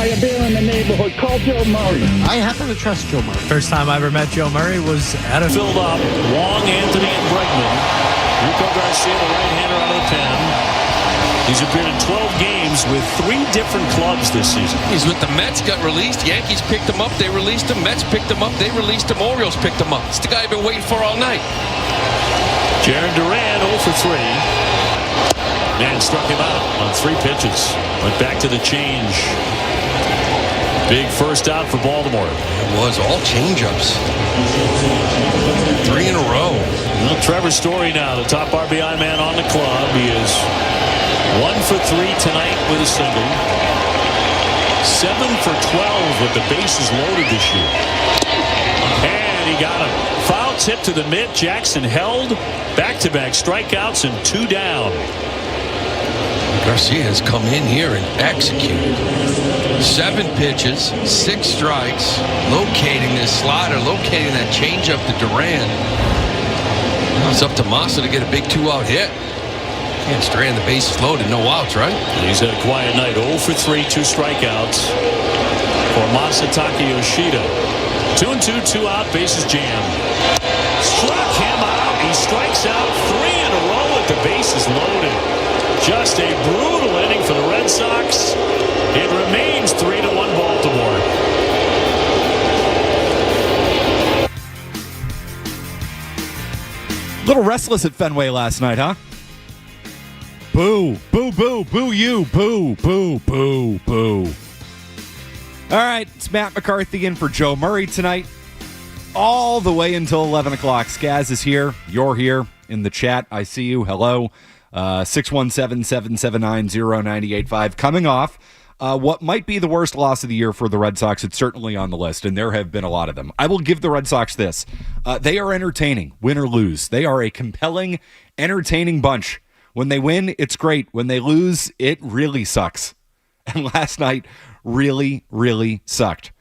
buy a beer in the neighborhood. Call Joe Murray. I happen to trust Joe Murray. First time I ever met Joe Murray was at a... Filled up. Wong, Anthony, and Bregman. Rico Garcia, the right-hander out of the pen. He's appeared in 12 games with 3 different clubs this season. He's with the Mets, got released. Yankees picked him up, they released him. Mets picked him up, they released him. Orioles picked him up. It's the guy I've been waiting for all night. Jaron Duran 0 for 3. Man struck him out on 3 pitches. Went back to the change. Big first out for Baltimore. It was all changeups. 3 in a row. Well, Trevor Story now, the top RBI man on the club. He is 1 for 3 tonight with a single. 7 for 12 with the bases loaded this year. And he got a foul tip to the mid. Jackson held. Back-to-back strikeouts and 2 down. Garcia has come in here and executed. 7 pitches, 6 strikes, locating this slider, locating that changeup to Duran. Now it's up to Massa to get a big 2-out hit. Can't strand the bases loaded, no outs, right? He's had a quiet night. 0 for 3, 2 strikeouts for Masataka Yoshida. 2-2, 2 out, bases jammed. Struck him out. He strikes out 3 in a row with the bases loaded. Just a brutal inning for the Red Sox. It remains 3-1 Baltimore. Little restless at Fenway last night, huh? Boo, boo, boo, boo you, boo, boo, boo, boo. All right, it's Matt McCarthy in for Joe Murray tonight. All the way until 11 o'clock. Skaz is here. You're here in the chat. I see you. Hello. 617-779-0985. Coming off what might be the worst loss of the year for the Red Sox. It's certainly on the list, and there have been a lot of them. I will give the Red Sox this. They are entertaining, win or lose. They are a compelling, entertaining bunch. When they win, it's great. When they lose, it really sucks. And last night really, really sucked.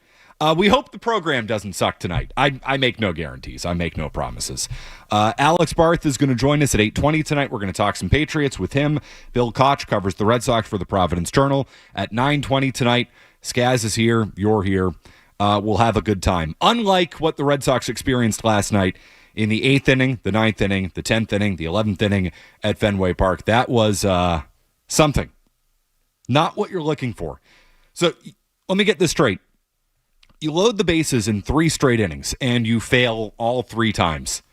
We hope the program doesn't suck tonight. I make no guarantees. I make no promises. Alex Barth is going to join us at 8:20 tonight. We're going to talk some Patriots with him. Bill Koch covers the Red Sox for the Providence Journal at 9:20 tonight. Skaz is here. You're here. We'll have a good time. Unlike what the Red Sox experienced last night in the 8th inning, the 9th inning, the 10th inning, the 11th inning at Fenway Park, that was something. Not what you're looking for. So let me get this straight. You load the bases in 3 straight innings, and you fail all 3 times.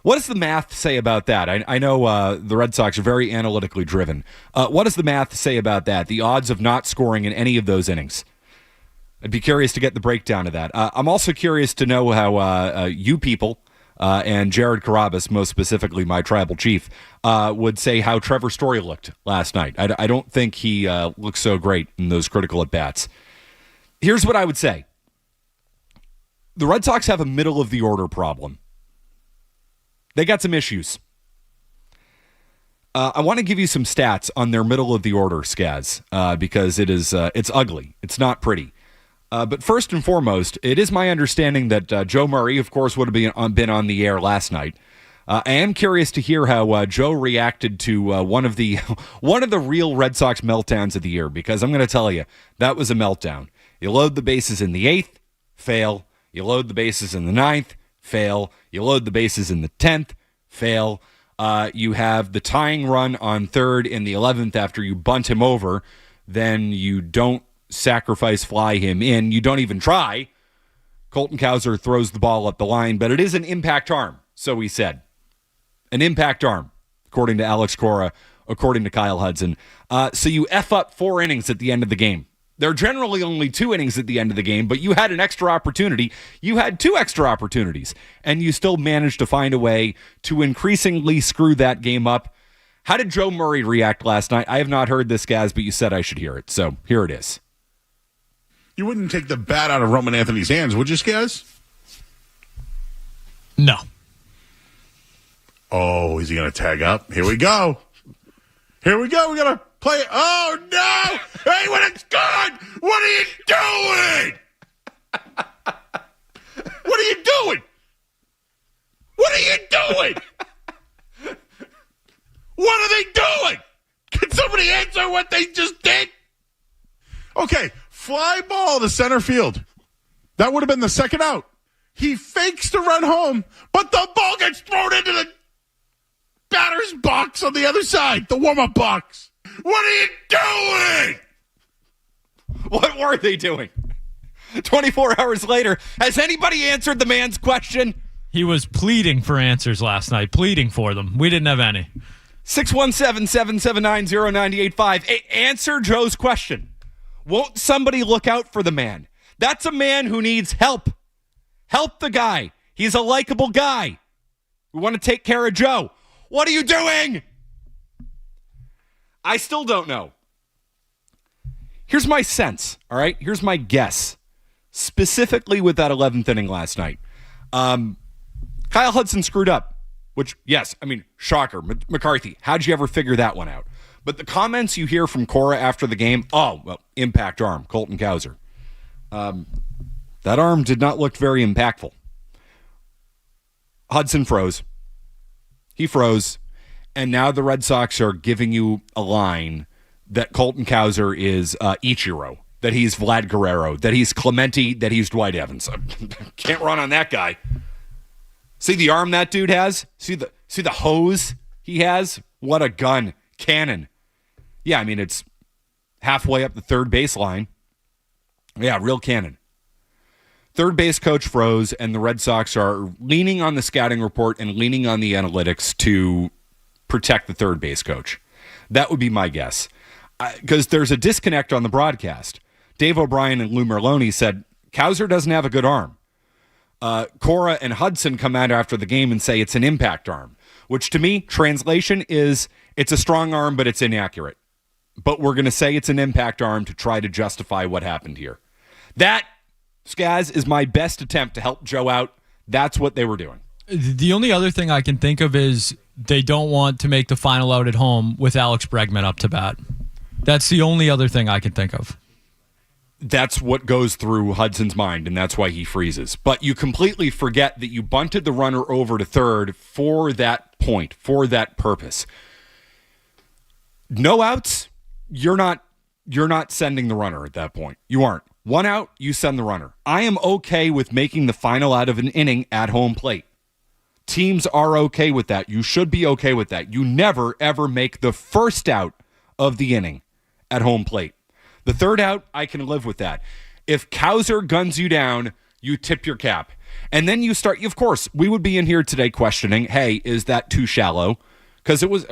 What does the math say about that? I know the Red Sox are very analytically driven. What does the math say about that? The odds of not scoring in any of those innings? I'd be curious to get the breakdown of that. I'm also curious to know how you people and Jared Carabas, most specifically my tribal chief, would say how Trevor Story looked last night. I don't think he looked so great in those critical at-bats. Here's what I would say. The Red Sox have a middle-of-the-order problem. They got some issues. I want to give you some stats on their middle-of-the-order, Skaz, because it's ugly. It's not pretty. But first and foremost, it is my understanding that Joe Murray, of course, would have been on the air last night. I am curious to hear how Joe reacted to one of the real Red Sox meltdowns of the year, because I'm going to tell you, that was a meltdown. You load the bases in the 8th, fail. You load the bases in the 9th, fail. You load the bases in the 10th, fail. You have the tying run on 3rd in the 11th after you bunt him over. Then you don't sacrifice fly him in. You don't even try. Colton Cowser throws the ball up the line, but it is an impact arm, so he said. An impact arm, according to Alex Cora, according to Kyle Hudson. So you F up 4 innings at the end of the game. There are generally only 2 innings at the end of the game, but you had an extra opportunity. You had 2 extra opportunities, and you still managed to find a way to increasingly screw that game up. How did Joe Murray react last night? I have not heard this, guys, but you said I should hear it, so here it is. You wouldn't take the bat out of Roman Anthony's hands, would you, Skaz? No. Oh, is he going to tag up? Here we go. Here we go. We got to play it. Oh, no. Hey, when it's gone, what are you doing? What are you doing? What are you doing? What are they doing? Can somebody answer what they just did? Okay, Fly ball to center field. That would have been the second out. He fakes to run home, but the ball gets thrown into the batter's box on the other side, the warm-up box. What are you doing? What were they doing? 24 hours later, has anybody answered the man's question? He was pleading for answers last night, pleading for them. We didn't have any. 617-779-0985. Answer Joe's question. Won't somebody look out for the man? That's a man who needs help. Help the guy. He's a likable guy. We want to take care of Joe. What are you doing? I still don't know. Here's my sense, all right? Here's my guess, specifically with that 11th inning last night. Kyle Hudson screwed up, which, yes, I mean, shocker. McCarthy, how'd you ever figure that one out? But the comments you hear from Cora after the game, oh, well, impact arm, Colton Cowser. That arm did not look very impactful. Hudson froze. He froze. And now the Red Sox are giving you a line that Colton Cowser is Ichiro, that he's Vlad Guerrero, that he's Clemente, that he's Dwight Evans. Can't run on that guy. See the arm that dude has? See the hose he has? What a gun. Cannon. Yeah, I mean, it's halfway up the third baseline. Yeah, real cannon. Third base coach froze, and the Red Sox are leaning on the scouting report and leaning on the analytics to protect the third base coach. That would be my guess. Because there's a disconnect on the broadcast. Dave O'Brien and Lou Merlone said, Cowser doesn't have a good arm. Cora and Hudson come out after the game and say it's an impact arm, which to me, translation is it's a strong arm, but it's inaccurate. But we're going to say it's an impact arm to try to justify what happened here. That, Skaz, is my best attempt to help Joe out. That's what they were doing. The only other thing I can think of is they don't want to make the final out at home with Alex Bregman up to bat. That's the only other thing I can think of. That's what goes through Hudson's mind, and that's why he freezes. But you completely forget that you bunted the runner over to third for that point, for that purpose. No outs, you're not sending the runner at that point. You aren't. One out, you send the runner. I am okay with making the final out of an inning at home plate. Teams are okay with that. You should be okay with that. You never, ever make the first out of the inning at home plate. The third out, I can live with that. If Cowser guns you down, you tip your cap. And then you start, of course, we would be in here today questioning, hey, is that too shallow? Because it was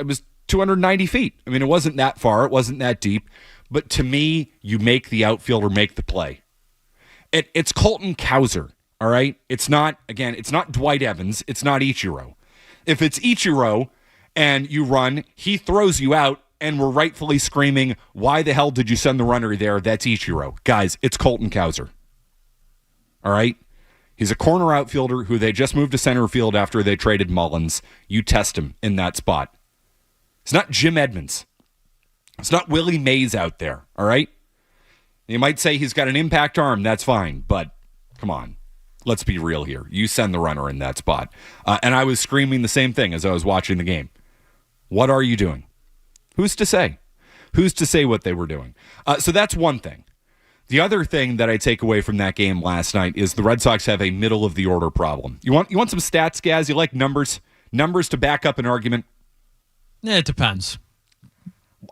290 feet. I mean, it wasn't that far. It wasn't that deep. But to me, you make the outfielder make the play. It's Colton Cowser, all right? It's not Dwight Evans. It's not Ichiro. If it's Ichiro and you run, he throws you out, and we're rightfully screaming, why the hell did you send the runner there? That's Ichiro. Guys, it's Colton Cowser. All right? He's a corner outfielder who they just moved to center field after they traded Mullins. You test him in that spot. It's not Jim Edmonds. It's not Willie Mays out there, all right? You might say he's got an impact arm. That's fine, but come on. Let's be real here. You send the runner in that spot. And I was screaming the same thing as I was watching the game. What are you doing? Who's to say? Who's to say what they were doing? So that's one thing. The other thing that I take away from that game last night is the Red Sox have a middle-of-the-order problem. You want some stats, Gaz? You like numbers? Numbers to back up an argument? Yeah, it depends.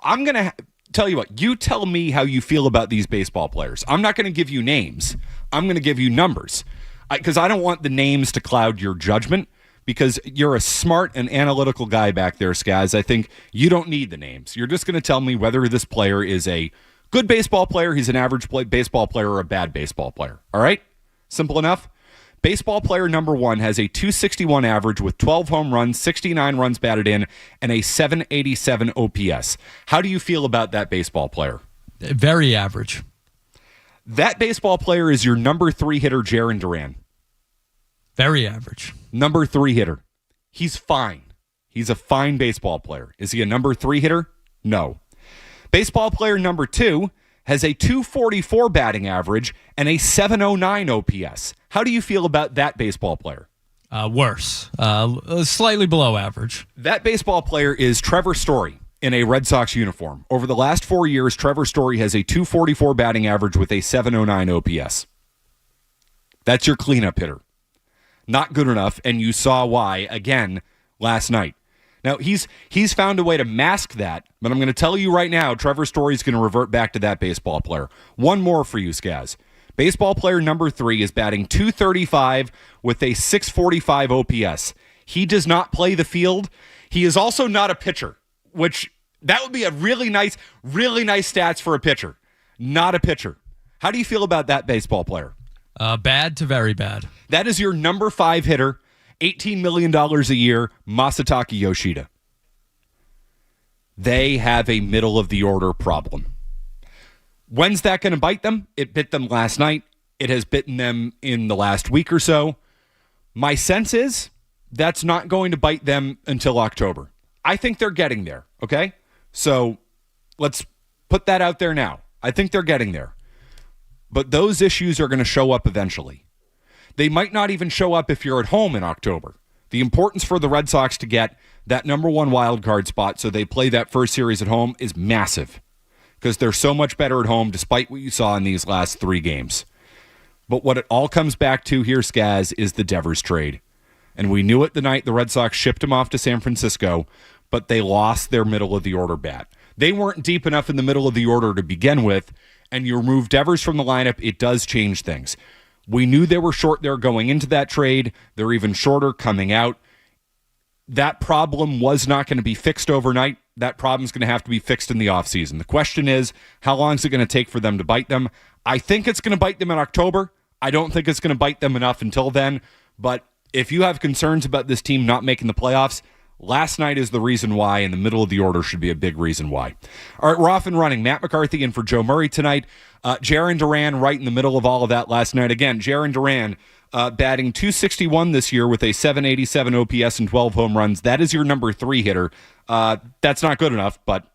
I'm going to tell you what. You tell me how you feel about these baseball players. I'm not going to give you names. I'm going to give you numbers. Because I don't want the names to cloud your judgment, because you're a smart and analytical guy back there, Skaz. I think you don't need the names. You're just going to tell me whether this player is a good baseball player, he's an average baseball player, or a bad baseball player. All right? Simple enough. Baseball player number 1 has a 261 average with 12 home runs, 69 runs batted in, and a 787 OPS. How do you feel about that baseball player? Very average. That baseball player is your number 3 hitter, Jaron Duran. Very average. Number 3 hitter. He's fine. He's a fine baseball player. Is he a number 3 hitter? No. Baseball player number 2 has a 244 batting average and a 709 OPS. How do you feel about that baseball player? Worse. Slightly below average. That baseball player is Trevor Story. in a Red Sox uniform. Over the last 4 years, Trevor Story has a 244 batting average with a 709 OPS. That's your cleanup hitter. Not good enough, and you saw why, again, last night. Now, he's found a way to mask that, but I'm going to tell you right now, Trevor Story is going to revert back to that baseball player. One more for you, Skaz. Baseball player number 3 is batting .235 with a 645 OPS. He does not play the field. He is also not a pitcher, which that would be a really nice stats for a pitcher. Not a pitcher. How do you feel about that baseball player? Bad to very bad. That is your number 5 hitter, $18 million a year, Masataka Yoshida. They have a middle-of-the-order problem. When's that going to bite them? It bit them last night. It has bitten them in the last week or so. My sense is that's not going to bite them until October. I think they're getting there, okay? So let's put that out there now. I think they're getting there. But those issues are going to show up eventually. They might not even show up if you're at home in October. The importance for the Red Sox to get that number 1 wild card spot so they play that first series at home is massive because they're so much better at home despite what you saw in these last 3 games. But what it all comes back to here, Skaz, is the Devers trade. And we knew it the night the Red Sox shipped him off to San Francisco, but they lost their middle-of-the-order bat. They weren't deep enough in the middle of the order to begin with, and you remove Devers from the lineup, it does change things. We knew they were short there going into that trade. They're even shorter coming out. That problem was not going to be fixed overnight. That problem is going to have to be fixed in the offseason. The question is, how long is it going to take for them to bite them? I think it's going to bite them in October. I don't think it's going to bite them enough until then. But if you have concerns about this team not making the playoffs, last night is the reason why, and the middle of the order should be a big reason why. All right, we're off and running. Matt McCarthy in for Joe Murray tonight. Duran right in the middle of all of that last night. Again, Duran batting .261 this year with a 787 OPS and 12 home runs. That is your number 3 hitter. That's not good enough, but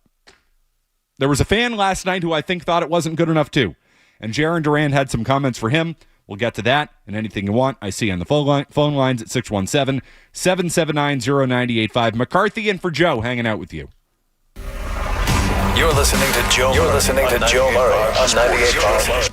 there was a fan last night who I think thought it wasn't good enough too. And Duran had some comments for him. We'll get to that and anything you want. I see on the phone lines at 617-779-0985. McCarthy in for Joe hanging out with you. You're listening to Joe Murray on 98.5.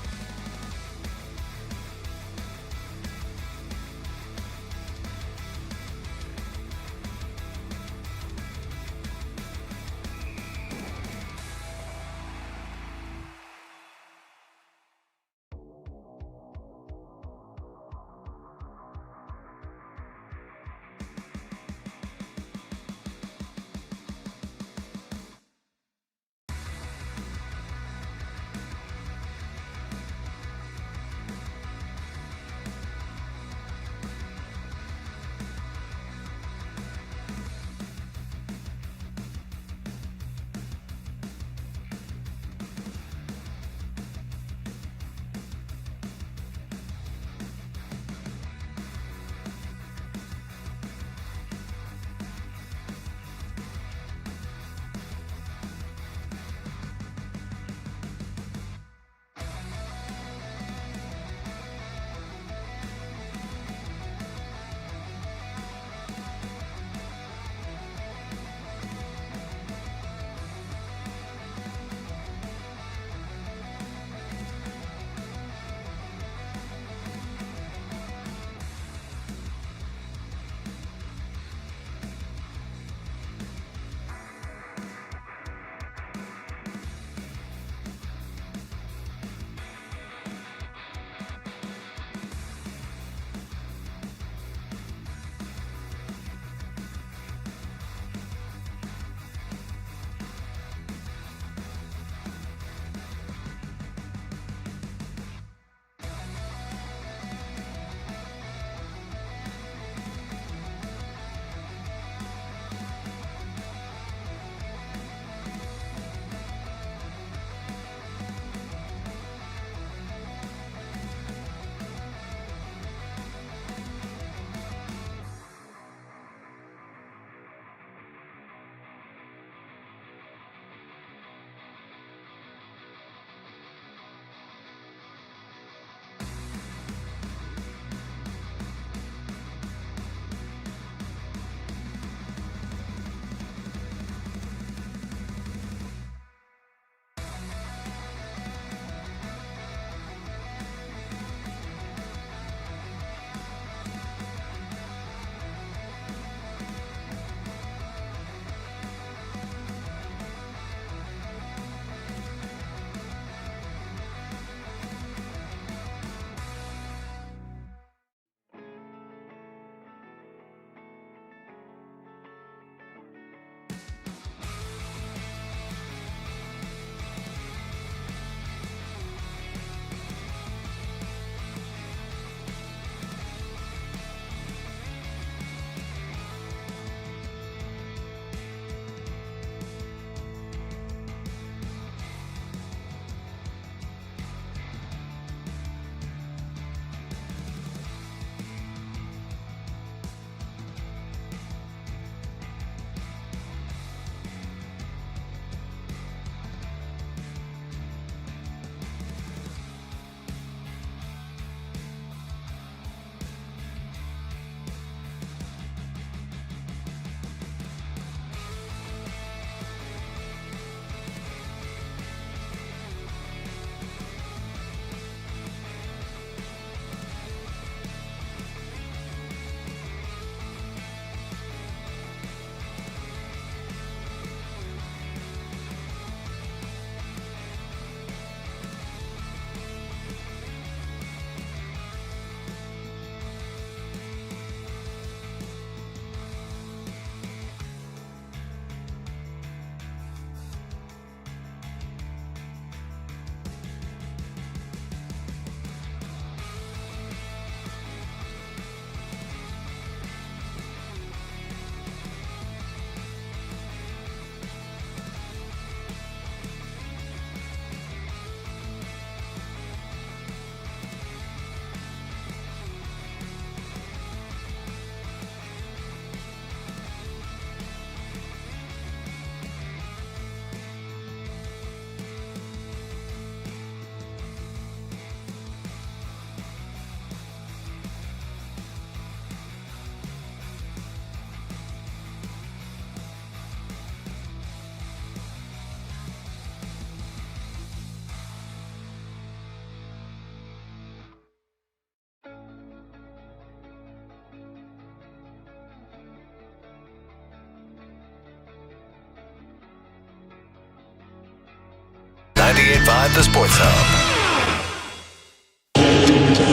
Sports Hub.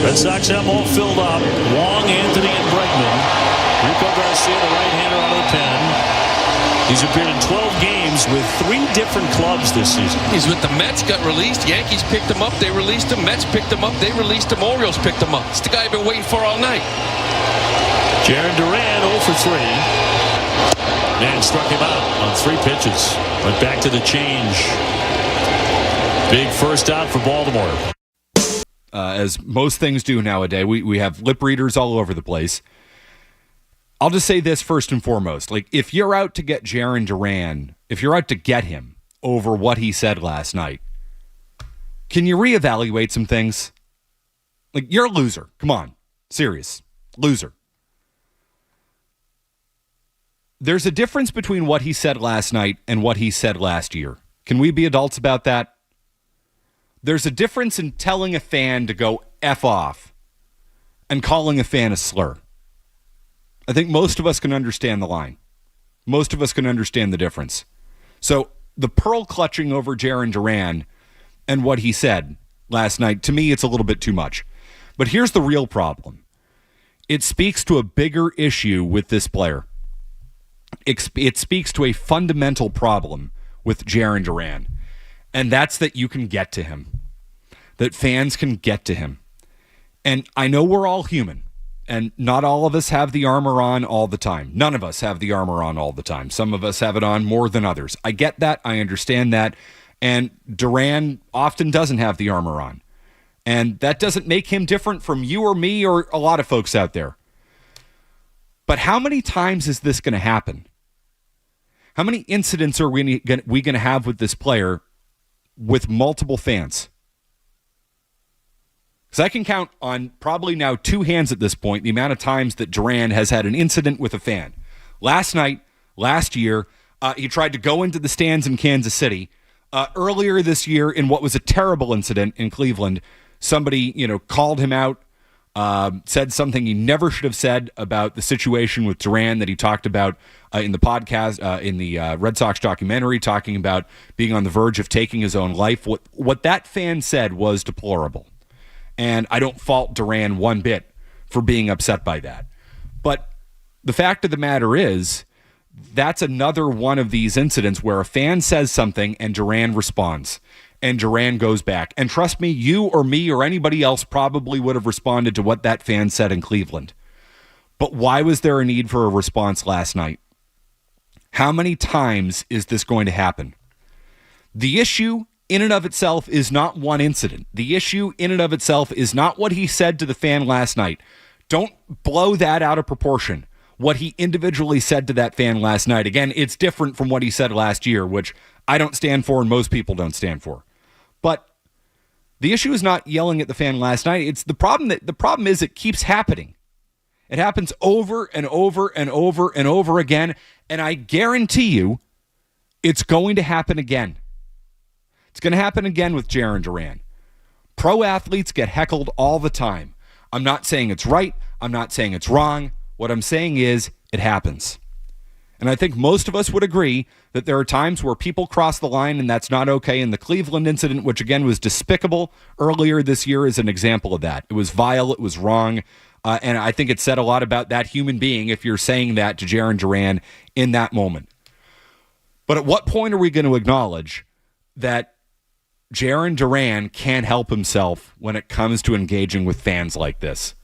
Red Sox have them all filled up. Wong, Anthony, and Bregman. Rico Garcia, the right-hander, out of the pen. He's appeared in 12 games with 3 different clubs this season. He's with the Mets, got released. Yankees picked him up, they released him. Mets picked him up, they released him. Orioles picked him up. It's the guy I've been waiting for all night. Jaron Duran 0 for 3. Man struck him out on 3 pitches. Went back to the change. Big first out for Baltimore. As most things do nowadays, we have lip readers all over the place. I'll just say this first and foremost. Like, if you're out to get Jaron Duran, if you're out to get him over what he said last night, can you reevaluate some things? Like, you're a loser. Come on. Serious. Loser. There's a difference between what he said last night and what he said last year. Can we be adults about that? There's a difference in telling a fan to go F off and calling a fan a slur. I think most of us can understand the line. Most of us can understand the difference. So the pearl clutching over Jaron Duran and what he said last night, to me, it's a little bit too much. But here's the real problem. It speaks to a bigger issue with this player. It speaks to a fundamental problem with Jaron Duran. And that's that you can get to him, that fans can get to him. And I know we're all human, and not all of us have the armor on all the time. None of us have the armor on all the time. Some of us have it on more than others. I get that. I understand that. And Duran often doesn't have the armor on. And that doesn't make him different from you or me or a lot of folks out there. But how many times is this going to happen? How many incidents are we going to have with this player with multiple fans? Because I can count on probably now 2 hands at this point the amount of times that Duran has had an incident with a fan. Last night, last year, he tried to go into the stands in Kansas City. Earlier this year, in what was a terrible incident in Cleveland, somebody called him out, said something he never should have said about the situation with Duran that he talked about in the podcast, in the Red Sox documentary, talking about being on the verge of taking his own life. What that fan said was deplorable. And I don't fault Duran one bit for being upset by that. But the fact of the matter is, that's another one of these incidents where a fan says something and Duran responds. And Duran goes back. And trust me, you or me or anybody else probably would have responded to what that fan said in Cleveland. But why was there a need for a response last night? How many times is this going to happen? The issue in and of itself is not one incident. The issue in and of itself is not what he said to the fan last night. Don't blow that out of proportion. What he individually said to that fan last night. Again, it's different from what he said last year, which I don't stand for and most people don't stand for. But the issue is not yelling at the fan last night. It's the problem is it keeps happening. It happens over and over and over and over again. And I guarantee you it's going to happen again. It's going to happen again with Jaron Duran. Pro athletes get heckled all the time. I'm not saying it's right. I'm not saying it's wrong. What I'm saying is it happens. And I think most of us would agree that there are times where people cross the line and that's not okay. And the Cleveland incident, which again was despicable earlier this year, is an example of that. It was vile. It was wrong. And I think it said a lot about that human being if you're saying that to Jaron Duran in that moment. But at what point are we going to acknowledge that Jaron Duran can't help himself when it comes to engaging with fans like this?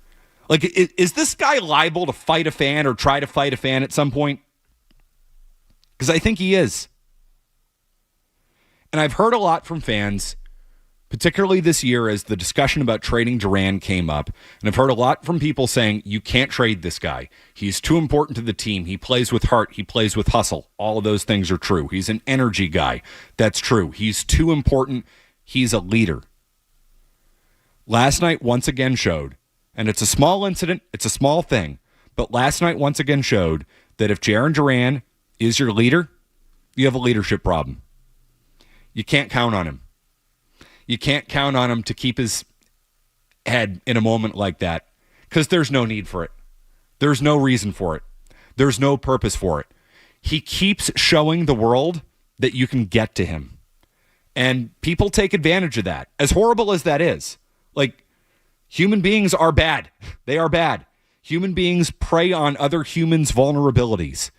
Like, is this guy liable to fight a fan or try to fight a fan at some point? Because I think he is. And I've heard a lot from fans, particularly this year as the discussion about trading Duran came up. And I've heard a lot from people saying, you can't trade this guy. He's too important to the team. He plays with heart. He plays with hustle. All of those things are true. He's an energy guy. That's true. He's too important. He's a leader. Last night once again showed, and it's a small incident, it's a small thing, but last night once again showed that if Jaron Duran is your leader, you have a leadership problem. You can't count on him. You can't count on him to keep his head in a moment like that because there's no need for it. There's no reason for it. There's no purpose for it. He keeps showing the world that you can get to him. And people take advantage of that. As horrible as that is, like, human beings are bad. They are bad. Human beings prey on other humans' vulnerabilities.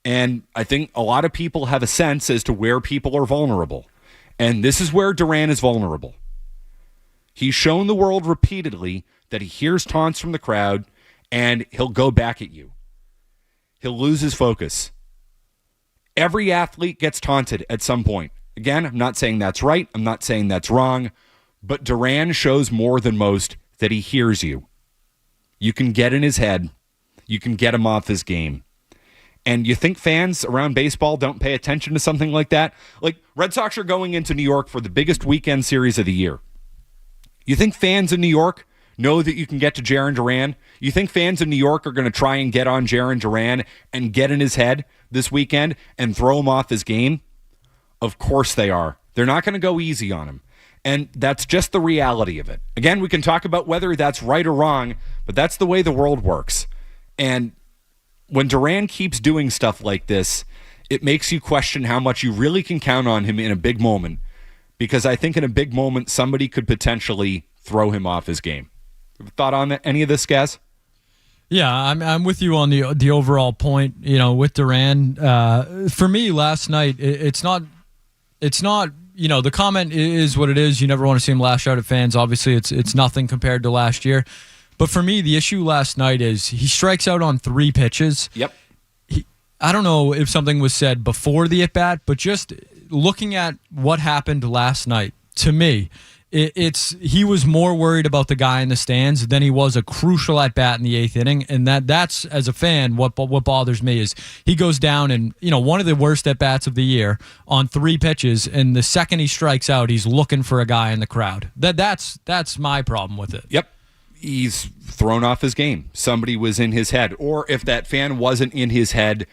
And I think a lot of people have a sense as to where people are vulnerable. And this is where Duran is vulnerable. He's shown the world repeatedly that he hears taunts from the crowd and he'll go back at you. He'll lose his focus. Every athlete gets taunted at some point. Again, I'm not saying that's right. I'm not saying that's wrong. But Duran shows more than most that he hears you. You can get in his head. You can get him off his game. And you think fans around baseball don't pay attention to something like that? Like, Red Sox are going into New York for the biggest weekend series of the year. You think fans in New York know that you can get to Jarren Duran? You think fans in New York are going to try and get on Jarren Duran and get in his head this weekend and throw him off his game? Of course they are. They're not going to go easy on him. And that's just the reality of it. Again, we can talk about whether that's right or wrong, but that's the way the world works. And when Duran keeps doing stuff like this, it makes you question how much you really can count on him in a big moment. Because I think in a big moment, somebody could potentially throw him off his game. Thought on any of this, Gaz? Yeah, I'm with you on the overall point. You know, with Duran, for me last night, it's not. You know, the comment is what it is. You never want to see him lash out at fans. Obviously, it's nothing compared to last year. But for me, the issue last night is he strikes out on 3 pitches. Yep. I don't know if something was said before the at-bat, but just looking at what happened last night, to me, he was more worried about the guy in the stands than he was a crucial at-bat in the 8th inning, and that's, as a fan, what bothers me is he goes down and, you know, one of the worst at-bats of the year on 3 pitches, and the second he strikes out, he's looking for a guy in the crowd. That's my problem with it. Yep. He's thrown off his game. Somebody was in his head. Or if that fan wasn't in his head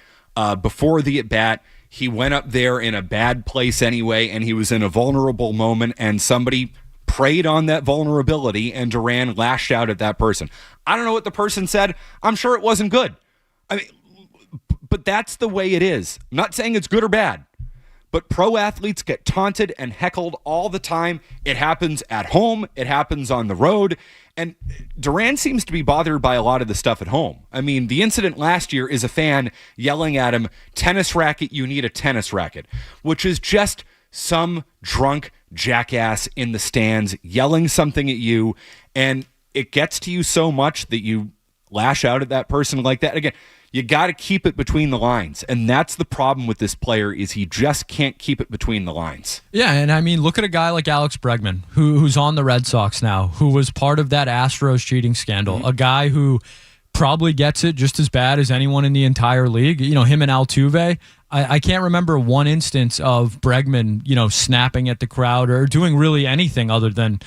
before the at-bat, he went up there in a bad place anyway, and he was in a vulnerable moment, and somebody preyed on that vulnerability, and Duran lashed out at that person. I don't know what the person said. I'm sure it wasn't good. I mean, but that's the way it is. I'm not saying it's good or bad. But pro athletes get taunted and heckled all the time. It happens at home. It happens on the road. And Duran seems to be bothered by a lot of the stuff at home. I mean, the incident last year is a fan yelling at him, "Tennis racket, you need a tennis racket," which is just some drunk jackass in the stands yelling something at you. And it gets to you so much that you lash out at that person like that. Again, you got to keep it between the lines. And that's the problem with this player is he just can't keep it between the lines. Yeah, and I mean, look at a guy like Alex Bregman, who's on the Red Sox now, who was part of that Astros cheating scandal. Mm-hmm. A guy who probably gets it just as bad as anyone in the entire league. You know, him and Altuve. I can't remember one instance of Bregman, you know, snapping at the crowd or doing really anything other than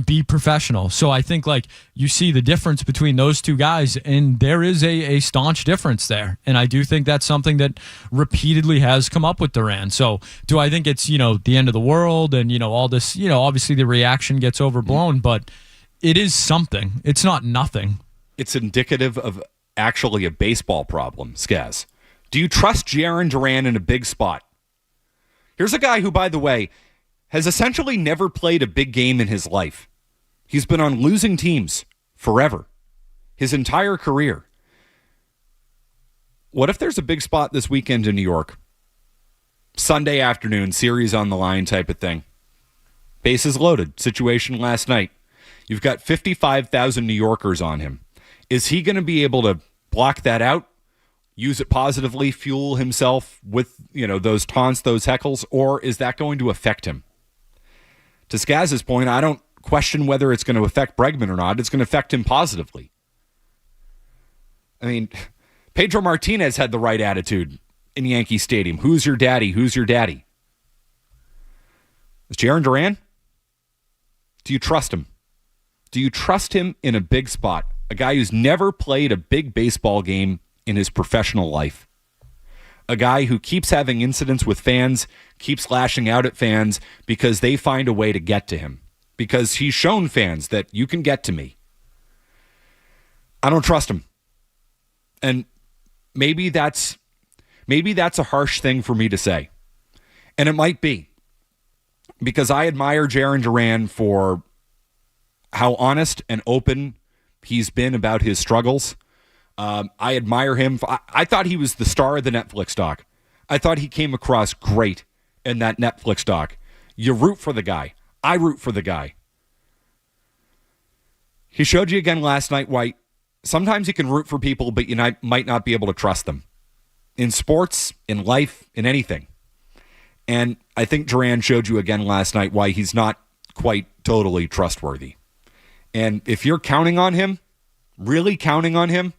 be professional. So I think, like, you see the difference between those two guys, and there is a staunch difference there. And I do think that's something that repeatedly has come up with Duran. So do I think it's, you know, the end of the world and, you know, all this, you know, obviously the reaction gets overblown, but it is something. It's not nothing. It's indicative of actually a baseball problem, Skaz. Do you trust Jarren Duran in a big spot? Here's a guy who, by the way, has essentially never played a big game in his life. He's been on losing teams forever, his entire career. What if there's a big spot this weekend in New York? Sunday afternoon, series on the line type of thing. Bases loaded situation last night. You've got 55,000 New Yorkers on him. Is he going to be able to block that out? Use it positively, fuel himself with, you know, those taunts, those heckles, or is that going to affect him? To Skaz's point, I don't question whether it's going to affect Bregman or not. It's going to affect him positively. I mean, Pedro Martinez had the right attitude in Yankee Stadium. Who's your daddy? Who's your daddy? Is Jarren Duran? Do you trust him? Do you trust him in a big spot? A guy who's never played a big baseball game in his professional life. A guy who keeps having incidents with fans, keeps lashing out at fans because they find a way to get to him. Because he's shown fans that you can get to me. I don't trust him. And maybe that's a harsh thing for me to say. And it might be. because I admire Jarren Duran for how honest and open he's been about his struggles. I admire him. I thought he was the star of the Netflix doc. I thought he came across great in that Netflix doc. You root for the guy. I root for the guy. He showed you again last night why sometimes you can root for people, but you might not be able to trust them. In sports, in life, in anything. And I think Duran showed you again last night why he's not quite totally trustworthy. And if you're counting on him, really counting on him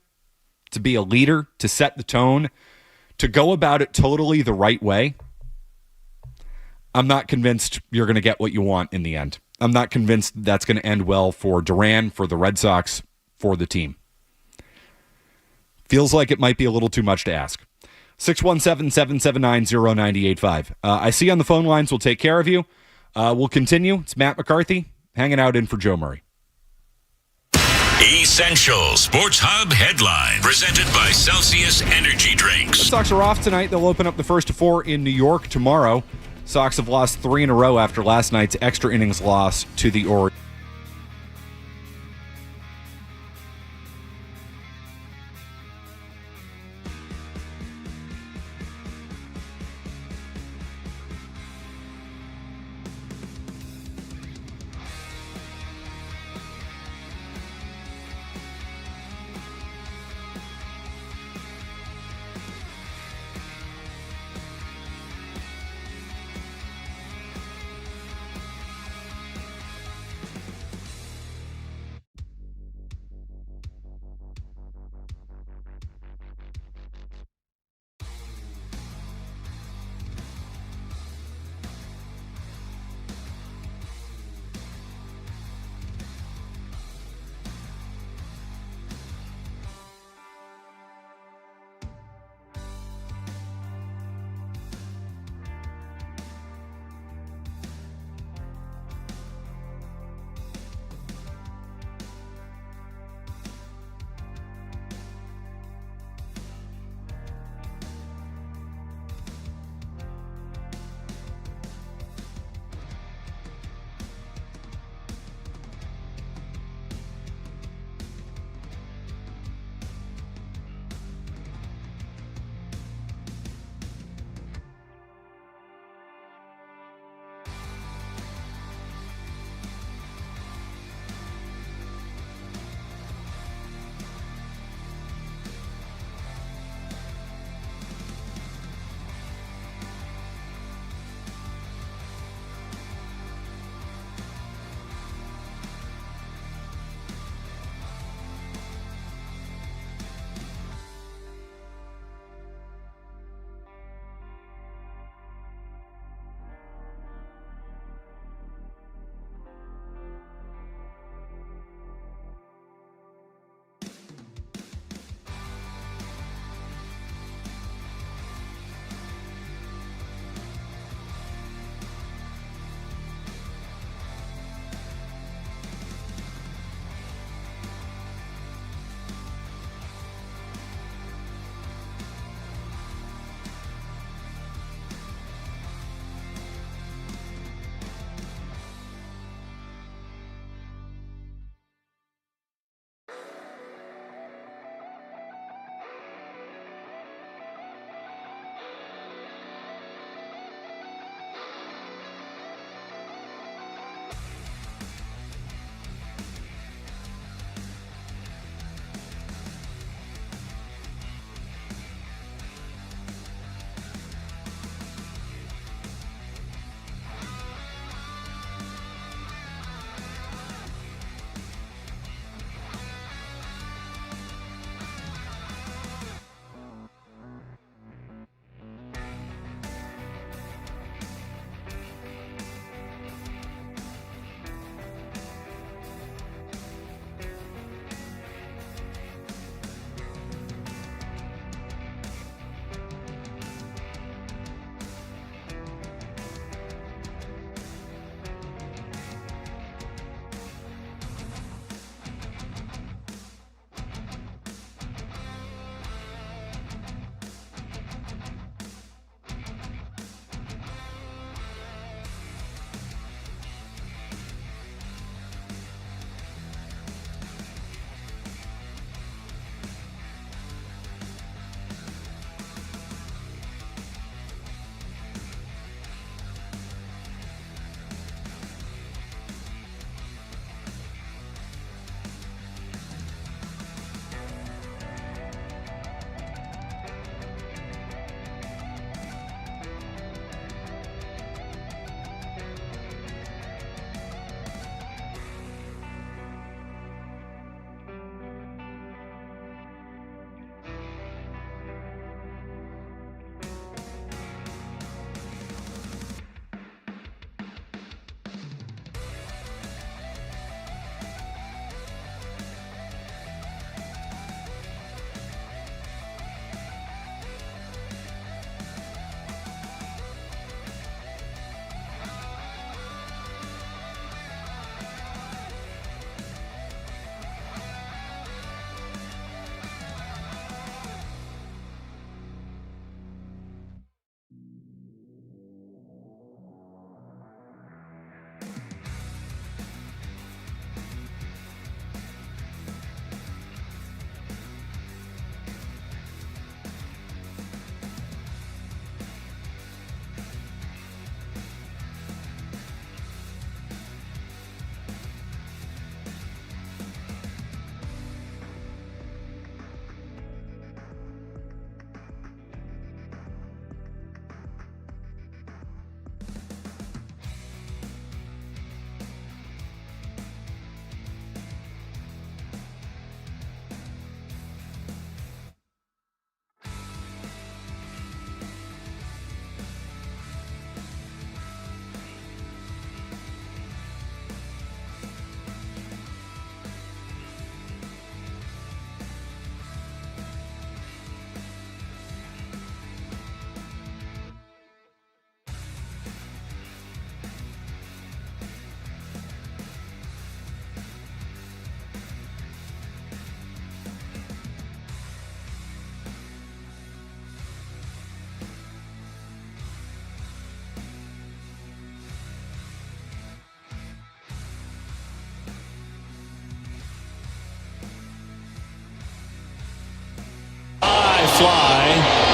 to be a leader, to set the tone, to go about it totally the right way, I'm not convinced you're going to get what you want in the end. I'm not convinced that's going to end well for Duran, for the Red Sox, for the team. Feels like it might be a little too much to ask. 617-779-0985. I see on the phone lines. We'll take care of you. We'll continue. It's Matt McCarthy hanging out in for Joe Murray. Essential Sports Hub headline presented by Celsius Energy Drinks. The Sox are off tonight. They'll open up the first of 4 in New York tomorrow. Sox have lost 3 in a row after last night's extra innings loss to the Orioles.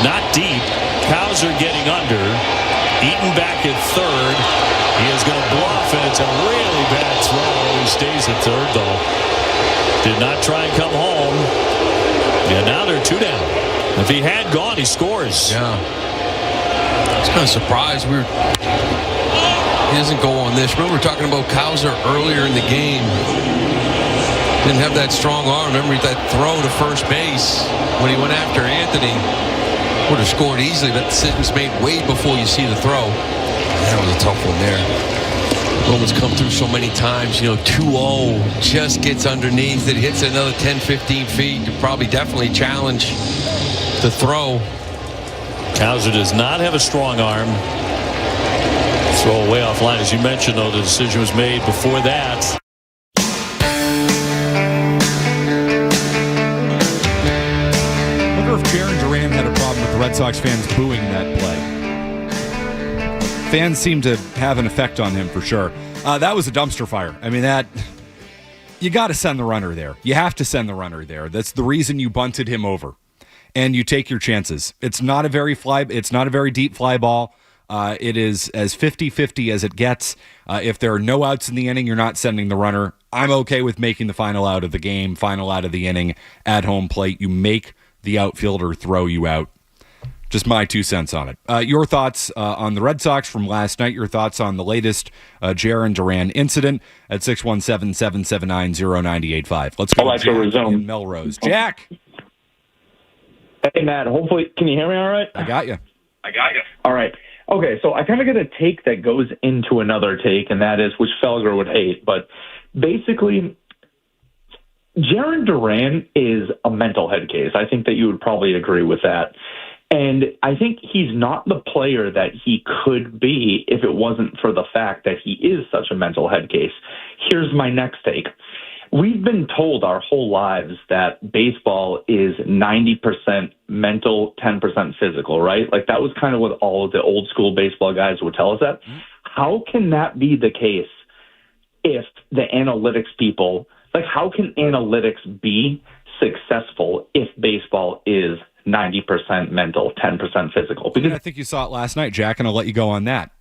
Not deep. Cowser getting under. Eaton back at third. He is going to bluff, and it's a really bad throw. He stays at third, though. Did not try and come home. Yeah, now they're 2 down. If he had gone, he scores. Yeah. I was kind of surprised. He doesn't go on this. Remember, we were talking about Cowser earlier in the game. Didn't have that strong arm. Remember that throw to first base when he went after Anthony. Would have scored easily. That decision's made way before you see the throw. That was a tough one there. Roman's come through so many times. 2-0, just gets underneath it, hits another 10, 15 feet. Probably definitely challenge the throw. Cowser does not have a strong arm. Throw way offline. As you mentioned, though, the decision was made before that. I wonder if Jaron Duran had a problem with the Red Sox fans booing that play. Fans seem to have an effect on him for sure. That was a dumpster fire. I mean, you got to send the runner there. You have to send the runner there. That's the reason you bunted him over, and you take your chances. It's not a very deep fly ball. It is as 50-50 as it gets. If there are no outs in the inning, you're not sending the runner. I'm okay with making the final out of the game, final out of the inning at home plate. You make the outfielder throw you out. Just my 2 cents on it. Your thoughts on the Red Sox from last night, your thoughts on the latest Jaron Duran incident at 617-779-0985. Let's go to Jack in Melrose. Jack! Hey, Matt. Hopefully, can you hear me all right? I got you. All right. Okay, so I kind of get a take that goes into another take, and that is, which Felger would hate, but basically, Jaron Duran is a mental head case. I think that you would probably agree with that. And I think he's not the player that he could be if it wasn't for the fact that he is such a mental head case. Here's my next take. We've been told our whole lives that baseball is 90% mental, 10% physical, right? Like that was kind of what all of the old school baseball guys would tell us that. How can that be the case if the analytics people, like how can analytics be successful if baseball is 90% mental, 10% physical? Because I think you saw it last night, Jack, and I'll let you go on that.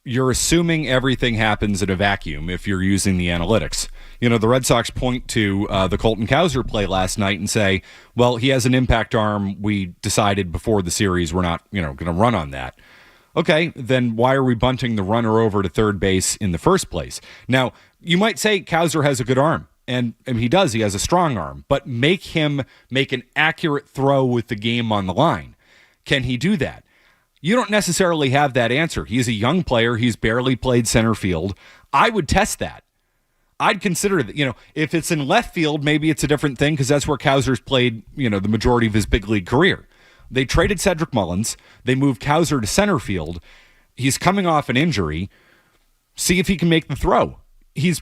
You're assuming everything happens in a vacuum if you're using the analytics. The Red Sox point to the Colton Cowser play last night and say, well, he has an impact arm. We decided before the series we're not, going to run on that. Okay, then why are we bunting the runner over to third base in the first place? Now, you might say Cowser has a good arm. And he does. He has a strong arm. But make him make an accurate throw with the game on the line. Can he do that? You don't necessarily have that answer. He's a young player. He's barely played center field. I would test that. I'd consider that. If it's in left field, maybe it's a different thing because that's where Cowser's played, the majority of his big league career. They traded Cedric Mullins. They moved Cowser to center field. He's coming off an injury. See if he can make the throw. He's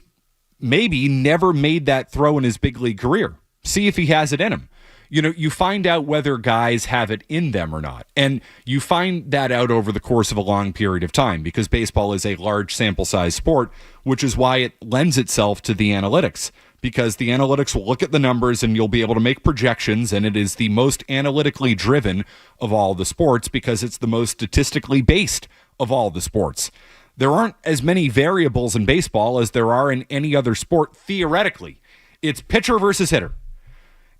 maybe never made that throw in his big league career. See if he has it in him. You find out whether guys have it in them or not. And you find that out over the course of a long period of time because baseball is a large sample size sport, which is why it lends itself to the analytics. Because the analytics will look at the numbers and you'll be able to make projections, and it is the most analytically driven of all the sports because it's the most statistically based of all the sports. There aren't as many variables in baseball as there are in any other sport, theoretically. It's pitcher versus hitter.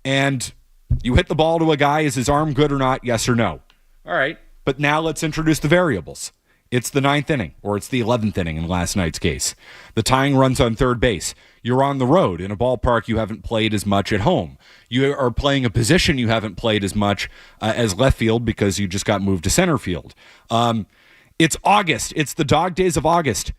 And you hit the ball to a guy, is his arm good or not, yes or no? All right, but now let's introduce the variables. It's the 9th inning, or it's the 11th inning in last night's case. The tying runs on third base. You're on the road in a ballpark you haven't played as much at home. You are playing a position you haven't played as much as left field because you just got moved to center field. It's August. It's the dog days of August.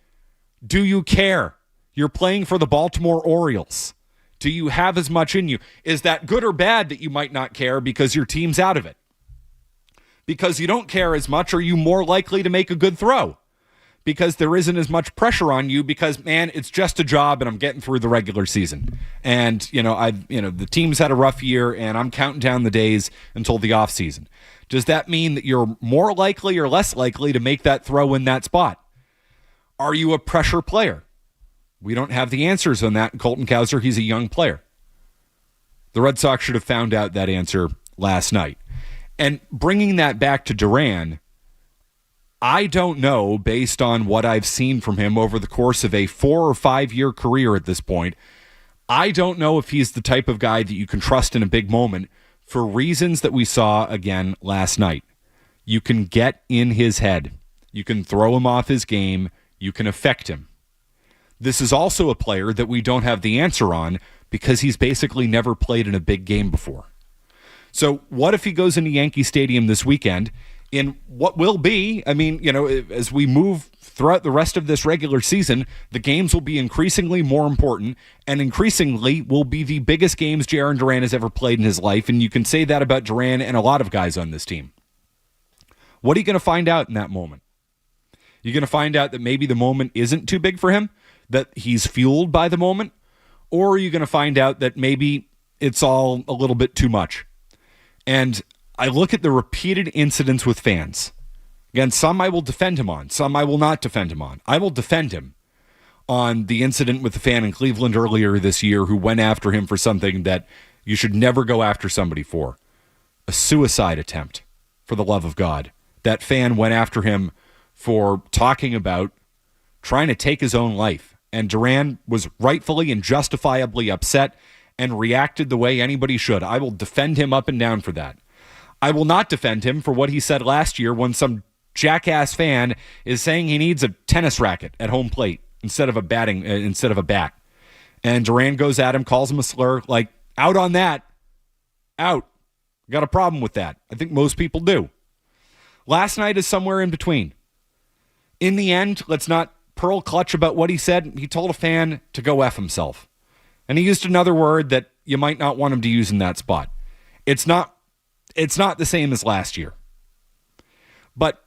Do you care? You're playing for the Baltimore Orioles. Do you have as much in you? Is that good or bad that you might not care because your team's out of it? Because you don't care as much, are you more likely to make a good throw? Because there isn't as much pressure on you because, man, it's just a job and I'm getting through the regular season. And, the team's had a rough year and I'm counting down the days until the off season. Does that mean that you're more likely or less likely to make that throw in that spot? Are you a pressure player? We don't have the answers on that. Colton Cowser, he's a young player. The Red Sox should have found out that answer last night. And bringing that back to Duran, I don't know, based on what I've seen from him over the course of a 4 or 5 year career at this point, I don't know if he's the type of guy that you can trust in a big moment for reasons that we saw again last night. You can get in his head. You can throw him off his game. You can affect him. This is also a player that we don't have the answer on because he's basically never played in a big game before. So what if he goes into Yankee Stadium this weekend in what will be, as we move throughout the rest of this regular season, the games will be increasingly more important and increasingly will be the biggest games Jarren Duran has ever played in his life. And you can say that about Duran and a lot of guys on this team. What are you going to find out in that moment? You're going to find out that maybe the moment isn't too big for him, that he's fueled by the moment, or are you going to find out that maybe it's all a little bit too much? And I look at the repeated incidents with fans. Again, some I will defend him on, some I will not defend him on. I will defend him on the incident with the fan in Cleveland earlier this year who went after him for something that you should never go after somebody for. A suicide attempt, for the love of God. That fan went after him for talking about trying to take his own life. And Duran was rightfully and justifiably upset and reacted the way anybody should. I will defend him up and down for that. I will not defend him for what he said last year when some jackass fan is saying he needs a tennis racket at home plate instead of a bat. And Duran goes at him, calls him a slur, like, out on that. Out. Got a problem with that. I think most people do. Last night is somewhere in between. In the end, let's not pearl clutch about what he said. He told a fan to go F himself. And he used another word that you might not want him to use in that spot. It's not the same as last year. But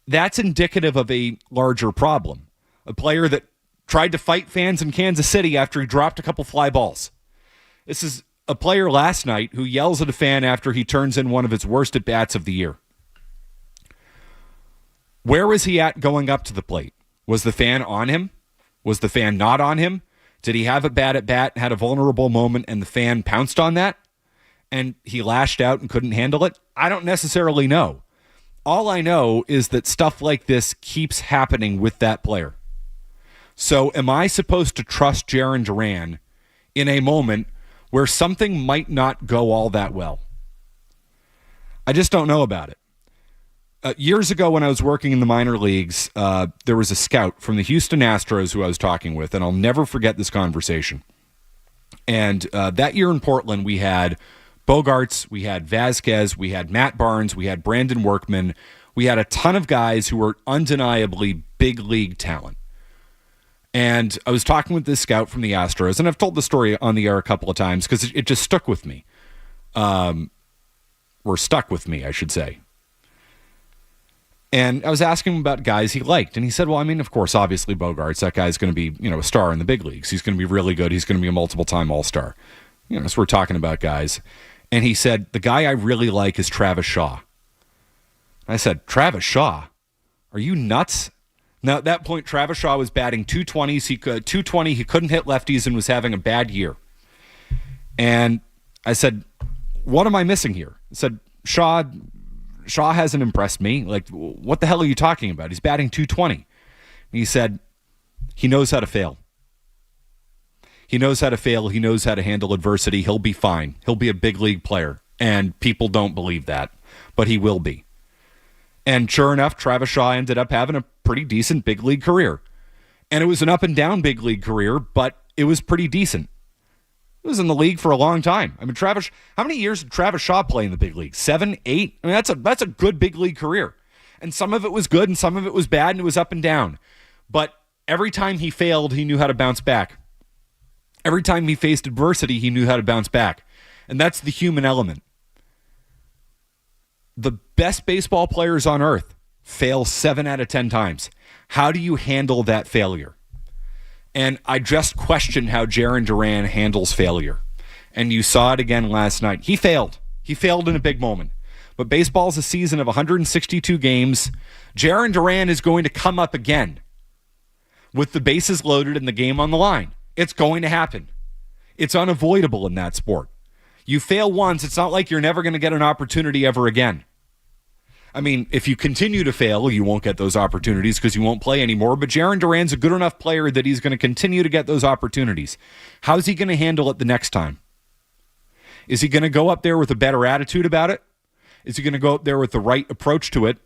that's indicative of a larger problem. A player that tried to fight fans in Kansas City after he dropped a couple fly balls. This is a player last night who yells at a fan after he turns in one of his worst at-bats of the year. Where was he at going up to the plate? Was the fan on him? Was the fan not on him? Did he have a bad at-bat, had a vulnerable moment, and the fan pounced on that? And he lashed out and couldn't handle it? I don't necessarily know. All I know is that stuff like this keeps happening with that player. So am I supposed to trust Jarren Duran in a moment where something might not go all that well? I just don't know about it. Years ago when I was working in the minor leagues, there was a scout from the Houston Astros who I was talking with, and I'll never forget this conversation. And that year in Portland, we had Bogarts, we had Vasquez, we had Matt Barnes, we had Brandon Workman. We had a ton of guys who were undeniably big league talent. And I was talking with this scout from the Astros, and I've told the story on the air a couple of times because it just stuck with me. Or stuck with me, I should say. And I was asking him about guys he liked. And he said, well, I mean, of course, obviously Bogarts, that guy's going to be, a star in the big leagues. He's going to be really good. He's going to be a multiple-time All-Star. So we're talking about guys. And he said, the guy I really like is Travis Shaw. I said, Travis Shaw? Are you nuts? Now, at that point, Travis Shaw was batting 220s. He couldn't hit lefties and was having a bad year. And I said, what am I missing here? I said, Shaw hasn't impressed me. Like, what the hell are you talking about? He's batting 220. And he said, he knows how to fail. He knows how to fail. He knows how to handle adversity. He'll be fine. He'll be a big league player. And people don't believe that, but he will be. And sure enough, Travis Shaw ended up having a pretty decent big league career. And it was an up and down big league career, but it was pretty decent. He was in the league for a long time. I mean, how many years did Travis Shaw play in the big league? 7, 8? I mean, that's a good big league career. And some of it was good and some of it was bad and it was up and down. But every time he failed, he knew how to bounce back. Every time he faced adversity, he knew how to bounce back. And that's the human element. The best baseball players on earth fail 7 out of 10 times. How do you handle that failure? And I just question how Jarren Duran handles failure. And you saw it again last night. He failed. He failed in a big moment. But baseball is a season of 162 games. Jarren Duran is going to come up again with the bases loaded and the game on the line. It's going to happen. It's unavoidable in that sport. You fail once, it's not like you're never going to get an opportunity ever again. I mean, if you continue to fail, you won't get those opportunities because you won't play anymore. But Jarren Duran's a good enough player that he's going to continue to get those opportunities. How's he going to handle it the next time? Is he going to go up there with a better attitude about it? Is he going to go up there with the right approach to it?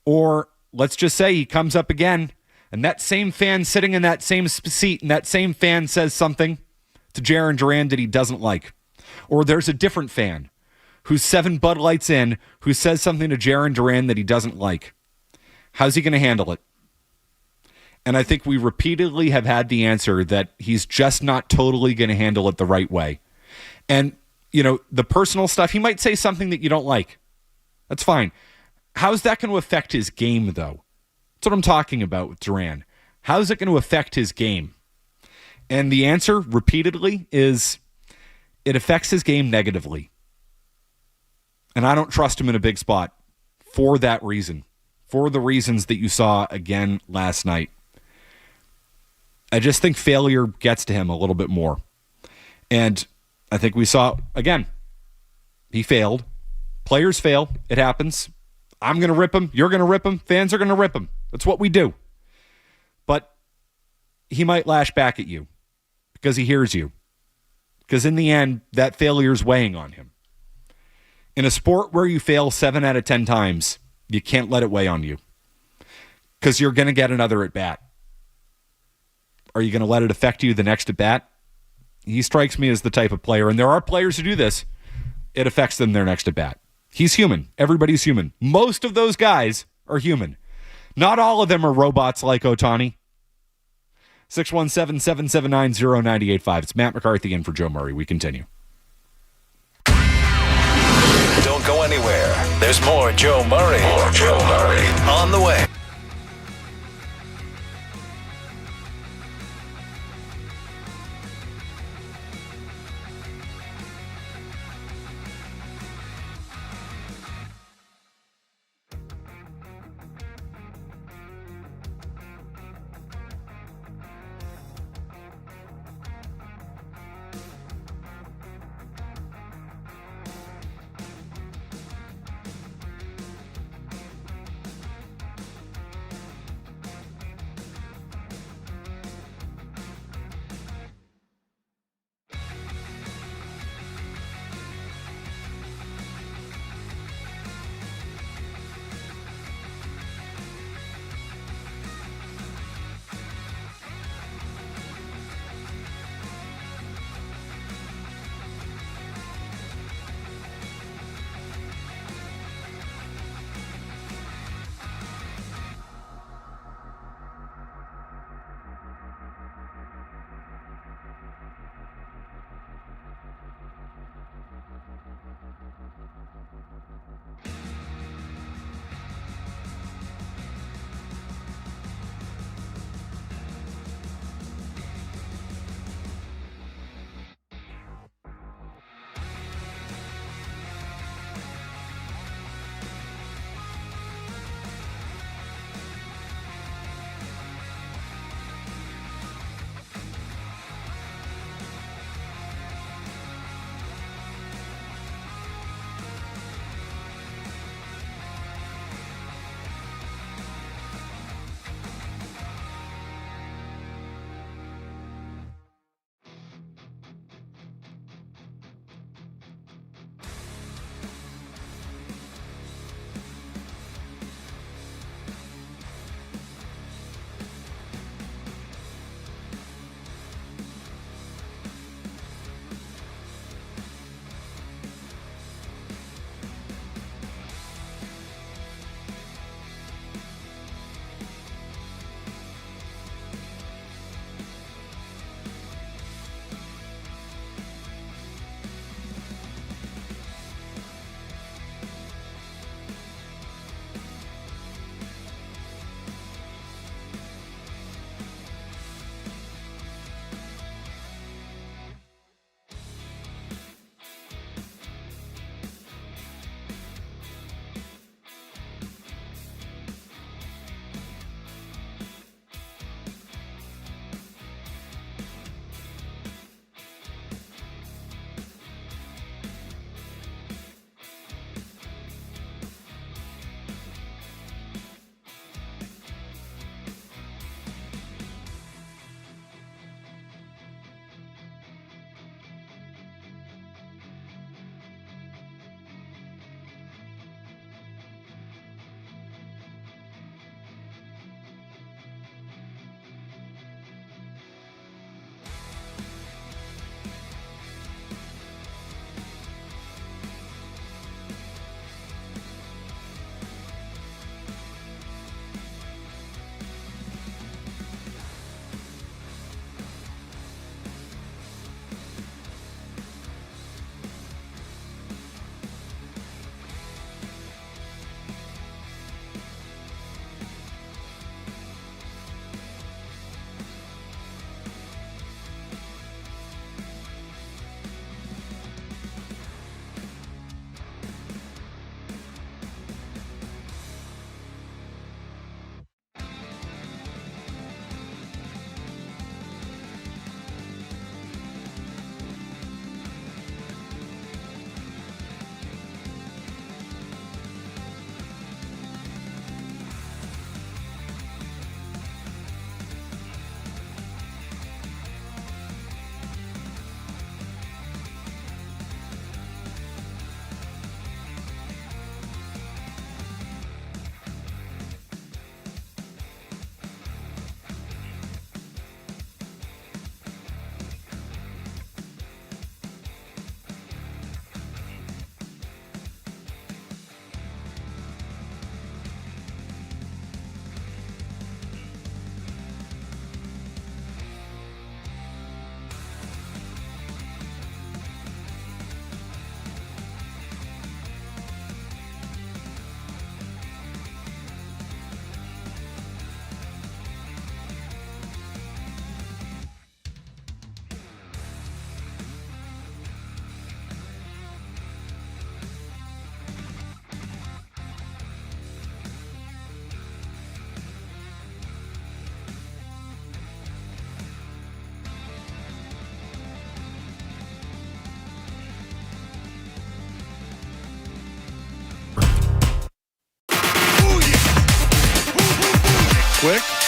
Or let's just say he comes up again and that same fan sitting in that same seat and that same fan says something to Jarren Duran that he doesn't like. Or there's a different fan who's 7 Bud Lights in, who says something to Jarren Duran that he doesn't like. How's he going to handle it? And I think we repeatedly have had the answer that he's just not totally going to handle it the right way. And, the personal stuff, he might say something that you don't like. That's fine. How's that going to affect his game, though? That's what I'm talking about with Duran. How's it going to affect his game? And the answer, repeatedly, is it affects his game negatively. And I don't trust him in a big spot for that reason, for the reasons that you saw again last night. I just think failure gets to him a little bit more. And I think we saw, again, he failed. Players fail. It happens. I'm going to rip him. You're going to rip him. Fans are going to rip him. That's what we do. But he might lash back at you because he hears you. Because in the end, that failure is weighing on him. In a sport where you fail 7 out of 10 times, you can't let it weigh on you because you're going to get another at bat. Are you going to let it affect you the next at bat? He strikes me as the type of player, and there are players who do this. It affects them their next at bat. He's human. Everybody's human. Most of those guys are human. Not all of them are robots like Ohtani. 617-779-0985. It's Matt McCarthy in for Joe Murray. We continue. Don't go anywhere. There's more Joe Murray. On the way.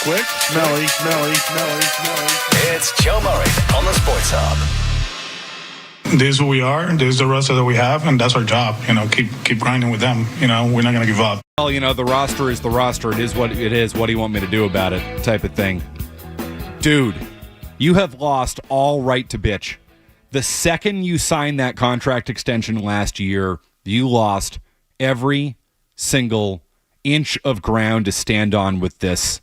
quick, smelly. It's Joe Murray on the Sports Hub. This is who we are. This is the roster that we have, and that's our job. Keep grinding with them. We're not going to give up. Well, the roster is the roster. It is what it is. What do you want me to do about it? Type of thing. Dude, you have lost all right to bitch. The second you signed that contract extension last year, you lost every single inch of ground to stand on with this.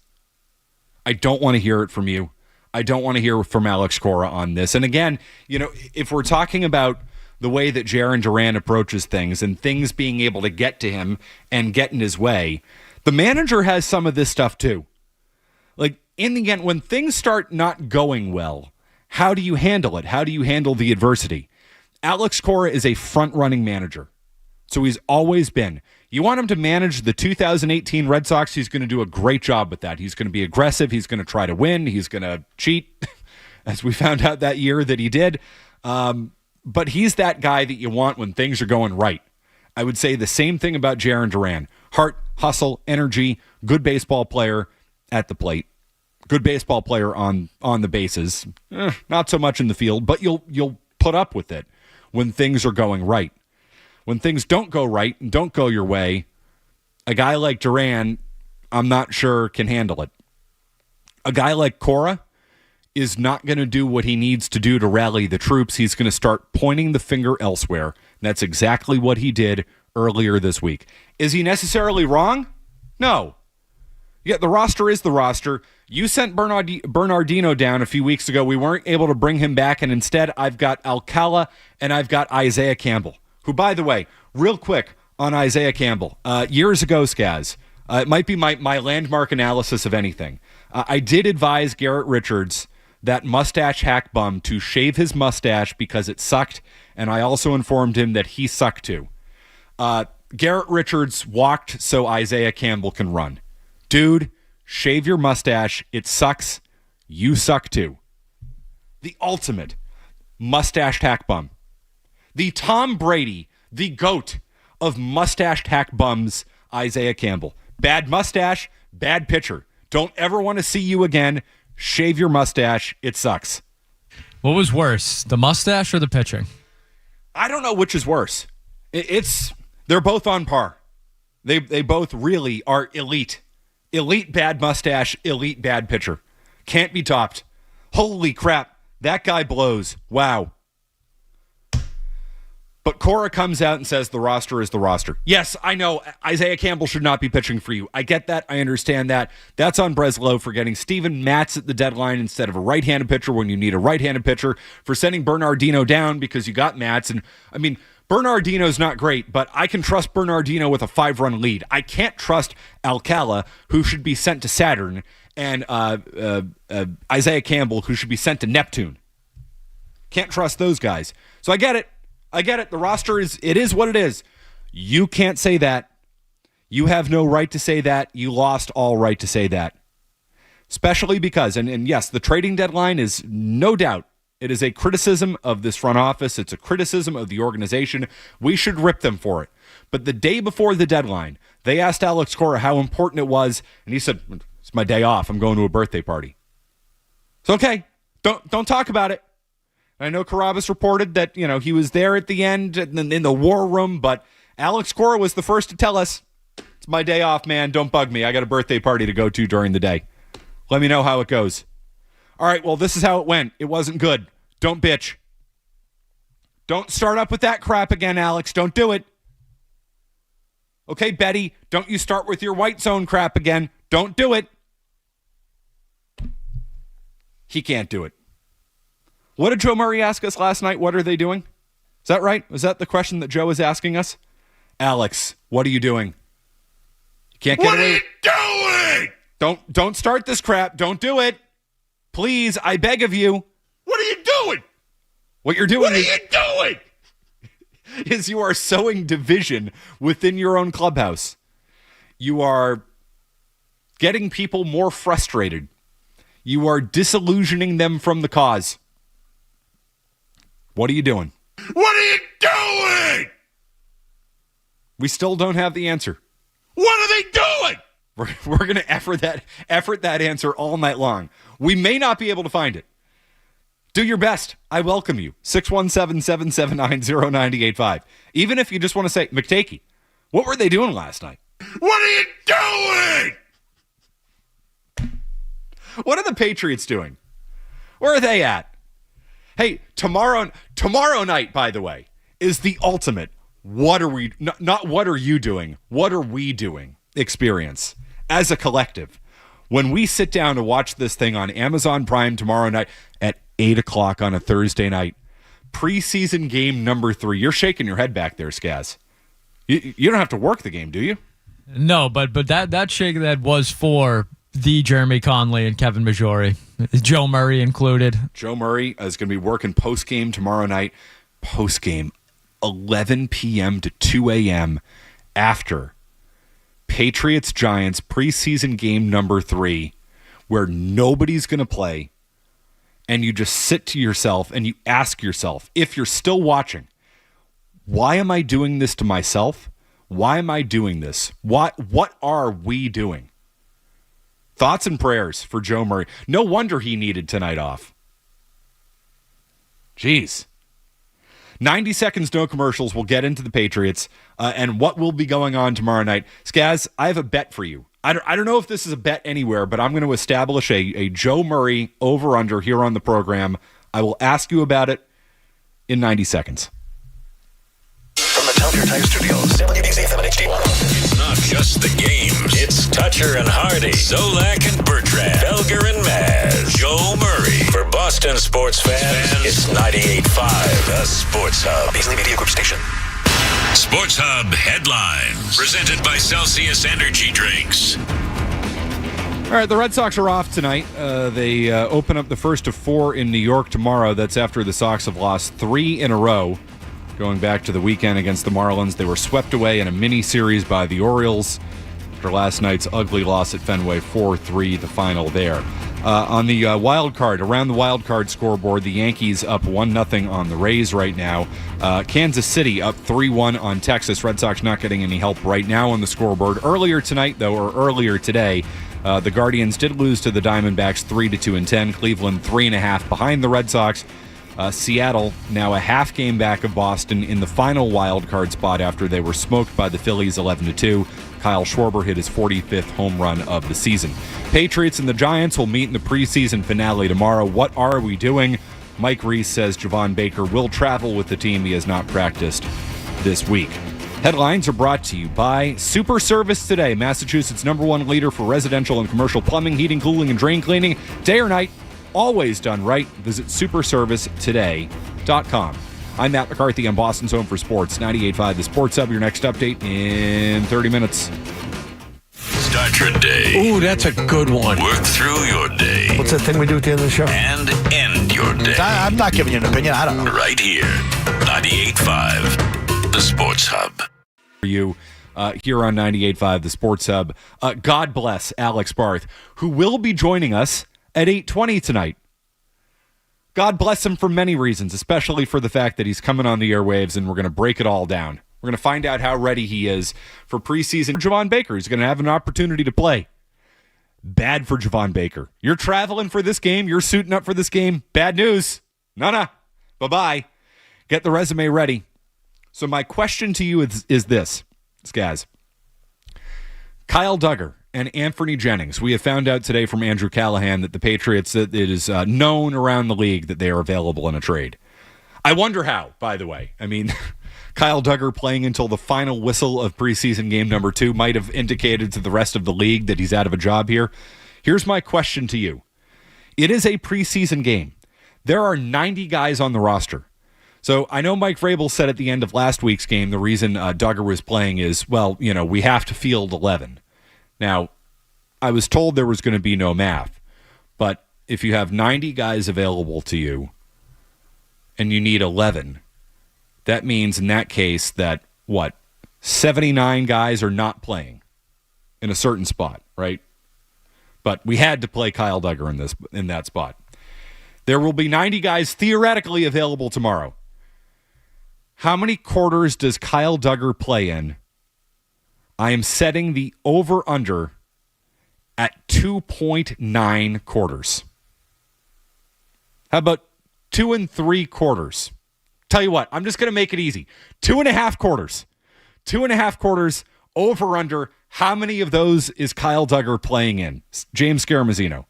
I don't want to hear it from you. I don't want to hear from Alex Cora on this. And again, if we're talking about the way that Jaron Duran approaches things and things being able to get to him and get in his way, the manager has some of this stuff too. Like, in the end, when things start not going well, how do you handle it? How do you handle the adversity? Alex Cora is a front-running manager. So he's always been. You want him to manage the 2018 Red Sox, he's going to do a great job with that. He's going to be aggressive. He's going to try to win. He's going to cheat, as we found out that year that he did. But he's that guy that you want when things are going right. I would say the same thing about Jaron Duran. Heart, hustle, energy, good baseball player at the plate. Good baseball player on the bases. Not so much in the field, but you'll put up with it when things are going right. When things don't go right and don't go your way, a guy like Duran, I'm not sure can handle it. A guy like Cora is not going to do what he needs to do to rally the troops. He's going to start pointing the finger elsewhere. And that's exactly what he did earlier this week. Is he necessarily wrong? No. Yeah, the roster is the roster. You sent Bernardino down a few weeks ago. We weren't able to bring him back, and instead I've got Alcala and I've got Isaiah Campbell. Who, by the way, real quick on Isaiah Campbell, years ago, Skaz, it might be my landmark analysis of anything. I did advise Garrett Richards, that mustache hack bum, to shave his mustache because it sucked, and I also informed him that he sucked too. Garrett Richards walked so Isaiah Campbell can run. Dude, shave your mustache. It sucks. You suck too. The ultimate mustached hack bum. The Tom Brady, the GOAT of mustached hack bums, Isaiah Campbell. Bad mustache, bad pitcher. Don't ever want to see you again. Shave your mustache. It sucks. What was worse, the mustache or the pitching? I don't know which is worse. They're both on par. They both really are elite. Elite bad mustache, elite bad pitcher. Can't be topped. Holy crap. That guy blows. Wow. But Cora comes out and says the roster is the roster. Yes, I know Isaiah Campbell should not be pitching for you. I get that. I understand that. That's on Breslow for getting Steven Matz at the deadline instead of a right-handed pitcher when you need a right-handed pitcher, for sending Bernardino down because you got Matz. And, I mean, Bernardino's not great, but I can trust Bernardino with a 5-run lead. I can't trust Alcala, who should be sent to Saturn, and Isaiah Campbell, who should be sent to Neptune. Can't trust those guys. So I get it. The roster is what it is. You can't say that. You have no right to say that. You lost all right to say that. Especially because, and yes, the trading deadline is no doubt, it is a criticism of this front office. It's a criticism of the organization. We should rip them for it. But the day before the deadline, they asked Alex Cora how important it was, and he said, "It's my day off. I'm going to a birthday party." It's okay. Don't talk about it. I know Carabas reported that, he was there at the end in the war room, but Alex Cora was the first to tell us, "It's my day off, man. Don't bug me. I got a birthday party to go to during the day. Let me know how it goes." All right, well, this is how it went. It wasn't good. Don't bitch. Don't start up with that crap again, Alex. Don't do it. Okay, Betty, don't you start with your white zone crap again. Don't do it. He can't do it. What did Joe Murray ask us last night? What are they doing? Is that right? Was that the question that Joe was asking us? Alex, what are you doing? You can't get away. What are you doing? Don't start this crap. Don't do it. Please, I beg of you. What are you doing? What you're doing What are you doing? is you are sowing division within your own clubhouse. You are getting people more frustrated. You are disillusioning them from the cause. What are you doing? What are you doing? We still don't have the answer. What are they doing? We're going to effort that answer all night long. We may not be able to find it. Do your best. I welcome you. 617-779-0985. Even if you just want to say, McTakey, what were they doing last night? What are you doing? What are the Patriots doing? Where are they at? Hey, tomorrow night, by the way, is the ultimate what are we, not what are you doing, what are we doing experience as a collective. When we sit down to watch this thing on Amazon Prime tomorrow night at 8 o'clock on a Thursday night, preseason game number 3. You're shaking your head back there, Skaz. You don't have to work the game, do you? No, but that shake that was for the Jeremy Conley and Kevin Majori, Joe Murray included. Joe Murray is going to be working post-game tomorrow night. Post-game, 11 p.m. to 2 a.m. after Patriots-Giants preseason game number 3, where nobody's going to play, and you just sit to yourself and you ask yourself, if you're still watching, why am I doing this to myself? Why am I doing this? What are we doing? Thoughts and prayers for Joe Murray. No wonder he needed tonight off. Jeez. 90 seconds, no commercials. We'll get into the Patriots and what will be going on tomorrow night. Skaz, I have a bet for you. I don't know if this is a bet anywhere, but I'm going to establish a Joe Murray over-under here on the program. I will ask you about it in 90 seconds. From the Tell Tire Studios, WBZ 7HD1. It's not just the games. It's Toucher and Hardy, Zolak and Bertrand, Felger and Maz, Joe Murray. For Boston sports fans, it's 98.5, the Sports Hub. Beasley Media Group Station. Sports Hub headlines. Presented by Celsius Energy Drinks. All right, the Red Sox are off tonight. They open up the first of 4 in New York tomorrow. That's after the Sox have lost 3 in a row. Going back to the weekend against the Marlins, they were swept away in a mini-series by the Orioles after last night's ugly loss at Fenway, 4-3, the final there. On the wild card, around the wild card scoreboard, the Yankees up 1-0 on the Rays right now. Kansas City up 3-1 on Texas. Red Sox not getting any help right now on the scoreboard. Earlier tonight, though, or earlier today, the Guardians did lose to the Diamondbacks 3-2 and 10. Cleveland 3.5 behind the Red Sox. Seattle now a half game back of Boston in the final wild card spot after they were smoked by the Phillies 11-2. Kyle Schwarber hit his 45th home run of the season. Patriots and the Giants will meet in the preseason finale tomorrow. What are we doing? Mike Reese says Javon Baker will travel with the team. He has not practiced this week. Headlines are brought to you by Super Service Today, Massachusetts #1 leader for residential and commercial plumbing, heating, cooling, and drain cleaning. Day or night, always done right. Visit superservicetoday.com. I'm Matt McCarthy on Boston's Home for Sports, 98.5 The Sports Hub. Your next update in 30 minutes. Start your day. Ooh, that's a good one. Work through your day. What's that thing we do at the end of the show? And end your day. I'm not giving you an opinion. I don't know. Right here. 98.5 The Sports Hub. For you here on 98.5 The Sports Hub. God bless Alex Barth, who will be joining us at 8:20 tonight. God bless him for many reasons, especially for the fact that he's coming on the airwaves and we're going to break it all down. We're going to find out how ready he is for preseason. Javon Baker is going to have an opportunity to play. Bad for Javon Baker. You're traveling for this game. You're suiting up for this game. Bad news. No. Bye-bye. Get the resume ready. So my question to you is this, Skaz. Kyle Duggar and Anthony Jennings. We have found out today from Andrew Callahan that the Patriots, it is known around the league that they are available in a trade. I wonder how, by the way. I mean, Kyle Duggar playing until the final whistle of preseason game number 2 might have indicated to the rest of the league that he's out of a job here. Here's my question to you. It is a preseason game. There are 90 guys on the roster. So I know Mike Vrabel said at the end of last week's game the reason Duggar was playing is, well, we have to field 11. Now, I was told there was going to be no math, but if you have 90 guys available to you and you need 11, that means in that case that, 79 guys are not playing in a certain spot, right? But we had to play Kyle Duggar in that spot. There will be 90 guys theoretically available tomorrow. How many quarters does Kyle Duggar play in? I am setting the over-under at 2.9 quarters. How about 2 3/4? Tell you what, I'm just going to make it easy. 2.5 quarters. 2.5 quarters, over under. How many of those is Kyle Duggar playing in? James Scaramazino.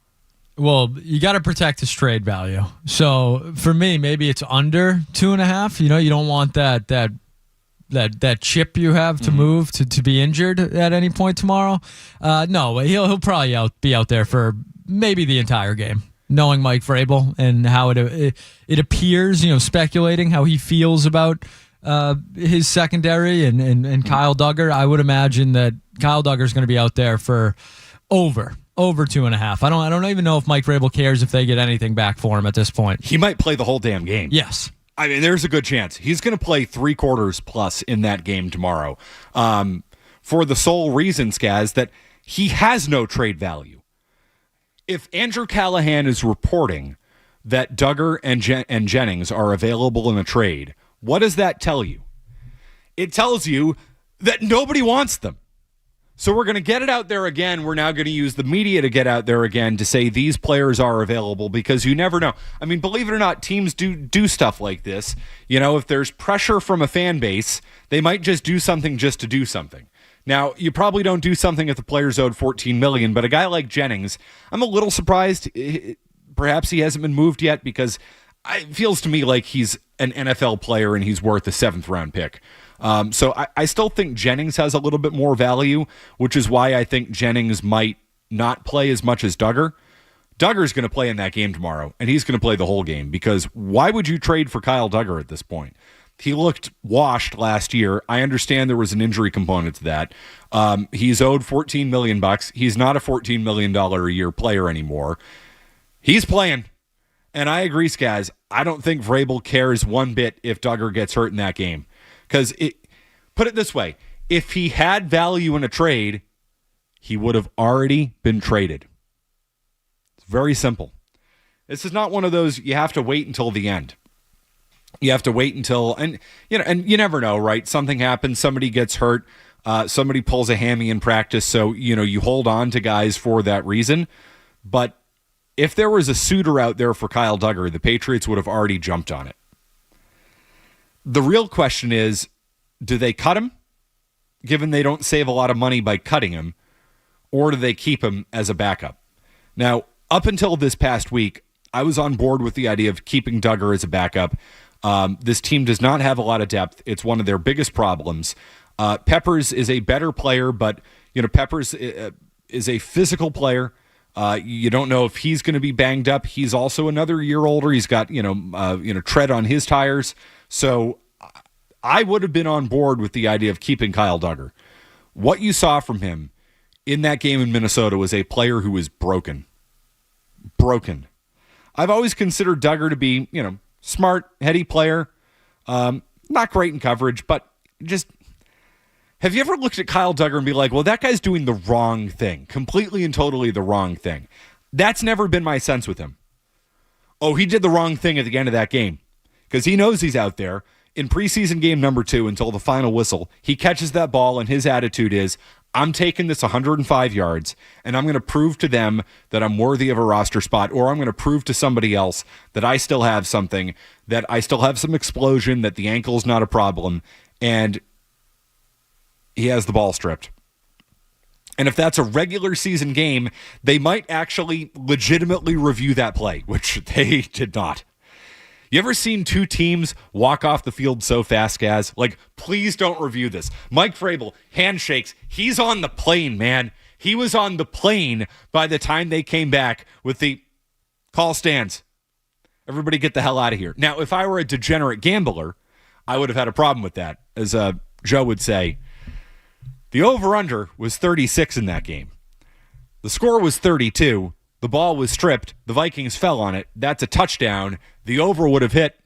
Well, you got to protect his trade value. So for me, maybe it's under 2.5. You don't want that chip you have to move to be injured at any point tomorrow. No, he'll probably be out there for maybe the entire game. Knowing Mike Vrabel and how it appears, speculating how he feels about his secondary and Kyle Duggar, I would imagine that Kyle Duggar is going to be out there for over 2.5. I don't even know if Mike Vrabel cares if they get anything back for him at this point. He might play the whole damn game. Yes. I mean, there's a good chance. He's going to play 3 quarters plus in that game tomorrow. For the sole reason, Skaz, that he has no trade value. If Andrew Callahan is reporting that Duggar and Jennings are available in a trade, what does that tell you? It tells you that nobody wants them. So we're going to get it out there again. We're now going to use the media to get out there again to say these players are available, because you never know. I mean, believe it or not, teams do stuff like this. If there's pressure from a fan base, they might just do something just to do something. Now, you probably don't do something if the player's owed $14 million, but a guy like Jennings, I'm a little surprised. Perhaps he hasn't been moved yet, because it feels to me like he's an NFL player and he's worth a 7th-round pick. So I still think Jennings has a little bit more value, which is why I think Jennings might not play as much as Duggar. Duggar's going to play in that game tomorrow, and he's going to play the whole game, because why would you trade for Kyle Duggar at this point? He looked washed last year. I understand there was an injury component to that. He's owed $14 million. He's not a $14 million a year player anymore. He's playing. And I agree, Skaz. I don't think Vrabel cares one bit if Duggar gets hurt in that game. Because put it this way, if he had value in a trade, he would have already been traded. It's very simple. This is not one of those you have to wait until the end. You have to wait until, and you never know, right? Something happens, somebody gets hurt, somebody pulls a hammy in practice, so you hold on to guys for that reason. But if there was a suitor out there for Kyle Duggar, the Patriots would have already jumped on it. The real question is, do they cut him, given they don't save a lot of money by cutting him, or do they keep him as a backup? Now, up until this past week, I was on board with the idea of keeping Duggar as a backup. This team does not have a lot of depth. It's one of their biggest problems. Peppers is a better player, but Peppers is a physical player. You don't know if he's going to be banged up. He's also another year older. He's got tread on his tires. So I would have been on board with the idea of keeping Kyle Duggar. What you saw from him in that game in Minnesota was a player who was broken. I've always considered Duggar to be, smart, heady player. Not great in coverage, but just, have you ever looked at Kyle Duggar and be like, well, that guy's doing the wrong thing, completely and totally the wrong thing? That's never been my sense with him. Oh, he did the wrong thing at the end of that game, because he knows he's out there. In preseason game number 2 until the final whistle, he catches that ball, and his attitude is, I'm taking this 105 yards, and I'm going to prove to them that I'm worthy of a roster spot, or I'm going to prove to somebody else that I still have something, that I still have some explosion, that the ankle's not a problem, and he has the ball stripped. And if that's a regular season game, they might actually legitimately review that play, which they did not. You ever seen two teams walk off the field so fast, Gaz? Like, please don't review this. Mike Vrabel, handshakes. He's on the plane, man. He was on the plane by the time they came back with the call stands. Everybody get the hell out of here. Now, if I were a degenerate gambler, I would have had a problem with that. As Joe would say, the over-under was 36 in that game. The score was 32. The ball was stripped. The Vikings fell on it. That's a touchdown. The over would have hit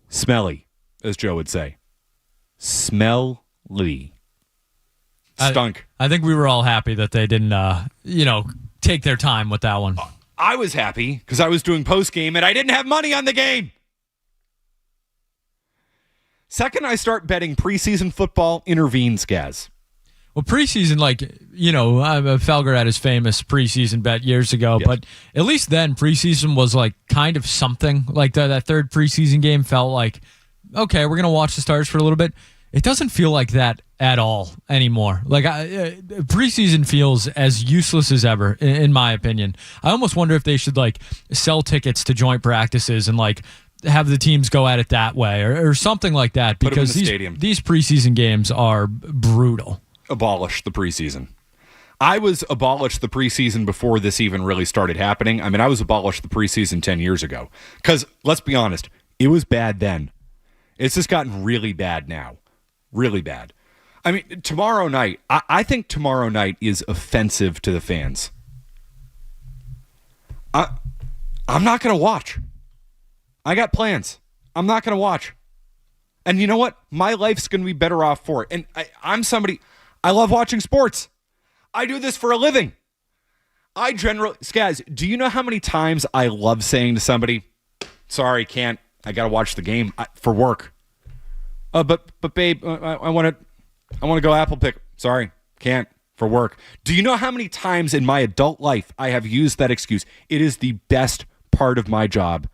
smelly, as Joe would say. Smelly. Stunk. I think we were all happy that they didn't, take their time with that one. I was happy because I was doing post-game and I didn't have money on the game. Second, I start betting preseason football, intervenes, Gaz. Well, preseason, Felger had his famous preseason bet years ago, but at least then preseason was like kind of something. Like that third preseason game felt like, okay, we're going to watch the stars for a little bit. It doesn't feel like that at all anymore. Like preseason feels as useless as ever, in my opinion. I almost wonder if they should like sell tickets to joint practices and like have the teams go at it that way or something like that, because these preseason games are brutal. Abolish the preseason. I was abolished the preseason before this even really started happening. I mean, I was abolished the preseason 10 years ago. Because, let's be honest, it was bad then. It's just gotten really bad now. Really bad. I mean, tomorrow night, I think tomorrow night is offensive to the fans. I'm not going to watch. I got plans. I'm not going to watch. And you know what? My life's going to be better off for it. And I'm somebody... I love watching sports. I do this for a living. Skaz, do you know how many times I love saying to somebody, sorry, can't, I got to watch the game for work. But babe, I want to go apple pick. Sorry, can't, for work. Do you know how many times in my adult life I have used that excuse? It is the best part of my job.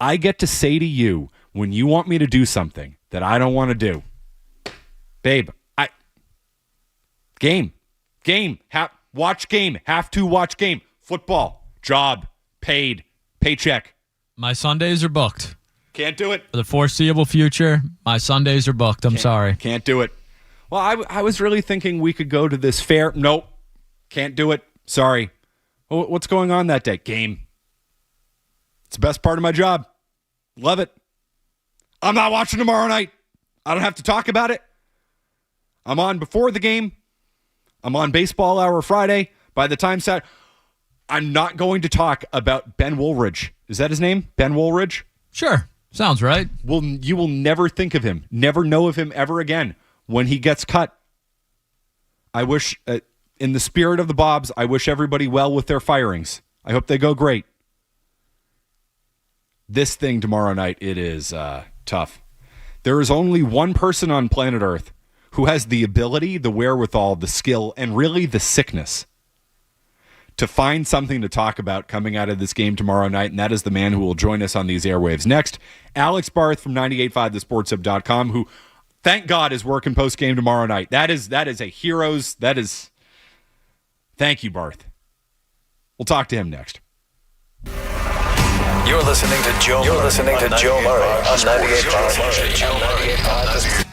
I get to say to you when you want me to do something that I don't want to do, babe, watch game, have to watch game, football, job, paid, paycheck. My Sundays are booked. Can't do it. For the foreseeable future, my Sundays are booked. I'm sorry. Can't do it. Well, I was really thinking we could go to this fair. Nope. Can't do it. Sorry. What's going on that day? Game. It's the best part of my job. Love it. I'm not watching tomorrow night. I don't have to talk about it. I'm on before the game. I'm on Baseball Hour Friday. By the time I'm not going to talk about Ben Woolridge. Is that his name? Ben Woolridge? Sure. Sounds right. Well, you will never think of him, never know of him ever again when he gets cut. I wish, in the spirit of the Bobs, I wish everybody well with their firings. I hope they go great. This thing tomorrow night, it is tough. There is only one person on planet Earth who has the ability, the wherewithal, the skill, and really the sickness to find something to talk about coming out of this game tomorrow night, and that is the man who will join us on these airwaves. Next, Alex Barth from 98.5thesportshub.com, who, thank God, is working post-game tomorrow night. That is a hero's... Thank you, Barth. We'll talk to him next. You're listening to Joe Murray on 98.5.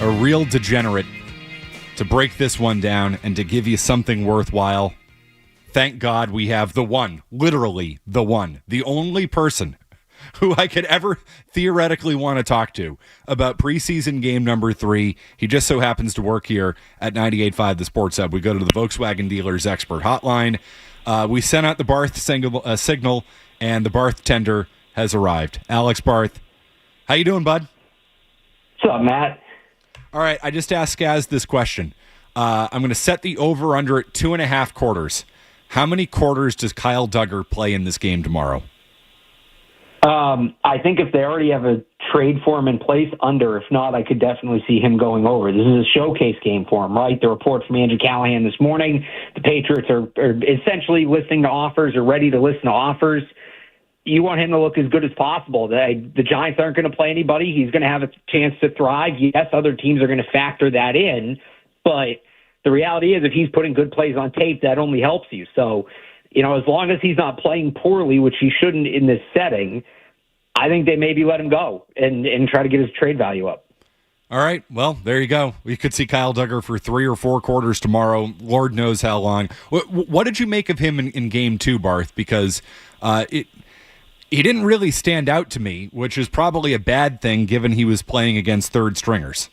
a real degenerate to break this one down and to give you something worthwhile. Thank God we have the one, literally the one, the only person who I could ever theoretically want to talk to about preseason game number 3. He just so happens to work here at 98.5 The Sports Hub. We go to the Volkswagen Dealers Expert Hotline. We sent out the Barth signal, and the Barth tender has arrived. Alex Barth, how you doing, bud? What's up, Matt? All right, I just asked Skaz this question. I'm going to set the over-under at 2.5 quarters. How many quarters does Kyle Duggar play in this game tomorrow? I think if they already have a trade for him in place, under. If not, I could definitely see him going over. This is a showcase game for him, right? The report from Andrew Callahan this morning, the Patriots are essentially listening to offers or ready to listen to offers. You want him to look as good as possible. The Giants aren't going to play anybody. He's going to have a chance to thrive. Yes, other teams are going to factor that in, but the reality is if he's putting good plays on tape, that only helps you. So, as long as he's not playing poorly, which he shouldn't in this setting, I think they maybe let him go and try to get his trade value up. All right. Well, there you go. We could see Kyle Duggar for 3 or 4 quarters tomorrow. Lord knows how long. What did you make of him in game 2, Barth? Because he didn't really stand out to me, which is probably a bad thing given he was playing against third stringers.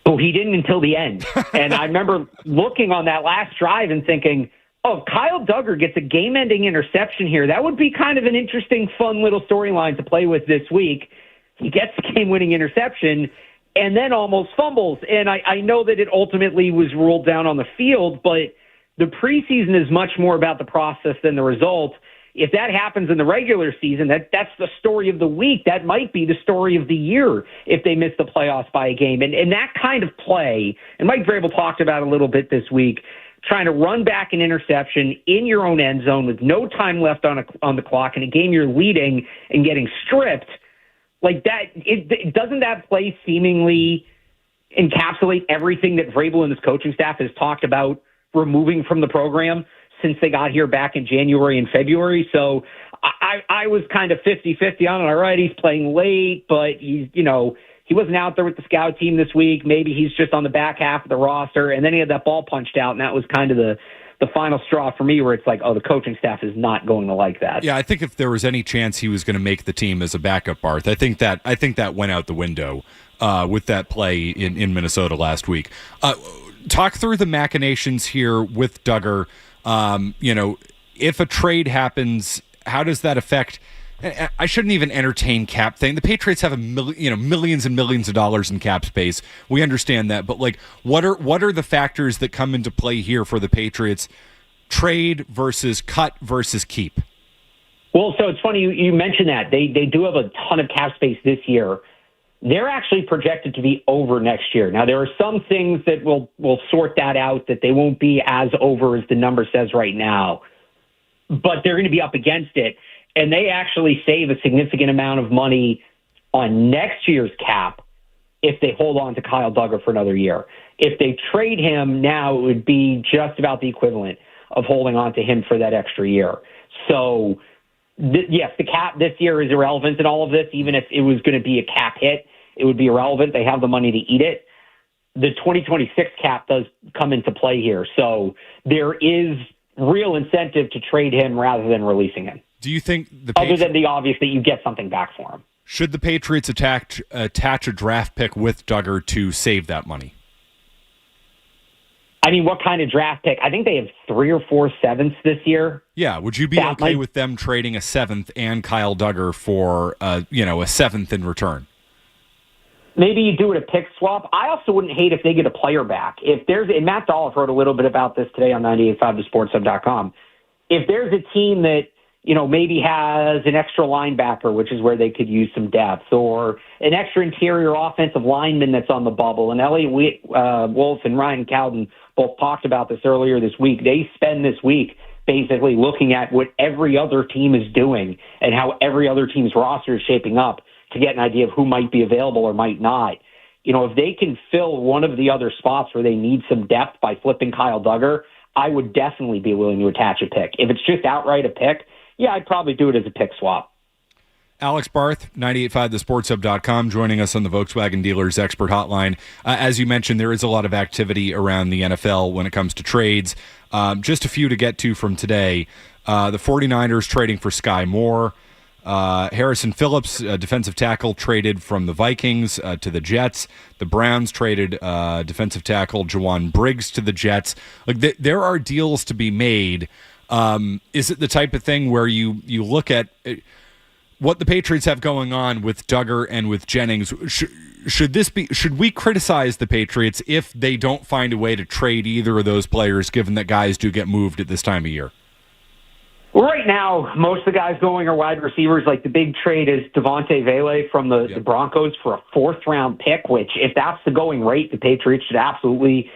Well, he didn't until the end. And I remember looking on that last drive and thinking, if Kyle Duggar gets a game-ending interception here, that would be kind of an interesting, fun little storyline to play with this week. He gets a game-winning interception and then almost fumbles. And I know that it ultimately was ruled down on the field, but the preseason is much more about the process than the result. If that happens in the regular season, that's the story of the week. That might be the story of the year if they miss the playoffs by a game. And that kind of play, and Mike Vrabel talked about a little bit this week, trying to run back an interception in your own end zone with no time left on the clock in a game you're leading and getting stripped, like that, doesn't that play seemingly encapsulate everything that Vrabel and his coaching staff has talked about removing from the program since they got here back in January and February? So I was kind of 50-50 on it. All right, he's playing late, but he wasn't out there with the scout team this week. Maybe he's just on the back half of the roster. And then he had that ball punched out, and that was kind of the final straw for me where it's like, the coaching staff is not going to like that. Yeah, I think if there was any chance he was going to make the team as a backup, Barth, I think that went out the window with that play in Minnesota last week. Talk through the machinations here with Duggar. If a trade happens, how does that affect? I shouldn't even entertain cap thing. The Patriots have millions and millions of dollars in cap space. We understand that, but what are the factors that come into play here for the Patriots? Trade versus cut versus keep. Well, so it's funny you mentioned that they do have a ton of cap space this year. They're actually projected to be over next year. Now, there are some things that will sort that out, that they won't be as over as the number says right now, but they're going to be up against it. And they actually save a significant amount of money on next year's cap if they hold on to Kyle Duggar for another year. If they trade him now, it would be just about the equivalent of holding on to him for that extra year. So, yes, the cap this year is irrelevant in all of this. Even if it was going to be a cap hit, it would be irrelevant. They have the money to eat it. The 2026 cap does come into play here. So there is real incentive to trade him rather than releasing him. Do you think other than the obvious that you get something back for him? Should the Patriots attach a draft pick with Duggar to save that money? I mean, what kind of draft pick? I think they have 3 or 4 7ths this year. Yeah, would you be okay with them trading a 7th and Kyle Duggar for a 7th in return? Maybe you do it a pick swap. I also wouldn't hate if they get a player back. And Matt Dolph wrote a little bit about this today on 98.5thesportshub.com. If there's a team that maybe has an extra linebacker, which is where they could use some depth, or an extra interior offensive lineman that's on the bubble. And Elliott Wolf and Ryan Cowden both talked about this earlier this week. They spend this week basically looking at what every other team is doing and how every other team's roster is shaping up to get an idea of who might be available or might not. If they can fill one of the other spots where they need some depth by flipping Kyle Duggar, I would definitely be willing to attach a pick. If it's just outright a pick, yeah, I'd probably do it as a pick swap. Alex Barth, 985thesportshub.com, joining us on the Volkswagen Dealers Expert Hotline. As you mentioned, there is a lot of activity around the NFL when it comes to trades. Just a few to get to from today. The 49ers trading for Sky Moore. Harrison Phillips, defensive tackle, traded from the Vikings to the Jets. The Browns traded defensive tackle Jawan Briggs to the Jets. Like there are deals to be made. Is it the type of thing where you look at what the Patriots have going on with Duggar and with Jennings? Should we criticize the Patriots if they don't find a way to trade either of those players, given that guys do get moved at this time of year? Well, right now, most of the guys going are wide receivers. Like the big trade is Devontae Vele from the Broncos for a 4th-round pick, which if that's the going rate, the Patriots should absolutely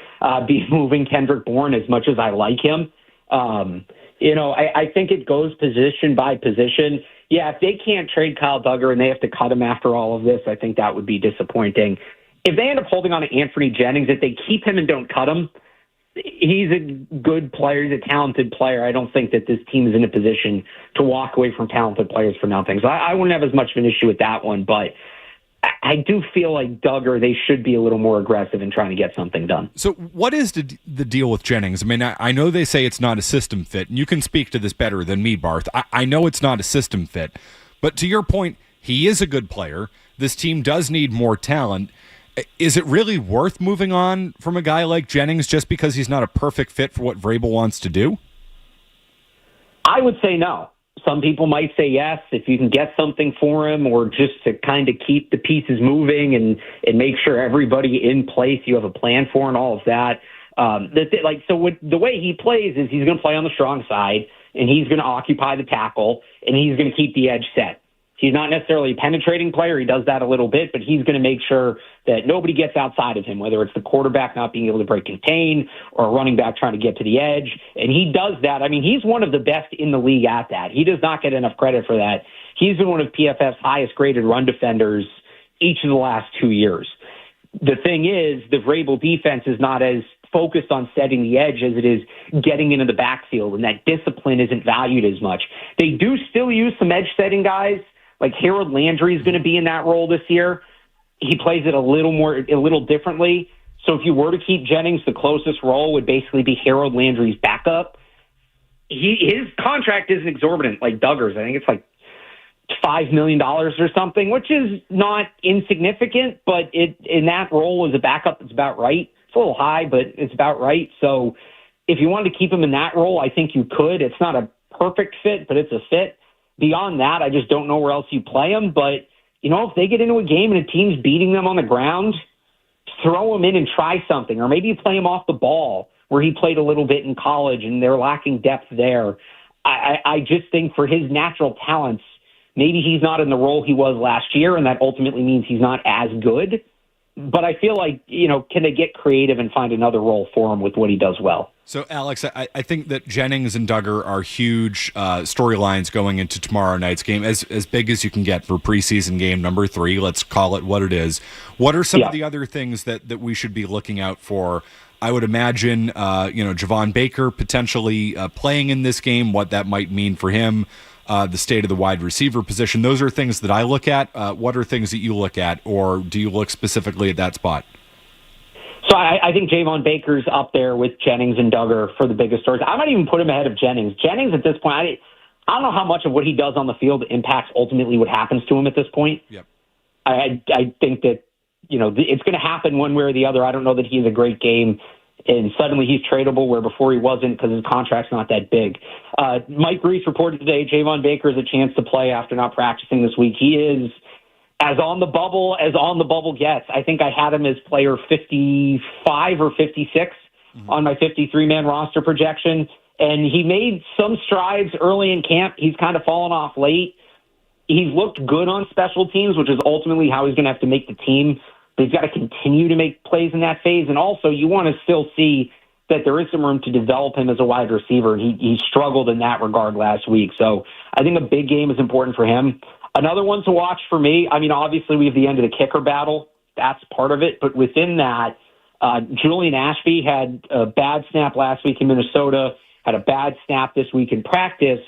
be moving Kendrick Bourne as much as I like him. I think it goes position by position. Yeah, if they can't trade Kyle Duggar and they have to cut him after all of this, I think that would be disappointing. If they end up holding on to Anthony Jennings, if they keep him and don't cut him, he's a good player. He's a talented player. I don't think that this team is in a position to walk away from talented players for nothing. So I wouldn't have as much of an issue with that one, but I do feel like Duggar, they should be a little more aggressive in trying to get something done. So what is the deal with Jennings? I mean, I know they say it's not a system fit, and you can speak to this better than me, Barth. I know it's not a system fit, but to your point, he is a good player. This team does need more talent. Is it really worth moving on from a guy like Jennings just because he's not a perfect fit for what Vrabel wants to do? I would say no. Some people might say yes, if you can get something for him or just to kind of keep the pieces moving and make sure everybody in place, you have a plan for and all of that. The way he plays is he's going to play on the strong side and he's going to occupy the tackle and he's going to keep the edge set. He's not necessarily a penetrating player. He does that a little bit, but he's going to make sure that nobody gets outside of him, whether it's the quarterback not being able to break contain or a running back trying to get to the edge. And he does that. I mean, he's one of the best in the league at that. He does not get enough credit for that. He's been one of PFF's highest graded run defenders each of the last 2 years. The thing is, the Vrabel defense is not as focused on setting the edge as it is getting into the backfield, and that discipline isn't valued as much. They do still use some edge setting guys. Like Harold Landry is going to be in that role this year. He plays it a little differently. So if you were to keep Jennings, the closest role would basically be Harold Landry's backup. His contract isn't exorbitant like Duggar's. I think it's like $5 million or something, which is not insignificant, but in that role as a backup, it's about right. It's a little high, but it's about right. So if you wanted to keep him in that role, I think you could. It's not a perfect fit, but it's a fit. Beyond that, I just don't know where else you play them. But, if they get into a game and a team's beating them on the ground, throw him in and try something. Or maybe you play him off the ball where he played a little bit in college and they're lacking depth there. I just think for his natural talents, maybe he's not in the role he was last year, and that ultimately means he's not as good. But I feel like, can they get creative and find another role for him with what he does well? So, Alex, I think that Jennings and Duggar are huge storylines going into tomorrow night's game, as big as you can get for preseason game number 3. Let's call it what it is. What are some of the other things that we should be looking out for? I would imagine, Javon Baker potentially playing in this game, what that might mean for him. The state of the wide receiver position. Those are things that I look at. What are things that you look at, or do you look specifically at that spot? So I think Javon Baker's up there with Jennings and Duggar for the biggest stories. I might even put him ahead of Jennings. Jennings at this point, I don't know how much of what he does on the field impacts ultimately what happens to him at this point. Yep. I think that it's going to happen one way or the other. I don't know that he has a great game and suddenly he's tradable where before he wasn't because his contract's not that big. Mike Reese reported today Javon Baker has a chance to play after not practicing this week. He is as on the bubble gets. I think I had him as player 55 or 56 on my 53-man roster projection, and he made some strides early in camp. He's kind of fallen off late. He's looked good on special teams, which is ultimately how he's going to have to make the team. But he's got to continue to make plays in that phase. And also, you want to still see that there is some room to develop him as a wide receiver. He struggled in that regard last week. So I think a big game is important for him. Another one to watch for me, obviously we have the end of the kicker battle. That's part of it. But within that, Julian Ashby had a bad snap last week in Minnesota, had a bad snap this week in practice.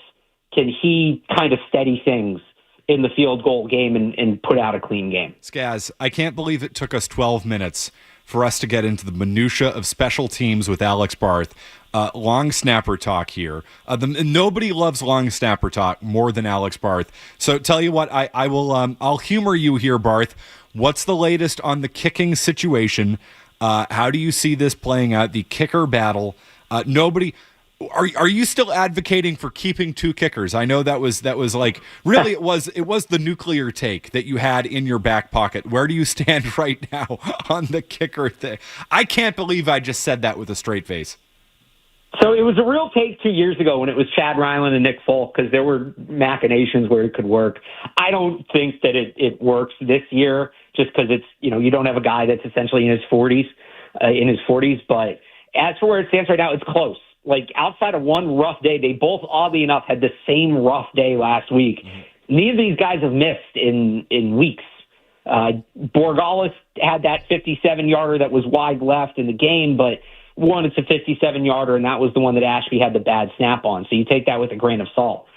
Can he kind of steady things in the field goal game and put out a clean game. Skaz, I can't believe it took us 12 minutes for us to get into the minutia of special teams with Alex Barth. Long snapper talk here. Nobody loves long snapper talk more than Alex Barth. So tell you what, I will. I'll humor you here, Barth. What's the latest on the kicking situation? How do you see this playing out? The kicker battle. Nobody. Are you still advocating for keeping two kickers? I know that was like really it was the nuclear take that you had in your back pocket. Where do you stand right now on the kicker thing? I can't believe I just said that with a straight face. So it was a real take 2 years ago when it was Chad Ryland and Nick Folk because there were machinations where it could work. I don't think that it works this year just because it's, you don't have a guy that's essentially in his 40s. But as for where it stands right now, it's close. Like outside of one rough day, they both oddly enough had the same rough day last week. Mm-hmm. Neither of these guys have missed in weeks. Borgalis had that 57-yarder that was wide left in the game, but one, it's a 57-yarder, and that was the one that Ashby had the bad snap on. So you take that with a grain of salt.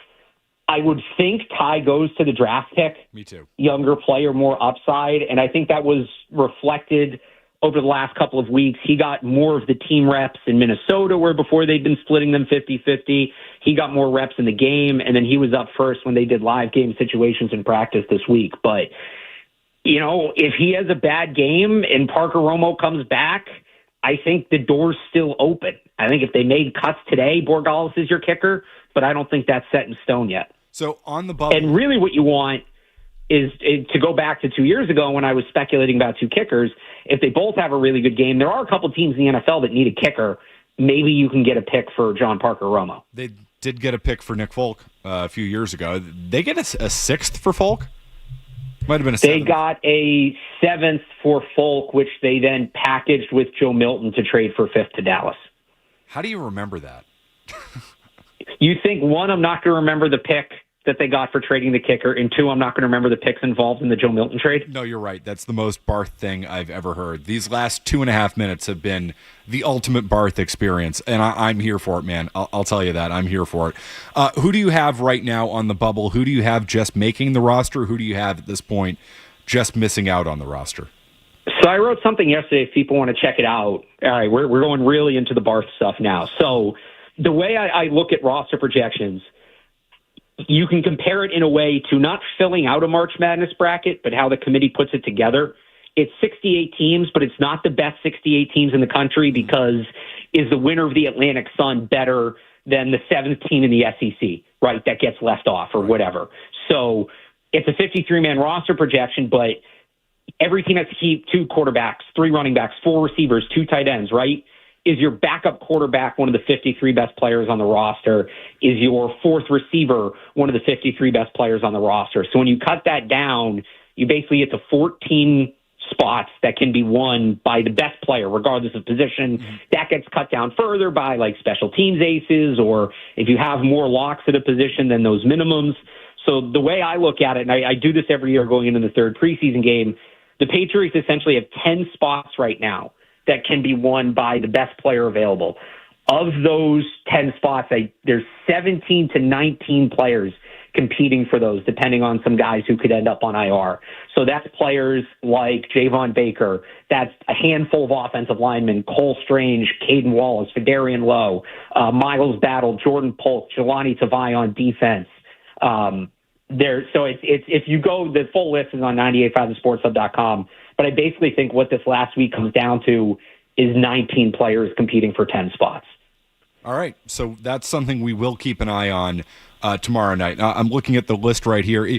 I would think Ty goes to the draft pick. Me too. Younger player, more upside, and I think that was reflected over the last couple of weeks. He got more of the team reps in Minnesota, where before they'd been splitting them 50-50. He got more reps in the game, and then he was up first when they did live game situations in practice this week. But, if he has a bad game and Parker Romo comes back, I think the door's still open. I think if they made cuts today, Borgalis is your kicker, but I don't think that's set in stone yet. So on the bubble, and really what you want is to go back to 2 years ago when I was speculating about two kickers. If they both have a really good game, there are a couple teams in the NFL that need a kicker. Maybe you can get a pick for John Parker Romo. They did get a pick for Nick Folk a few years ago. They get a sixth for Folk? Might have been a seventh. They got a seventh for Folk, which they then packaged with Joe Milton to trade for fifth to Dallas. How do you remember that? You think, one, I'm not going to remember the pick that they got for trading the kicker, and two, I'm not going to remember the picks involved in the Joe Milton trade? No, you're right. That's the most Barth thing I've ever heard. These last 2.5 minutes have been the ultimate Barth experience, and I'm here for it, man. I'll tell you that. I'm here for it. Who do you have right now on the bubble? Who do you have just making the roster? Who do you have at this point just missing out on the roster? So I wrote something yesterday if people want to check it out. All right, we're going really into the Barth stuff now. So the way I look at roster projections, you can compare it in a way to not filling out a March Madness bracket, but how the committee puts it together. It's 68 teams, but it's not the best 68 teams in the country because is the winner of the Atlantic Sun better than the seventh team in the SEC, right, that gets left off or whatever. So it's a 53-man roster projection, but every team has to keep two quarterbacks, three running backs, four receivers, two tight ends, right? Is your backup quarterback one of the 53 best players on the roster? Is your fourth receiver one of the 53 best players on the roster? So when you cut that down, you basically get to 14 spots that can be won by the best player, regardless of position. Mm-hmm. That gets cut down further by like special teams aces, or if you have more locks at a position than those minimums. So the way I look at it, and I do this every year going into the third preseason game, the Patriots essentially have 10 spots right now that can be won by the best player available. Of those 10 spots, there's 17 to 19 players competing for those, depending on some guys who could end up on IR. So that's players like Javon Baker. That's a handful of offensive linemen: Cole Strange, Caden Wallace, Fedarian Lowe, Miles Battle, Jordan Polk, Jelani Tavai on defense. So it's if you go, the full list is on 985thesportshub.com. But I basically think what this last week comes down to is 19 players competing for 10 spots. All right, so that's something we will keep an eye on tomorrow night. I'm looking at the list right here.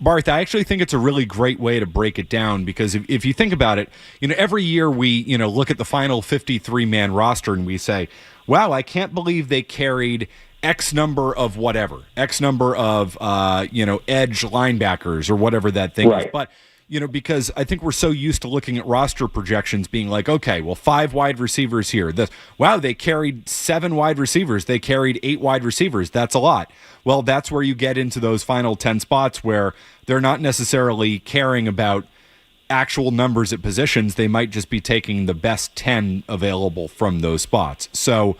Barth, I actually think it's a really great way to break it down because if you think about it, every year we, look at the final 53-man roster and we say, wow, I can't believe they carried X number of whatever, X number of, edge linebackers or whatever that thing is. But because I think we're so used to looking at roster projections being like, okay, well, 5 wide receivers here. Wow, they carried 7 wide receivers. They carried 8 wide receivers. That's a lot. Well, that's where you get into those final 10 spots where they're not necessarily caring about actual numbers at positions. They might just be taking the best 10 available from those spots. So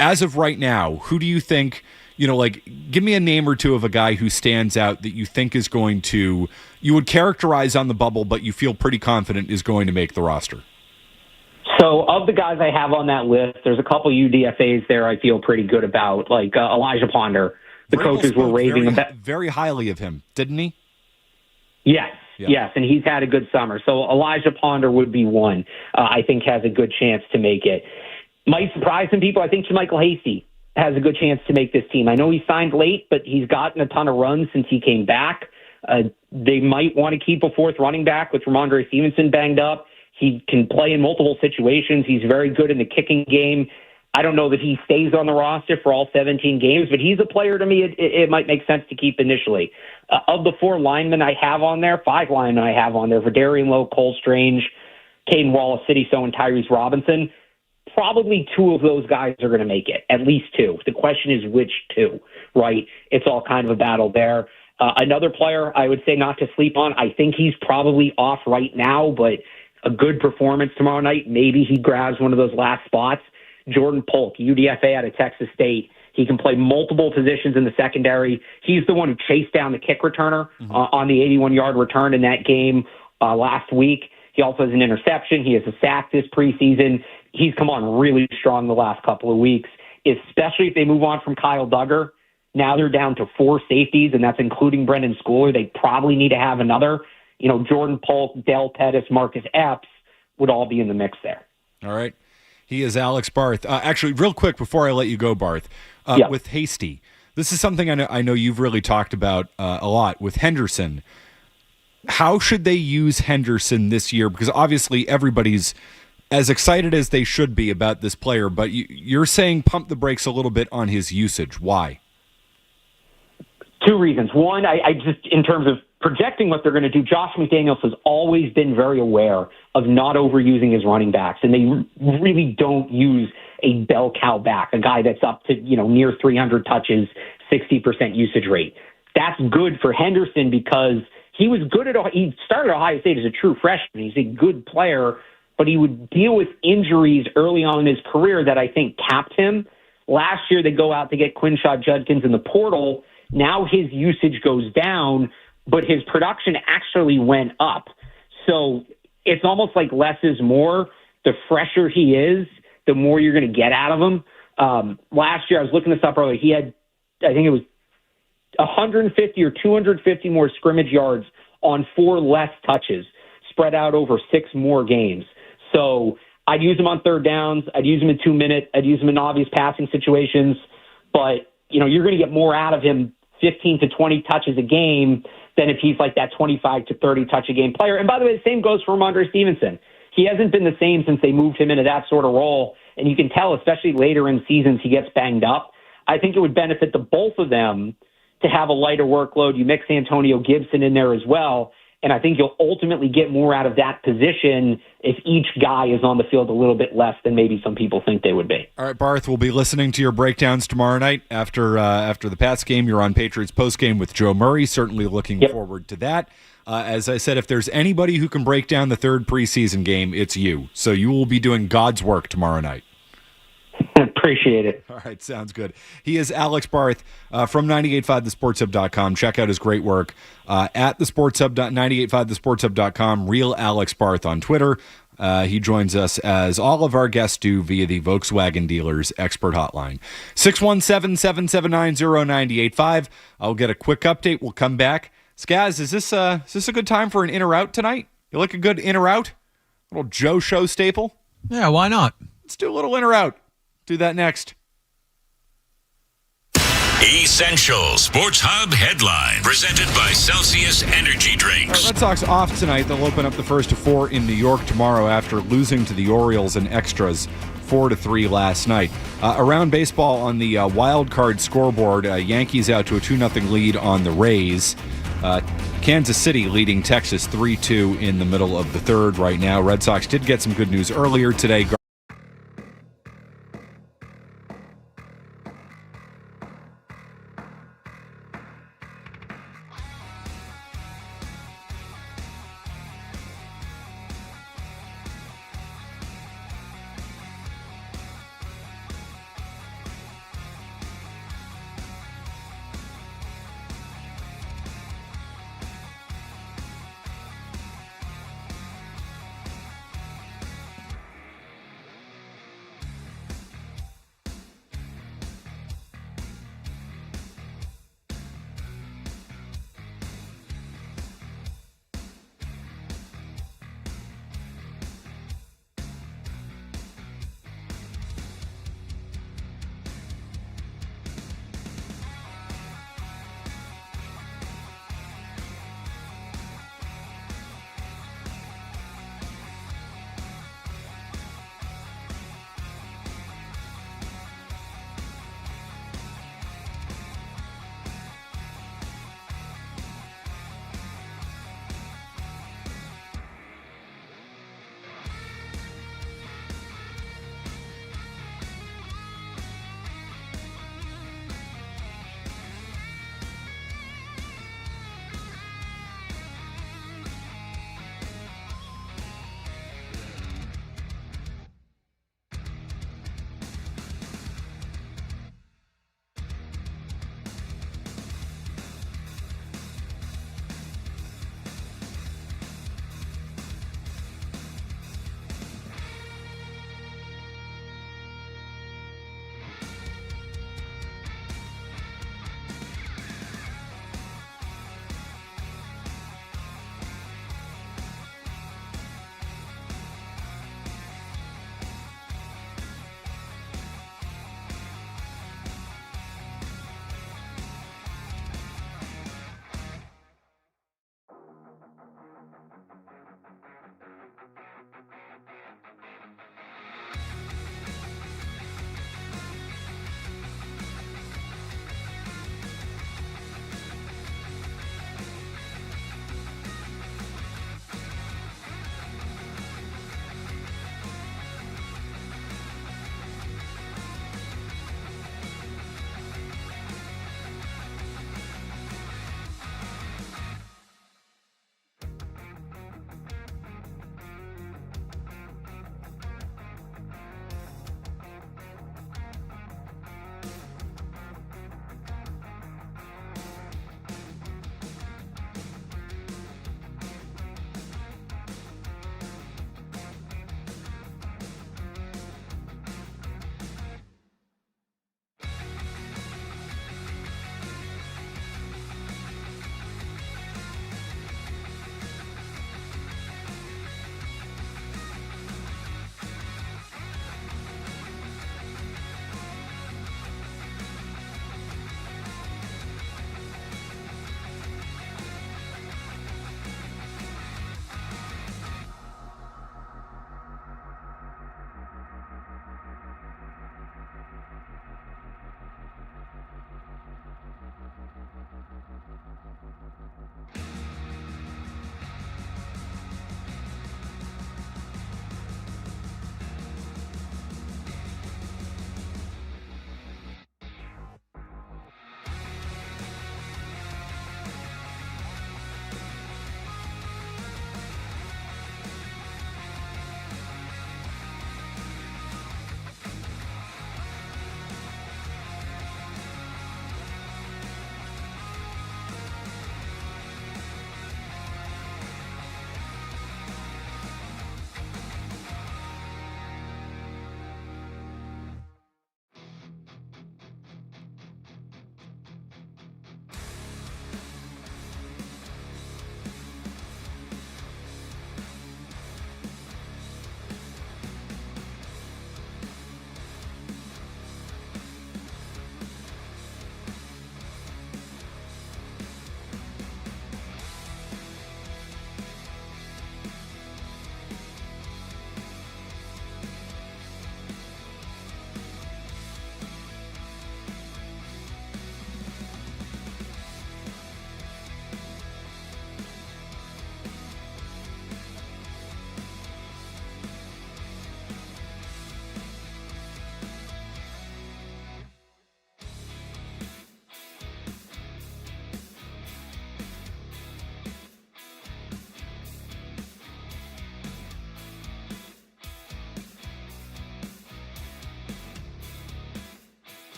as of right now, who do you think like give me a name or two of a guy who stands out that you think is going to, you would characterize on the bubble, but you feel pretty confident is going to make the roster. So of the guys I have on that list, there's a couple UDFAs there I feel pretty good about, like Elijah Ponder. The coaches were raving about very highly of him, didn't he? Yes. Yeah. Yes, and he's had a good summer. So Elijah Ponder would be one I think has a good chance to make it. Might surprise some people. I think Michael Hasty has a good chance to make this team. I know he signed late, but he's gotten a ton of runs since he came back. They might want to keep a fourth running back with Ramondre Stevenson banged up. He can play in multiple situations. He's very good in the kicking game. I don't know that he stays on the roster for all 17 games, but he's a player to me it might make sense to keep initially. Of the 4 linemen I have on there, 5 linemen I have on there, Verdarian Lowe, Cole Strange, Caden Wallace, City-So, and Tyrese Robinson, probably 2 of those guys are going to make it, at least 2. The question is which 2, right? It's all kind of a battle there. Another player I would say not to sleep on, I think he's probably off right now, but a good performance tomorrow night, maybe he grabs one of those last spots. Jordan Polk, UDFA out of Texas State. He can play multiple positions in the secondary. He's the one who chased down the kick returner on the 81-yard return in that game last week. He also has an interception. He has a sack this preseason. He's come on really strong the last couple of weeks, especially if they move on from Kyle Duggar. Now they're down to 4 safeties, and that's including Brendan Schooler. They probably need to have another. Jordan Polk, Del Pettis, Marcus Epps would all be in the mix there. All right. He is Alex Barth. Actually, real quick before I let you go, Barth, with Hasty, this is something I know you've really talked about a lot with Henderson. How should they use Henderson this year? Because obviously everybody's as excited as they should be about this player, but you're saying pump the brakes a little bit on his usage. Why? 2 reasons. One, I just, in terms of projecting what they're going to do, Josh McDaniels has always been very aware of not overusing his running backs, and they really don't use a bell cow back, a guy that's up to near 300 touches, 60% usage rate. That's good for Henderson because he was good he started at Ohio State as a true freshman. He's a good player, but he would deal with injuries early on in his career that I think capped him. Last year, they go out to get Quinshad Judkins in the portal. Now his usage goes down, but his production actually went up. So it's almost like less is more. The fresher he is, the more you're going to get out of him. Last year, I was looking this up earlier, he had, I think it was 150 or 250 more scrimmage yards on 4 less touches, spread out over 6 more games. So I'd use him on third downs. I'd use him in 2-minute. I'd use him in obvious passing situations. But, you're going to get more out of him 15 to 20 touches a game than if he's like that 25 to 30 touch a game player. And by the way, the same goes for Ramondre Stevenson. He hasn't been the same since they moved him into that sort of role. And you can tell, especially later in seasons, he gets banged up. I think it would benefit the both of them to have a lighter workload. You mix Antonio Gibson in there as well. And I think you'll ultimately get more out of that position if each guy is on the field a little bit less than maybe some people think they would be. All right, Barth, we'll be listening to your breakdowns tomorrow night after the Pats game. You're on Patriots postgame with Joe Murray. Certainly looking forward to that. As I said, if there's anybody who can break down the 3rd preseason game, it's you. So you will be doing God's work tomorrow night. Appreciate it. All right, sounds good. He is Alex Barth from 985thesportshub.com. Check out his great work at thesportshub, 985thesportshub.com. Real Alex Barth on Twitter. He joins us, as all of our guests do, via the Volkswagen Dealers Expert Hotline. 617-779-0985. I'll get a quick update. We'll come back. Skaz, is this a good time for an in or out tonight? You like a good in or out? A little Joe Show staple? Yeah, why not? Let's do a little in or out. Do that next. Essential Sports Hub headline presented by Celsius Energy Drinks. Red Sox off tonight. They'll open up the first of 4 in New York tomorrow after losing to the Orioles in extras 4-3 last night. Around baseball on the wild card scoreboard, Yankees out to a 2-0 lead on the Rays. Kansas City leading Texas 3-2 in the middle of the 3rd right now. Red Sox did get some good news earlier today.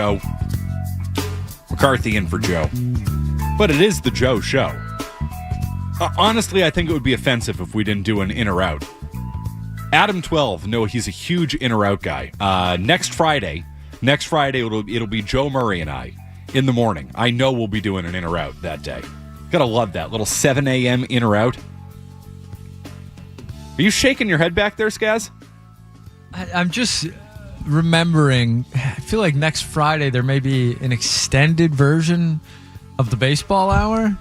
Joe. McCarthy in for Joe. But it is the Joe Show. Honestly, I think it would be offensive if we didn't do an in or out. Adam 12, no, he's a huge in or out guy. Next Friday it'll be Joe Murray and I in the morning. I know we'll be doing an in or out that day. Gotta love that little 7 a.m. in or out. Are you shaking your head back there, Skaz? I'm just remembering. I feel like next Friday there may be an extended version of the baseball hour.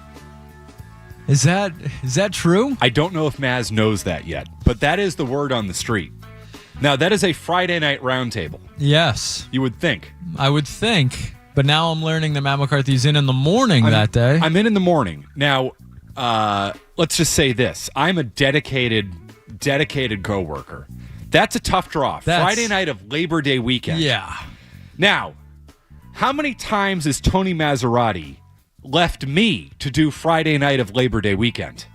Is that true? I don't know if Maz knows that yet, but that is the word on the street. Now, that is a Friday night roundtable. Yes. You would think. I would think. But now I'm learning that Matt McCarthy's in the morning that day. I'm in the morning. Now, let's just say this. I'm a dedicated coworker. That's a tough draw. Friday night of Labor Day weekend. Yeah. Now, how many times has Tony Maserati left me to do Friday night of Labor Day weekend?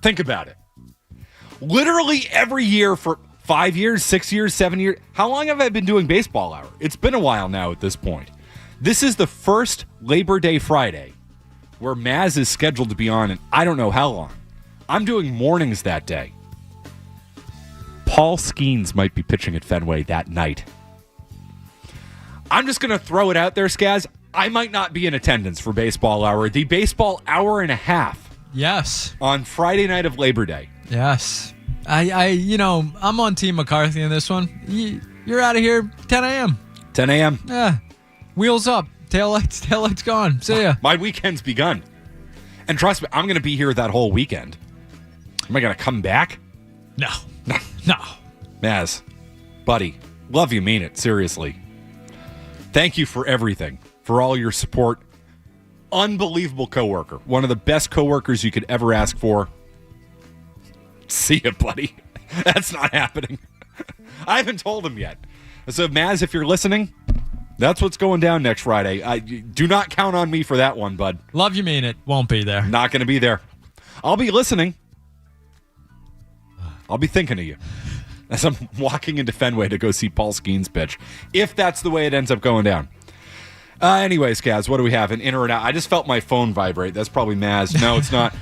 Think about it. Literally every year for 5 years, 6 years, 7 years. How long have I been doing baseball hour? It's been a while now at this point. This is the first Labor Day Friday where Maz is scheduled to be on, and I don't know how long. I'm doing mornings that day. Paul Skeens might be pitching at Fenway that night. I'm just going to throw it out there, Skaz. I might not be in attendance for baseball hour. The baseball hour and a half. Yes. On Friday night of Labor Day. Yes. I'm on Team McCarthy in this one. You're out of here 10 a.m. 10 a.m. Yeah. Wheels up. Taillights gone. See ya. My weekend's begun. And trust me, I'm going to be here that whole weekend. Am I going to come back? No. Maz, buddy, love you, mean it, seriously. Thank you for everything, for all your support. Unbelievable coworker. One of the best coworkers you could ever ask for. See ya, buddy. That's not happening. I haven't told him yet. So, Maz, if you're listening, that's what's going down next Friday. Do not count on me for that one, bud. Love you, mean it. Won't be there. Not going to be there. I'll be listening. I'll be thinking of you as I'm walking into Fenway to go see Paul Skeens pitch, if that's the way it ends up going down. Anyways, Kaz, what do we have? An in or an out? I just felt my phone vibrate. That's probably Maz. No, it's not.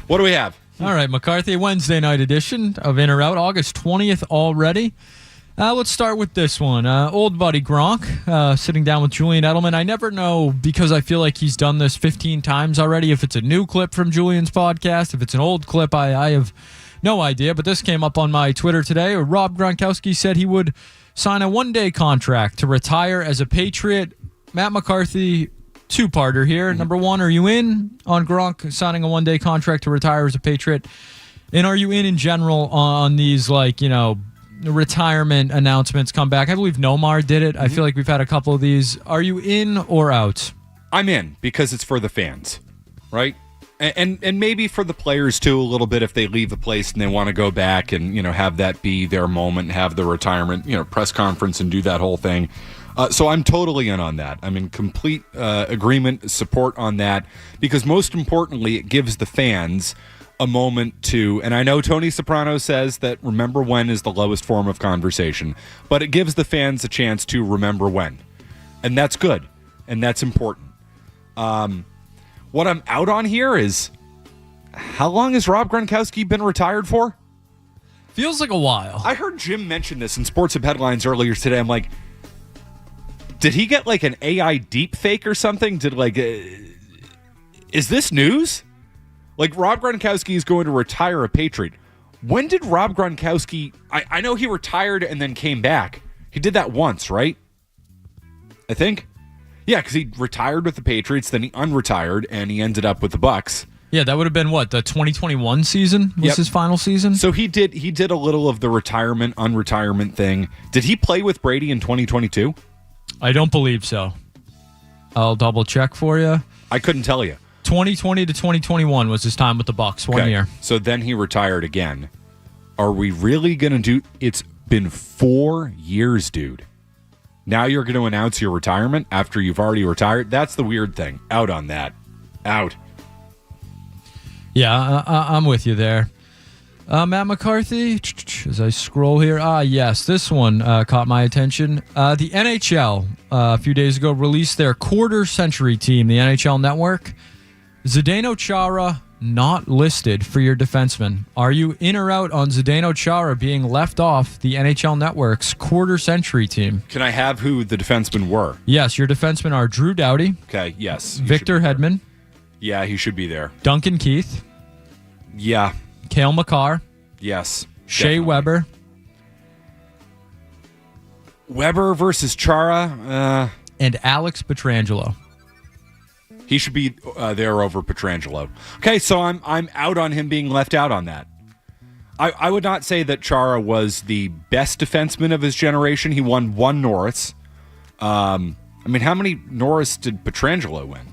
What do we have? All right, McCarthy, Wednesday night edition of In or Out, August 20th already. Let's start with this one. Old buddy Gronk sitting down with Julian Edelman. I never know, because I feel like he's done this 15 times already, if it's a new clip from Julian's podcast, if it's an old clip, I have no idea. But this came up on my Twitter today. Rob Gronkowski said he would sign a one-day contract to retire as a Patriot. Matt McCarthy, two-parter here. Number one, are you in on Gronk signing a one-day contract to retire as a Patriot? And are you in general on these, retirement announcements come back? I believe Nomar did it. I feel like we've had a couple of these. Are you in or out? I'm in, because it's for the fans, right? And maybe for the players, too, a little bit, if they leave the place and they want to go back and, have that be their moment, have the retirement, press conference and do that whole thing. So I'm totally in on that. I'm in complete agreement, support on that, because most importantly, it gives the fans a moment to, and I know Tony Soprano says that remember when is the lowest form of conversation, but it gives the fans a chance to remember when. And that's good. And that's important. What I'm out on here is, how long has Rob Gronkowski been retired for? Feels like a while. I heard Jim mention this in Sports Hub Headlines earlier today. I'm like, did he get like an AI deep fake or something? Is this news? Like, Rob Gronkowski is going to retire a Patriot. When did Rob Gronkowski... I know he retired and then came back. He did that once, right? I think. Yeah, because he retired with the Patriots, then he unretired, and he ended up with the Bucks. Yeah, that would have been the 2021 season was his final season? So he did a little of the retirement, unretirement thing. Did he play with Brady in 2022? I don't believe so. I'll double check for you. I couldn't tell you. 2020 to 2021 was his time with the Bucks, 1 year. So then he retired again. Are we really going to do... It's been 4 years, dude. Now you're going to announce your retirement after you've already retired? That's the weird thing. Out on that. Out. Yeah, I'm with you there. Matt McCarthy, as I scroll here. Yes, this one caught my attention. The NHL, a few days ago, released their quarter-century team, the NHL Network. Zdeno Chara, not listed for your defenseman. Are you in or out on Zdeno Chara being left off the NHL Network's quarter-century team? Can I have who the defensemen were? Yes, your defensemen are Drew Doughty. Okay, yes. Victor Hedman. Yeah, he should be there. Duncan Keith. Yeah. Cale Makar. Yes. Shea Weber. Weber versus Chara. And Alex Pietrangelo. He should be there over Pietrangelo. Okay, so I'm out on him being left out on that. I would not say that Chara was the best defenseman of his generation. He won one Norris. How many Norris did Pietrangelo win?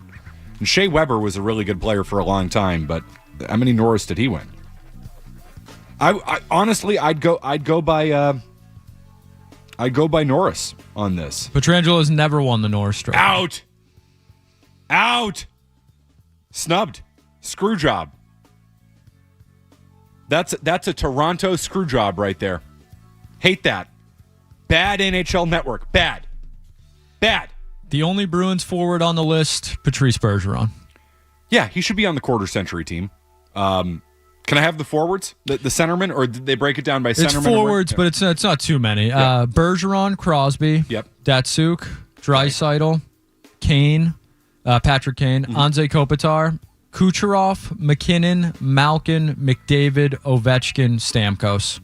And Shea Weber was a really good player for a long time, but how many Norris did he win? I honestly, I'd go by Norris on this. Pietrangelo has never won the Norris Trophy. Out. Snubbed. Screw job. That's a Toronto screw job right there. Hate that. Bad NHL Network. Bad. The only Bruins forward on the list, Patrice Bergeron. Yeah, he should be on the quarter-century team. Can I have the forwards? The centermen? Or did they break it down by centermen? It's forwards, but it's not too many. Yeah. Bergeron, Crosby, Datsuk, Draisaitl, Kane, Patrick Kane, Anze Kopitar, Kucherov, McKinnon, Malkin, McDavid, Ovechkin, Stamkos.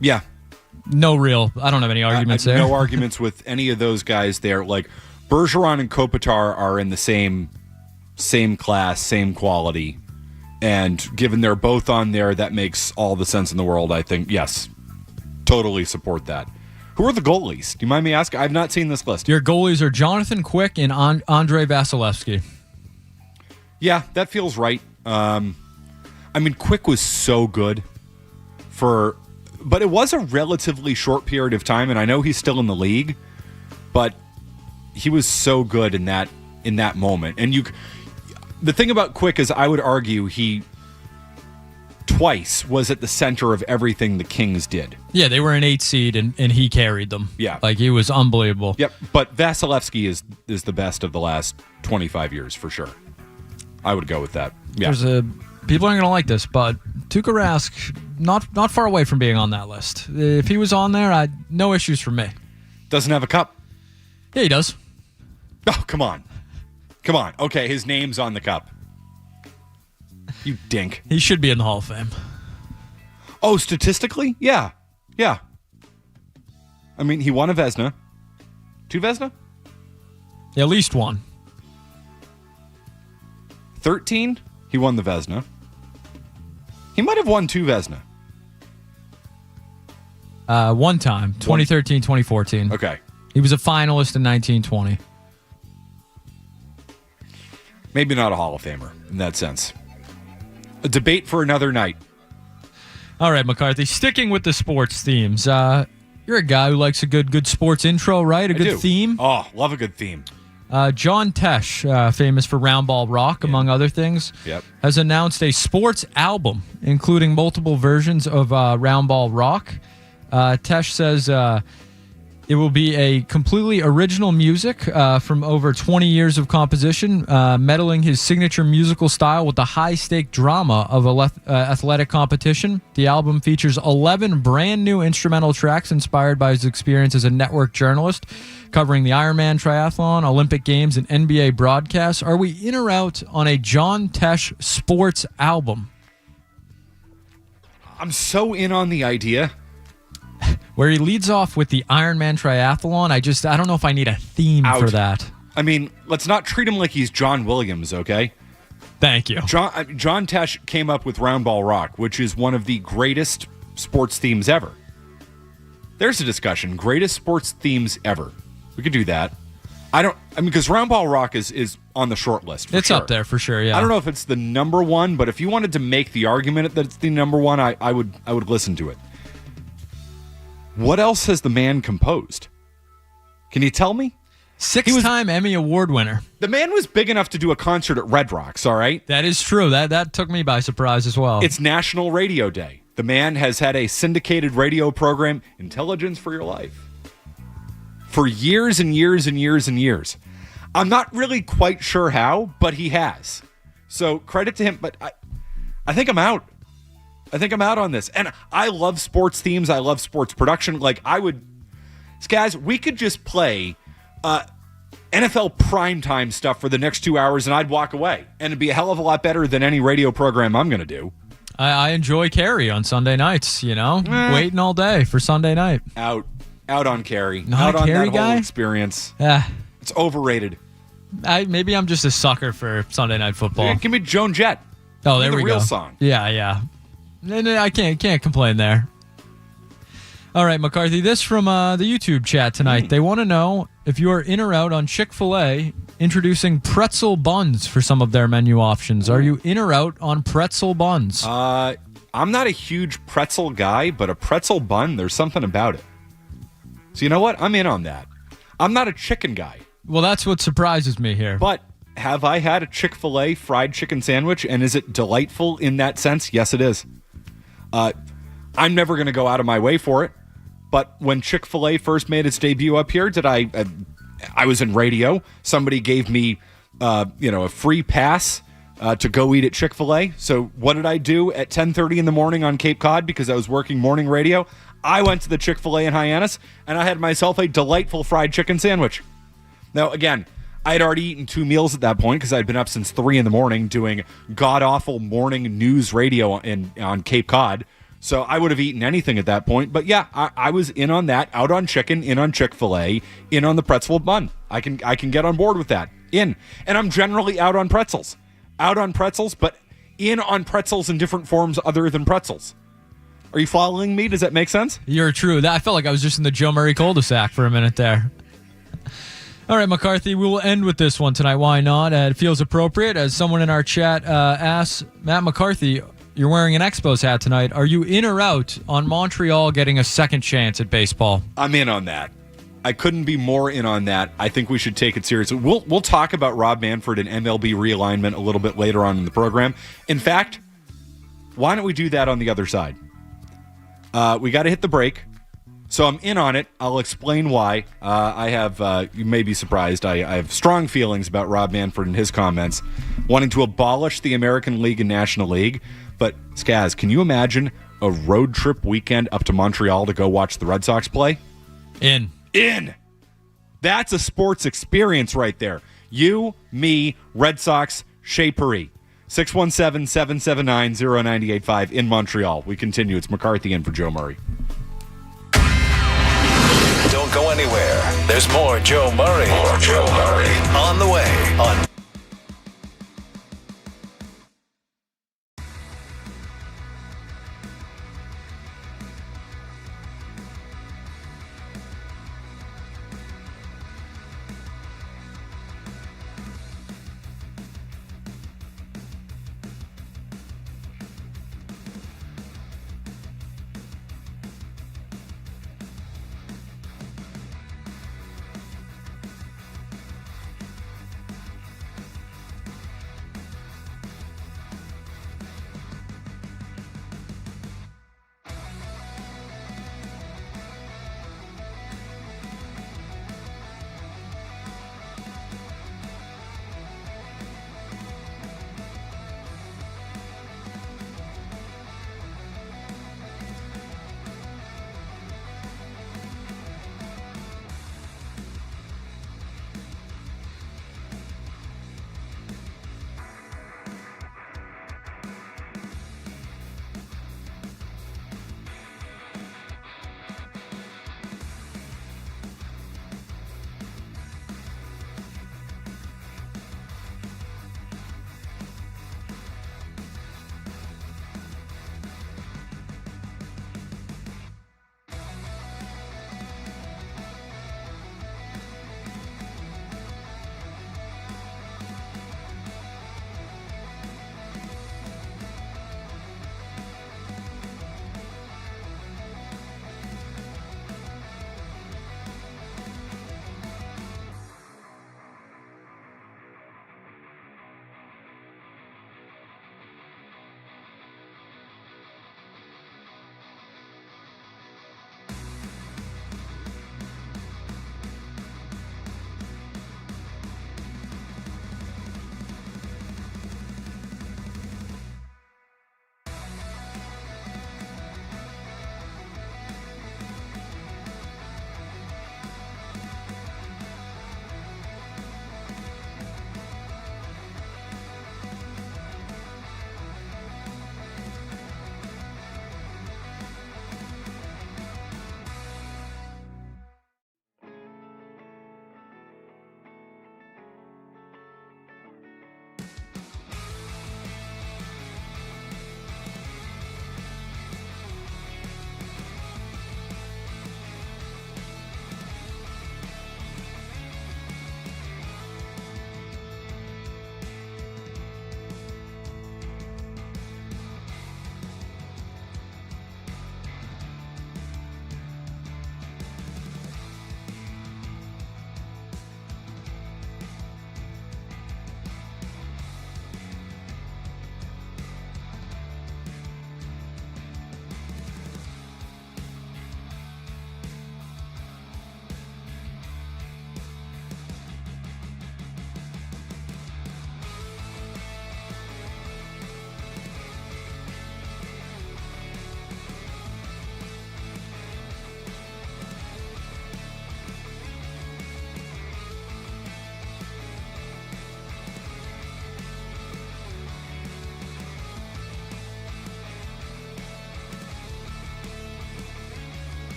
Yeah. I don't have any arguments there. No arguments with any of those guys there. Like, Bergeron and Kopitar are in the same class, same quality. And given they're both on there, that makes all the sense in the world, I think. Yes, totally support that. Who are the goalies? Do you mind me asking? I've not seen this list. Your goalies are Jonathan Quick and Andrei Vasilevsky. Yeah, that feels right. Quick was so good but it was a relatively short period of time, and I know he's still in the league, but he was so good in that moment. And the thing about Quick is, I would argue he twice was at the center of everything the Kings did. Yeah, they were an 8 seed, and he carried them. Yeah. Like, he was unbelievable. Yep, but Vasilevsky is the best of the last 25 years, for sure. I would go with that. Yeah. People aren't going to like this, but Tuukka Rask, not far away from being on that list. If he was on there, no issues for me. Doesn't have a cup? Yeah, he does. Oh, come on. Okay, his name's on the cup. You dink. He should be in the Hall of Fame. Oh, statistically? Yeah. He won a Vezina. 2 Vezina? Yeah, at least one. 13, he won the Vezina. He might have won 2 Vezina. One time, 2013, 2014. Okay. He was a finalist in 1920. Maybe not a Hall of Famer in that sense. A debate for another night. All right, McCarthy, sticking with the sports themes. You're a guy who likes a good sports intro, right? A good theme? Oh, love a good theme. John Tesh, famous for Round Ball Rock, among other things, has announced a sports album, including multiple versions of Round Ball Rock. Tesh says it will be a completely original music from over 20 years of composition, meddling his signature musical style with the high-stake drama of athletic competition. The album features 11 brand-new instrumental tracks inspired by his experience as a network journalist, covering the Ironman triathlon, Olympic Games, and NBA broadcasts. Are we in or out on a John Tesh sports album? I'm so in on the idea. Where he leads off with the Ironman triathlon, I don't know if I need a theme for that. Let's not treat him like he's John Williams, okay? Thank you. John Tesh came up with Round Ball Rock, which is one of the greatest sports themes ever. There's a discussion. Greatest sports themes ever. We could do that. Because Round Ball Rock is on the short list. It's up there for sure, yeah. I don't know if it's the number one, but if you wanted to make the argument that it's the number one, I would listen to it. What else has the man composed? Can you tell me? Six-time Emmy Award winner. The man was big enough to do a concert at Red Rocks, all right? That is true. That took me by surprise as well. It's National Radio Day. The man has had a syndicated radio program, Intelligence for Your Life, for years and years and years and years. I'm not really quite sure how, but he has. So credit to him, but I think I'm out. I think I'm out on this. And I love sports themes. I love sports production. Guys, we could just play NFL primetime stuff for the next 2 hours and I'd walk away. And it'd be a hell of a lot better than any radio program I'm going to do. I enjoy Carrie on Sunday nights, waiting all day for Sunday night. Out on Carrie. Not out a Carrie on that guy? whole experience. Yeah. It's overrated. Maybe I'm just a sucker for Sunday Night Football. Give me Joan Jett. Oh, there we go. The real song. Yeah. And I can't complain there. All right, McCarthy, this from the YouTube chat tonight. They want to know if you are in or out on Chick-fil-A introducing pretzel buns for some of their menu options. Are you in or out on pretzel buns? I'm not a huge pretzel guy, but a pretzel bun, there's something about it. So you know what? I'm in on that. I'm not a chicken guy. Well, that's what surprises me here. But have I had a Chick-fil-A fried chicken sandwich, and is it delightful in that sense? Yes, it is. I'm never going to go out of my way for it. But when Chick-fil-A first made its debut up here, I was in radio. Somebody gave me, a free pass to go eat at Chick-fil-A. So what did I do at 10:30 in the morning on Cape Cod because I was working morning radio? I went to the Chick-fil-A in Hyannis, and I had myself a delightful fried chicken sandwich. Now, again, I had already eaten 2 meals at that point because I'd been up since 3 in the morning doing god-awful morning news radio on Cape Cod. So I would have eaten anything at that point. But yeah, I was in on that, out on chicken, in on Chick-fil-A, in on the pretzel bun. I can get on board with that. In. And I'm generally out on pretzels. Out on pretzels, but in on pretzels in different forms other than pretzels. Are you following me? Does that make sense? You're true. I felt like I was just in the Joe Murray cul-de-sac for a minute there. All right, McCarthy, we will end with this one tonight. Why not? It feels appropriate as someone in our chat asks, Matt McCarthy, you're wearing an Expos hat tonight. Are you in or out on Montreal getting a second chance at baseball? I'm in on that. I couldn't be more in on that. I think we should take it seriously. We'll talk about Rob Manfred and MLB realignment a little bit later on in the program. In fact, why don't we do that on the other side? We got to hit the break. So I'm in on it. I'll explain why. I have, you may be surprised, I have strong feelings about Rob Manfred and his comments, wanting to abolish the American League and National League. But, Skaz, can you imagine a road trip weekend up to Montreal to go watch the Red Sox play? In. That's a sports experience right there. You, me, Red Sox, Shea Paris. 617-779-0985 in Montreal. We continue. It's McCarthy in for Joe Murray. Don't go anywhere. There's more Joe Murray. On the way on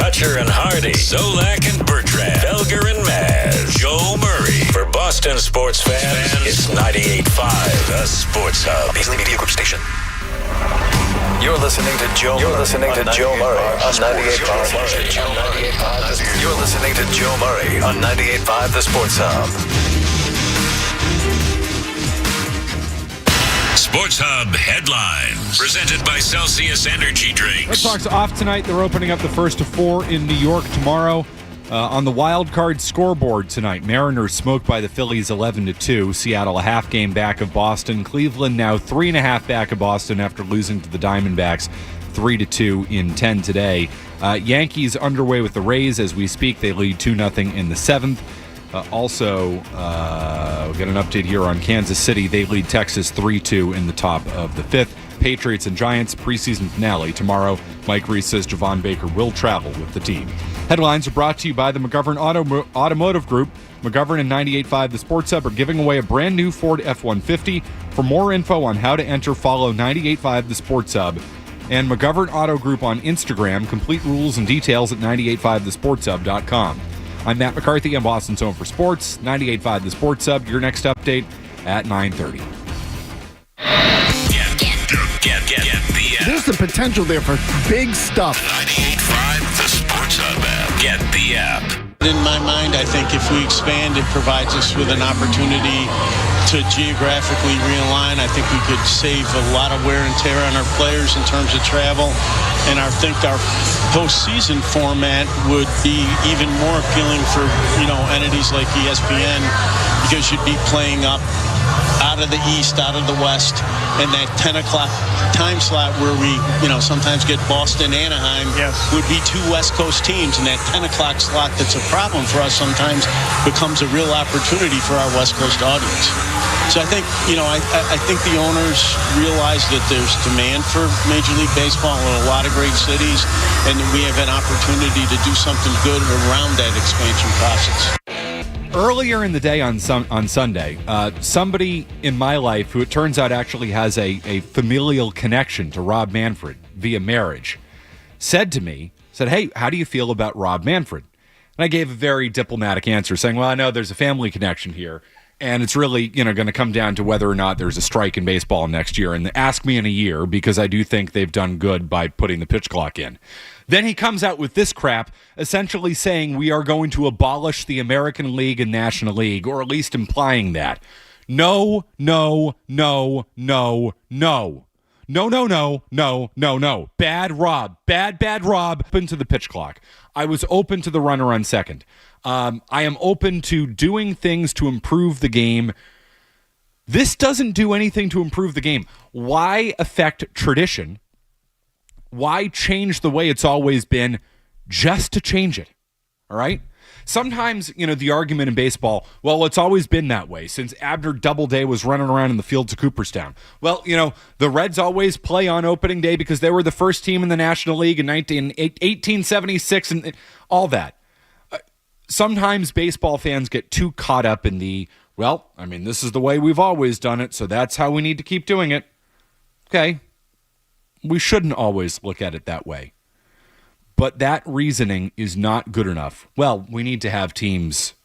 Toucher and Hardy, Zolak and Bertrand, Felger and Maz, Joe Murray. For Boston sports fans, it's 98.5, the Sports Hub. Beasley Media Group Station. You're listening to Joe Murray on 98.5. You're listening to Joe Murray on 98.5, the Sports Hub. Sports Hub headlines presented by Celsius Energy Drinks. Red Sox off tonight. They're opening up the first of four in New York tomorrow. On the wild card scoreboard tonight, Mariners smoked by the Phillies 11-2. Seattle a half game back of Boston. Cleveland now 3.5 back of Boston after losing to the Diamondbacks 3-2 in 10 today. Yankees underway with the Rays as we speak. They lead 2-0 in the seventh. Also, we'll get an update here on Kansas City. They lead Texas 3-2 in the top of the fifth. Patriots and Giants preseason finale tomorrow. Mike Reese says Javon Baker will travel with the team. Headlines are brought to you by the McGovern Automotive Group. McGovern and 98.5 The Sports Hub are giving away a brand new Ford F-150. For more info on how to enter, follow 98.5 The Sports Hub and McGovern Auto Group on Instagram. Complete rules and details at 98.5thesportshub.com. I'm Matt McCarthy. I'm Boston's home for sports. 98.5 The Sports Hub. Your next update at 9:30. Get There's the potential there for big stuff. 98.5 The Sports Hub app. Get the app. In my mind, I think if we expand, it provides us with an opportunity to geographically realign. I think we could save a lot of wear and tear on our players in terms of travel. And I think our postseason format would be even more appealing for, entities like ESPN, because you'd be playing up out of the East, out of the West, and that 10 o'clock time slot where we, sometimes get Boston, Anaheim, would be two West Coast teams, and that 10 o'clock slot that's a problem for us sometimes becomes a real opportunity for our West Coast audience. So I think, I think the owners realize that there's demand for Major League Baseball in a lot of great cities, and that we have an opportunity to do something good around that expansion process. Earlier in the day on Sunday, somebody in my life who it turns out actually has a familial connection to Rob Manfred via marriage said, hey, how do you feel about Rob Manfred? And I gave a very diplomatic answer saying, well, I know there's a family connection here, and it's really going to come down to whether or not there's a strike in baseball next year. And ask me in a year, because I do think they've done good by putting the pitch clock in. Then he comes out with this crap, essentially saying we are going to abolish the American League and National League, or at least implying that. No. Bad Rob. Bad Rob. Open to the pitch clock. I was open to the runner on second. I am open to doing things to improve the game. This doesn't do anything to improve the game. Why affect tradition? Why change the way it's always been just to change it? All right? Sometimes, the argument in baseball, well, it's always been that way since Abner Doubleday was running around in the fields of Cooperstown. Well, the Reds always play on opening day because they were the first team in the National League in 1876 and all that. Sometimes baseball fans get too caught up in this is the way we've always done it, so that's how we need to keep doing it. Okay. We shouldn't always look at it that way. But that reasoning is not good enough. Well, we need to have teams,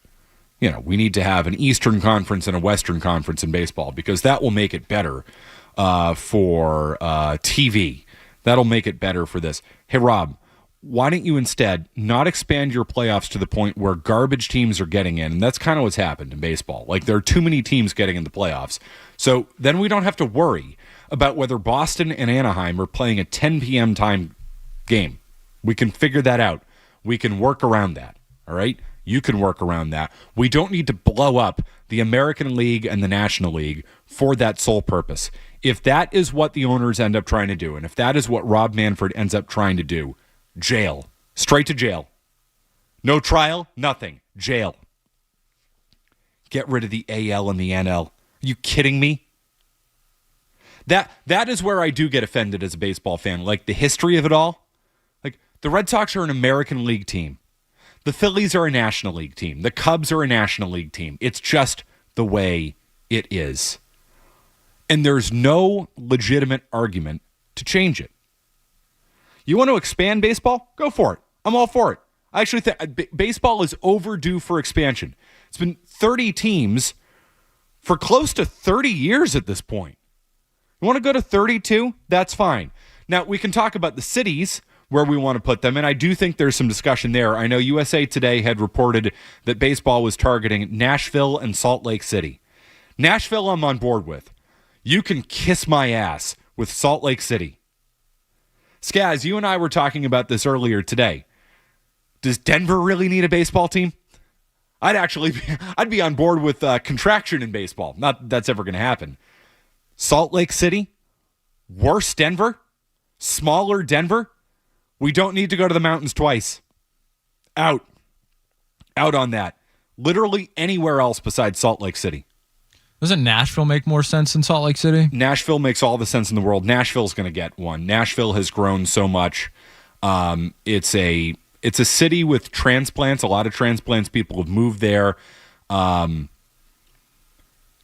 we need to have an Eastern Conference and a Western Conference in baseball because that will make it better for TV. That'll make it better for this. Hey, Rob, why don't you instead not expand your playoffs to the point where garbage teams are getting in? And that's kind of what's happened in baseball. Like, there are too many teams getting in the playoffs. So then we don't have to worry about whether Boston and Anaheim are playing a 10 p.m. time game. We can figure that out. We can work around that, all right? You can work around that. We don't need to blow up the American League and the National League for that sole purpose. If that is what the owners end up trying to do, and if that is what Rob Manfred ends up trying to do, jail. Straight to jail. No trial, nothing. Jail. Get rid of the AL and the NL. Are you kidding me? That is where I do get offended as a baseball fan. Like, the history of it all. Like, the Red Sox are an American League team. The Phillies are a National League team. The Cubs are a National League team. It's just the way it is. And there's no legitimate argument to change it. You want to expand baseball? Go for it. I'm all for it. I actually think baseball is overdue for expansion. It's been 30 teams for close to 30 years at this point. You want to go to 32? That's fine. Now, we can talk about the cities where we want to put them, and I do think there's some discussion there. I know USA Today had reported that baseball was targeting Nashville and Salt Lake City. Nashville, I'm on board with. You can kiss my ass with Salt Lake City. Skaz, you and I were talking about this earlier today. Does Denver really need a baseball team? I'd be on board with contraction in baseball. Not that that's ever going to happen. Salt Lake City? Worse Denver? Smaller Denver? We don't need to go to the mountains twice. Out on that. Literally anywhere else besides Salt Lake City. Doesn't Nashville make more sense than Salt Lake City? Nashville makes all the sense in the world. Nashville's going to get one. Nashville has grown so much. It's a city with transplants. A lot of transplants people have moved there. The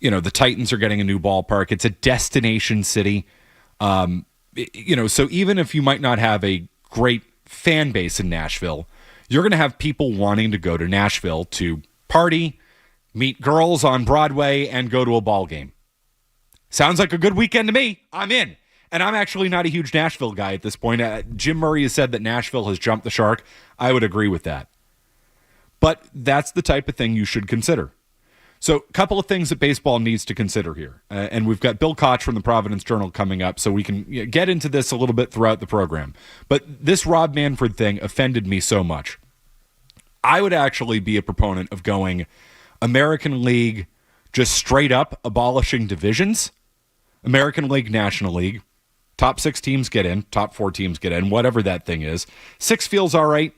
Titans are getting a new ballpark. It's a destination city. So even if you might not have a great fan base in Nashville, you're going to have people wanting to go to Nashville to party, meet girls on Broadway, and go to a ball game. Sounds like a good weekend to me. I'm in. And I'm actually not a huge Nashville guy at this point. Jim Murray has said that Nashville has jumped the shark. I would agree with that. But that's the type of thing you should consider. So a couple of things that baseball needs to consider here. And we've got Bill Koch from the Providence Journal coming up, so we can get into this a little bit throughout the program. But this Rob Manfred thing offended me so much. I would actually be a proponent of going American League, just straight up abolishing divisions. American League, National League. Top 6 teams get in, top 4 teams get in, whatever that thing is. 6 feels all right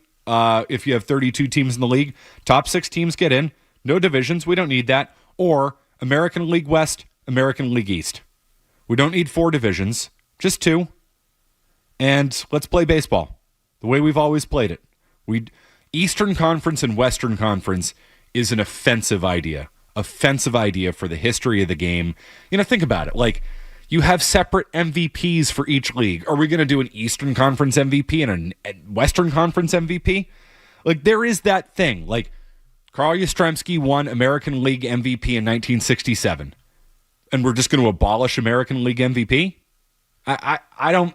if you have 32 teams in the league. Top 6 teams get in. No divisions. We don't need that. Or American League West, American League East. We don't need 4 divisions, just 2. And let's play baseball the way we've always played it. Eastern Conference and Western Conference is an offensive idea. Offensive idea for the history of the game. Think about it. Like, you have separate MVPs for each league. Are we going to do an Eastern Conference MVP and a Western Conference MVP? Like, there is that thing. Like, Carl Yastrzemski won American League MVP in 1967. And we're just going to abolish American League MVP? I don't...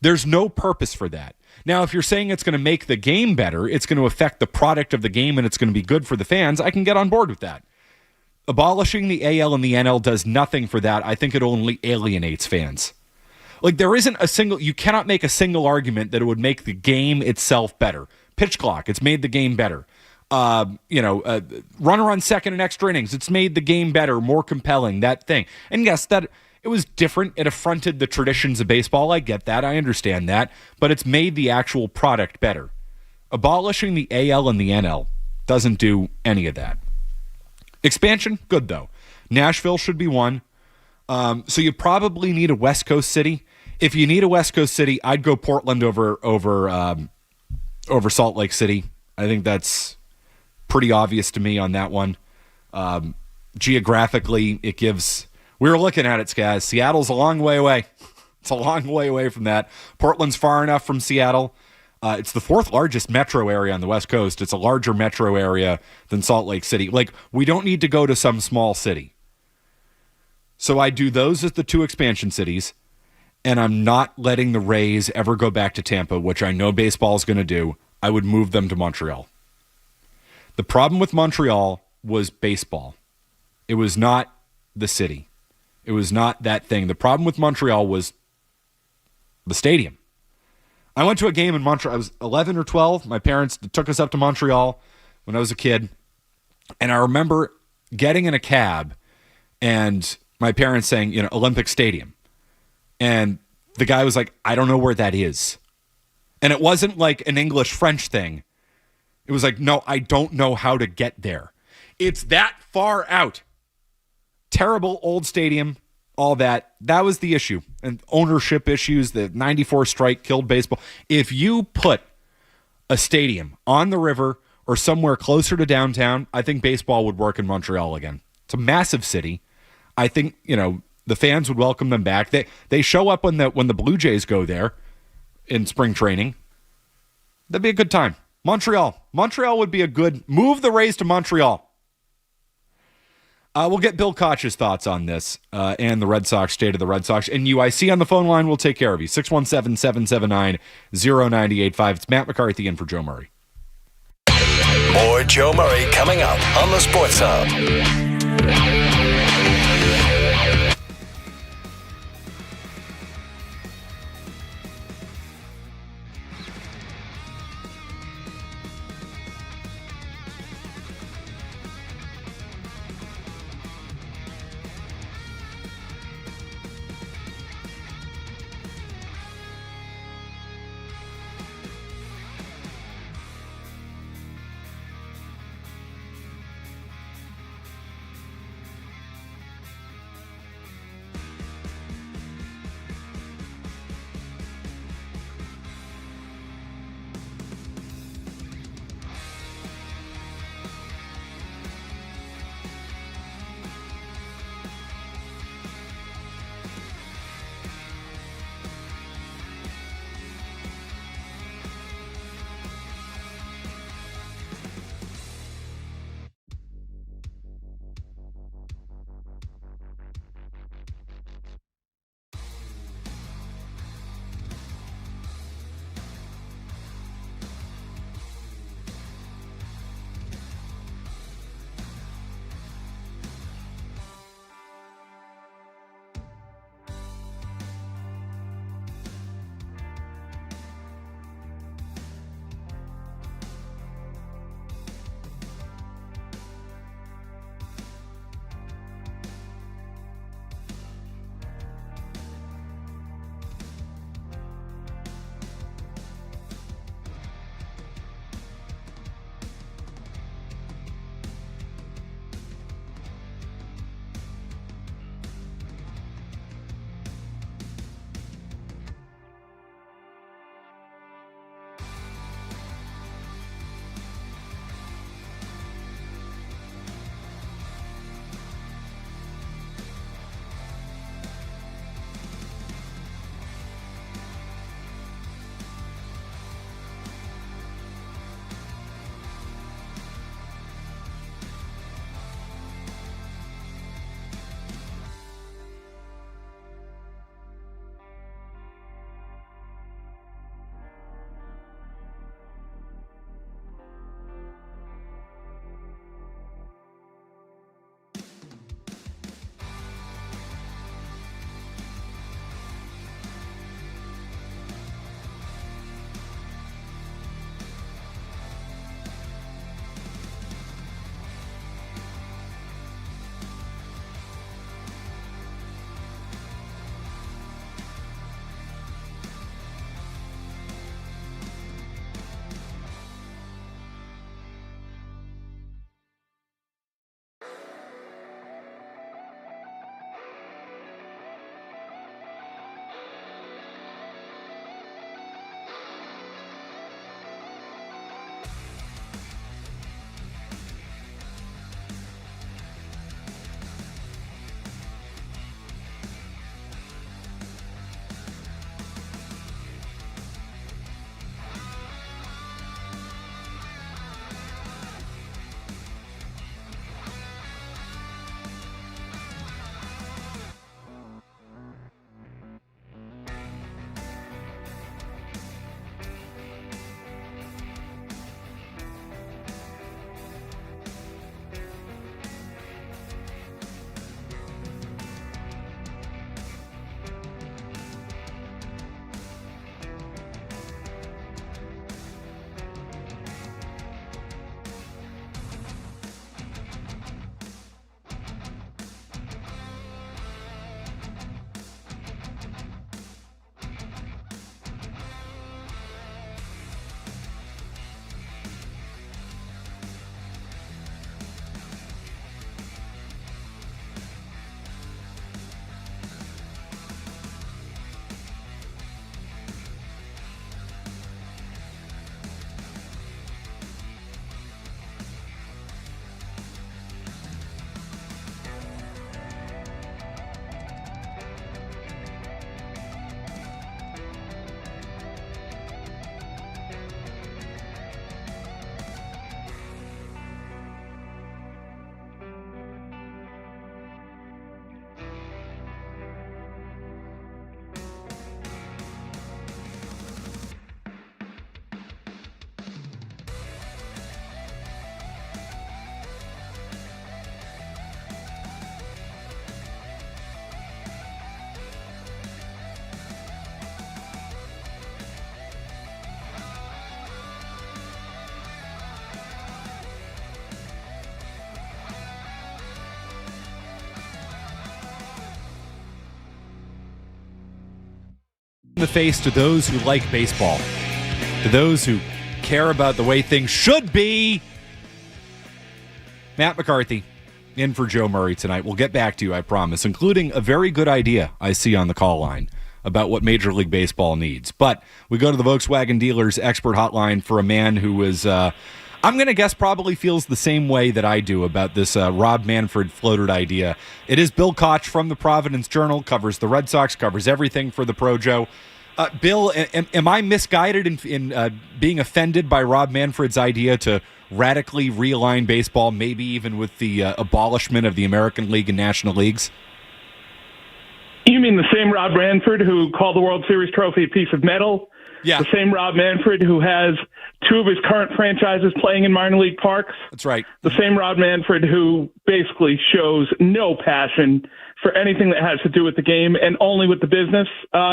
There's no purpose for that. Now, if you're saying it's going to make the game better, it's going to affect the product of the game, and it's going to be good for the fans, I can get on board with that. Abolishing the AL and the NL does nothing for that. I think it only alienates fans. Like, there isn't you cannot make a single argument that it would make the game itself better. Pitch clock, it's made the game better. Runner on second in extra innings, it's made the game better, more compelling, that thing. And yes, that it was different. It affronted the traditions of baseball. I get that. I understand that. But it's made the actual product better. Abolishing the AL and the NL doesn't do any of that. Expansion, good though. Nashville should be one. So you probably need a West Coast city. If you need a West Coast city, I'd go Portland over Salt Lake City. I think that's pretty obvious to me on that one. Geographically, it gives... We were looking at it, Skaz. Seattle's a long way away. It's a long way away from that. Portland's far enough from Seattle. It's the 4th largest metro area on the West Coast. It's a larger metro area than Salt Lake City. Like, we don't need to go to some small city. So I do those as the 2 expansion cities, and I'm not letting the Rays ever go back to Tampa, which I know baseball is going to do. I would move them to Montreal. The problem with Montreal was baseball. It was not the city. It was not that thing. The problem with Montreal was the stadium. I went to a game in Montreal. I was 11 or 12. My parents took us up to Montreal when I was a kid. And I remember getting in a cab and my parents saying, Olympic Stadium. And the guy was like, I don't know where that is. And it wasn't like an English-French thing. It was like, no, I don't know how to get there. It's that far out. Terrible old stadium, all that. That was the issue. And ownership issues, the 94 strike killed baseball. If you put a stadium on the river or somewhere closer to downtown, I think baseball would work in Montreal again. It's a massive city. I think, the fans would welcome them back. They show up when the Blue Jays go there in spring training. That'd be a good time. Montreal would be a good move. The Rays to Montreal. We'll get Bill Koch's thoughts on this and the Red Sox, state of the Red Sox. And UIC on the phone line will take care of you. 617-779-0985. It's Matt McCarthy in for Joe Murray. More Joe Murray coming up on the Sports Hub. in the face to those who like baseball, to those who care about the way things should be. Matt McCarthy in for Joe Murray tonight. We'll get back to you, I promise, including a very good idea I see on the call line about what Major League Baseball needs. But we go to the Volkswagen dealers expert hotline for a man who is, I'm going to guess, probably feels the same way that I do about this Rob Manfred floated idea. It is Bill Koch from the Providence Journal, covers the Red Sox, covers everything for the Projo. Bill, am I misguided in being offended by Rob Manfred's idea to radically realign baseball, maybe even with the abolishment of the American League and National Leagues? You mean the same Rob Manfred who called the World Series trophy a piece of metal? Yeah. The same Rob Manfred who has two of his current franchises playing in minor league parks? That's right. The same Rob Manfred who basically shows no passion for anything that has to do with the game and only with the business?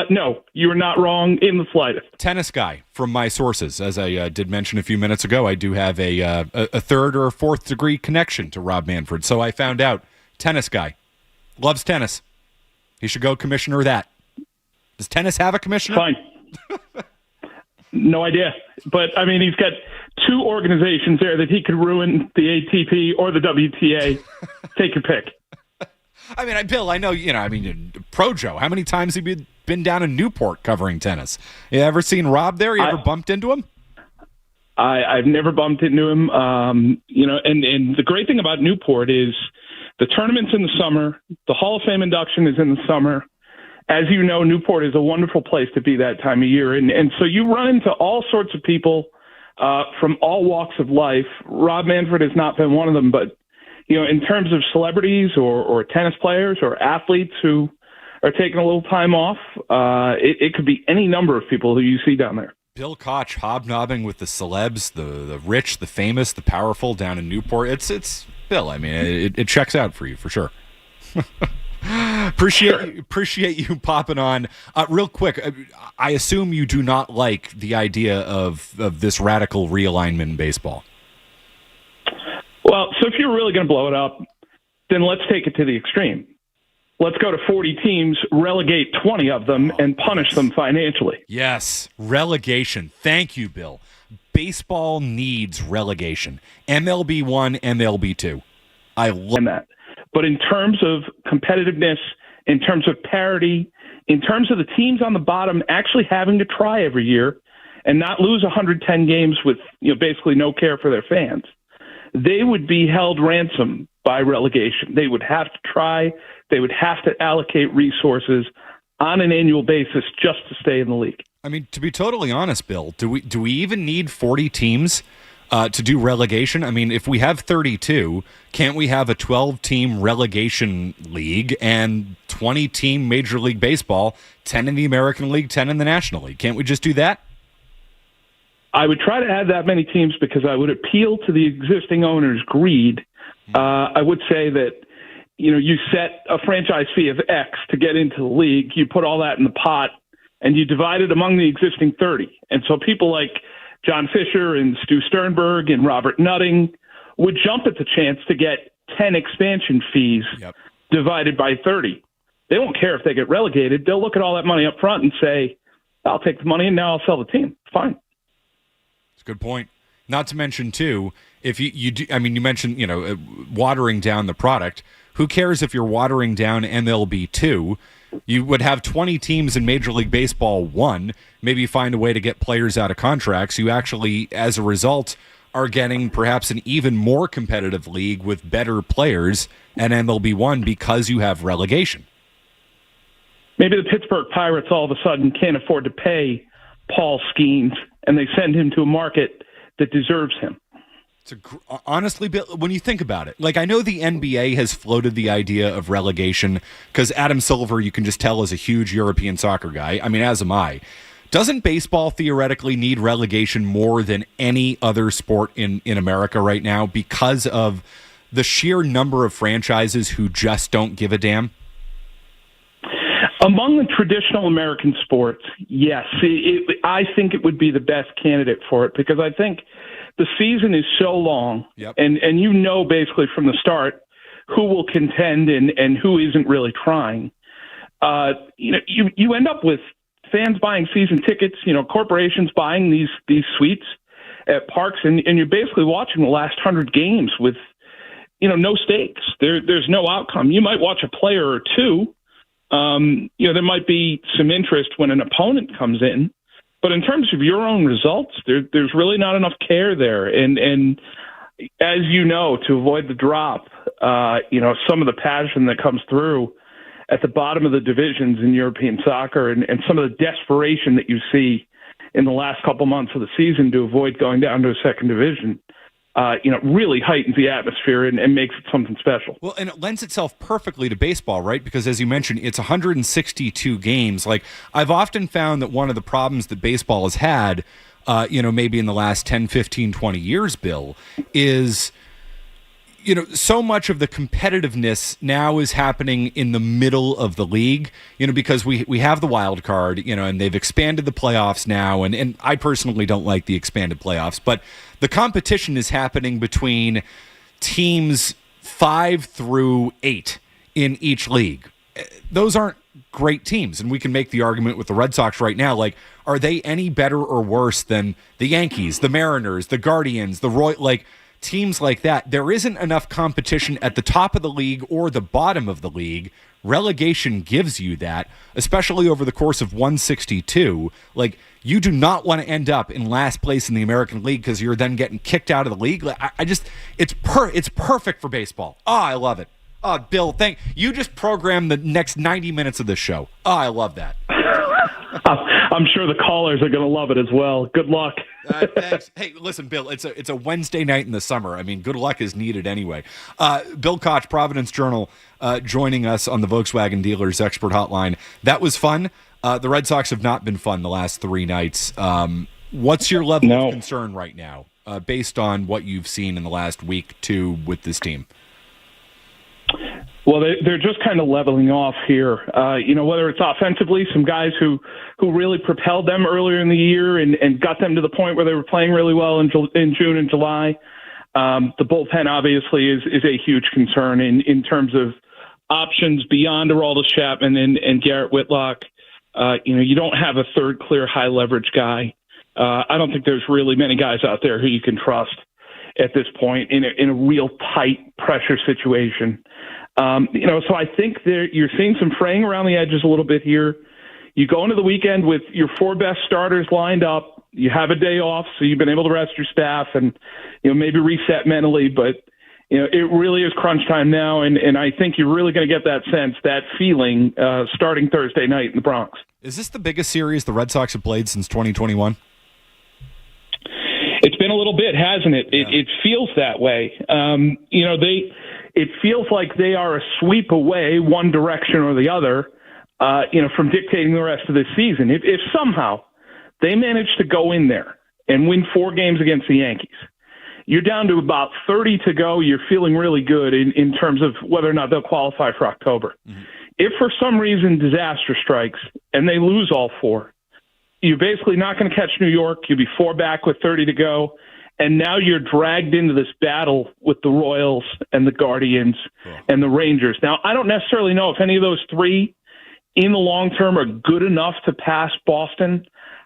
No, you are not wrong in the slightest. Tennis guy from my sources. As I did mention a few minutes ago, I do have a third or a fourth degree connection to Rob Manfred. So I found out, tennis guy, loves tennis. He should go commissioner of that. Does tennis have a commissioner? Fine. No idea. But, I mean, he's got two organizations there that he could ruin, the ATP or the WTA. Take your pick. I mean, Bill, I know, Projo, how many times have you been down in Newport covering tennis? You ever seen Rob there? You ever bumped into him? I've never bumped into him. And the great thing about Newport is the tournament's in the summer. The Hall of Fame induction is in the summer. As you know, Newport is a wonderful place to be that time of year. And so you run into all sorts of people from all walks of life. Rob Manfred has not been one of them, but in terms of celebrities or tennis players or athletes who are taking a little time off, it could be any number of people who you see down there. Bill Koch hobnobbing with the celebs, the rich, the famous, the powerful down in Newport. It's Bill. I mean, it checks out for you for sure. Appreciate you popping on. Real quick, I assume you do not like the idea of this radical realignment in baseball. Well, so if you're really going to blow it up, then let's take it to the extreme. Let's go to 40 teams, relegate 20 of them, and punish them financially. Yes, relegation. Thank you, Bill. Baseball needs relegation. MLB 1, MLB 2. I love that. But in terms of competitiveness, in terms of parity, in terms of the teams on the bottom actually having to try every year and not lose 110 games with basically no care for their fans, they would be held ransom by relegation. They would have to try. They would have to allocate resources on an annual basis just to stay in the league. I mean, to be totally honest, Bill, do we even need 40 teams to do relegation? I mean, if we have 32, can't we have a 12-team relegation league and 20-team Major League Baseball, 10 in the American League, 10 in the National League? Can't we just do that? I would try to add that many teams because I would appeal to the existing owners' greed. I would say that, you set a franchise fee of X to get into the league. You put all that in the pot, and you divide it among the existing 30. And so people like John Fisher and Stu Sternberg and Robert Nutting would jump at the chance to get 10 expansion fees divided by 30. They won't care if they get relegated. They'll look at all that money up front and say, I'll take the money and now I'll sell the team. Fine. It's a good point. Not to mention, too, if you do, I mean, you mentioned, watering down the product. Who cares if you're watering down MLB 2? You would have 20 teams in Major League Baseball 1, maybe find a way to get players out of contracts. You actually, as a result, are getting perhaps an even more competitive league with better players at MLB 1 because you have relegation. Maybe the Pittsburgh Pirates all of a sudden can't afford to pay Paul Skeens, and they send him to a market that deserves him. Honestly, Bill, when you think about it, I know the NBA has floated the idea of relegation because Adam Silver, you can just tell, is a huge European soccer guy. I mean, as am I. Doesn't baseball theoretically need relegation more than any other sport in America right now because of the sheer number of franchises who just don't give a damn? Among the traditional American sports, yes. I think it would be the best candidate for it because I think the season is so long, and basically from the start who will contend and who isn't really trying. You end up with fans buying season tickets, corporations buying these suites at parks, and you're basically watching the last 100 games with, no stakes. There's no outcome. You might watch a player or two. There might be some interest when an opponent comes in, but in terms of your own results, there's really not enough care there. And as to avoid the drop, some of the passion that comes through at the bottom of the divisions in European soccer and some of the desperation that you see in the last couple months of the season to avoid going down to a second division, really heightens the atmosphere and makes it something special. Well, and it lends itself perfectly to baseball, right? Because as you mentioned, it's 162 games. Like, I've often found that one of the problems that baseball has had, maybe in the last 10, 15, 20 years, Bill, is so much of the competitiveness now is happening in the middle of the league, because we have the wild card, and they've expanded the playoffs now. And I personally don't like the expanded playoffs, but the competition is happening between teams 5 through 8 in each league. Those aren't great teams. And we can make the argument with the Red Sox right now, like, are they any better or worse than the Yankees, the Mariners, the Guardians, the teams like that? There isn't enough competition at the top of the league or the bottom of the league. Relegation gives you that, especially over the course of 162. Like, you do not want to end up in last place in the American League because you're then getting kicked out of the league. It's perfect for baseball. Oh, I love it. Oh, Bill, you just programmed the next 90 minutes of this show. Oh, I love that. I'm sure the callers are going to love it as well. Good luck. Thanks. Hey, listen, Bill, it's a Wednesday night in the summer. I mean, good luck is needed anyway. Bill Koch, Providence Journal, joining us on the Volkswagen Dealers Expert Hotline. That was fun. The Red Sox have not been fun the last 3 nights. What's your level of concern right now, based on what you've seen in the last week, 2 with this team? Well, they're just kind of leveling off here. Whether it's offensively, some guys who really propelled them earlier in the year and got them to the point where they were playing really well in June and July. The bullpen obviously is a huge concern in terms of options beyond Aroldis Chapman and Garrett Whitlock. You don't have a third clear high leverage guy. I don't think there's really many guys out there who you can trust at this point in a real tight pressure situation. So I think you're seeing some fraying around the edges a little bit here. You go into the weekend with your 4 best starters lined up. You have a day off, so you've been able to rest your staff and, maybe reset mentally. But, it really is crunch time now, and I think you're really going to get that sense, that feeling starting Thursday night in the Bronx. Is this the biggest series the Red Sox have played since 2021? It's been a little bit, hasn't it? Yeah. It feels that way. It feels like they are a sweep away, one direction or the other, from dictating the rest of this season. If somehow they manage to go in there and win 4 games against the Yankees, you're down to about 30 to go. You're feeling really good in terms of whether or not they'll qualify for October. Mm-hmm. If for some reason disaster strikes and they lose all 4, you're basically not going to catch New York. You'll be 4 back with 30 to go. And now you're dragged into this battle with the Royals and the Guardians and the Rangers. Now, I don't necessarily know if any of those 3 in the long term are good enough to pass Boston.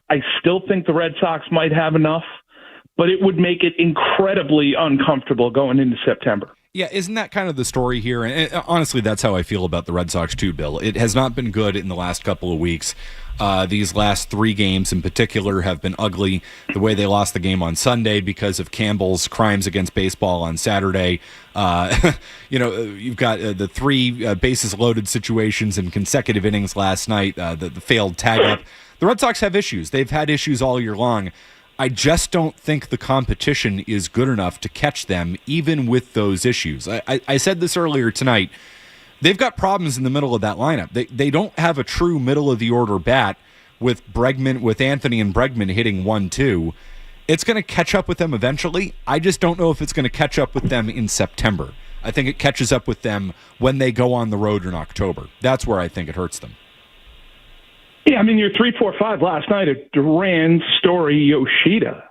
I still think the Red Sox might have enough, but it would make it incredibly uncomfortable going into September. Yeah, isn't that kind of the story here? And honestly, that's how I feel about the Red Sox too, Bill. It has not been good in the last couple of weeks. These last 3 games in particular have been ugly. The way they lost the game on Sunday because of Campbell's crimes against baseball on Saturday. You've got the 3 bases loaded situations in consecutive innings last night, the failed tag up. The Red Sox have issues. They've had issues all year long. I just don't think the competition is good enough to catch them, even with those issues. I said this earlier tonight. They've got problems in the middle of that lineup. They don't have a true middle-of-the-order bat with Anthony and Bregman hitting 1-2. It's going to catch up with them eventually. I just don't know if it's going to catch up with them in September. I think it catches up with them when they go on the road in October. That's where I think it hurts them. Yeah, I mean, you're 3-4-5 last night at Duran, Story, Yoshida.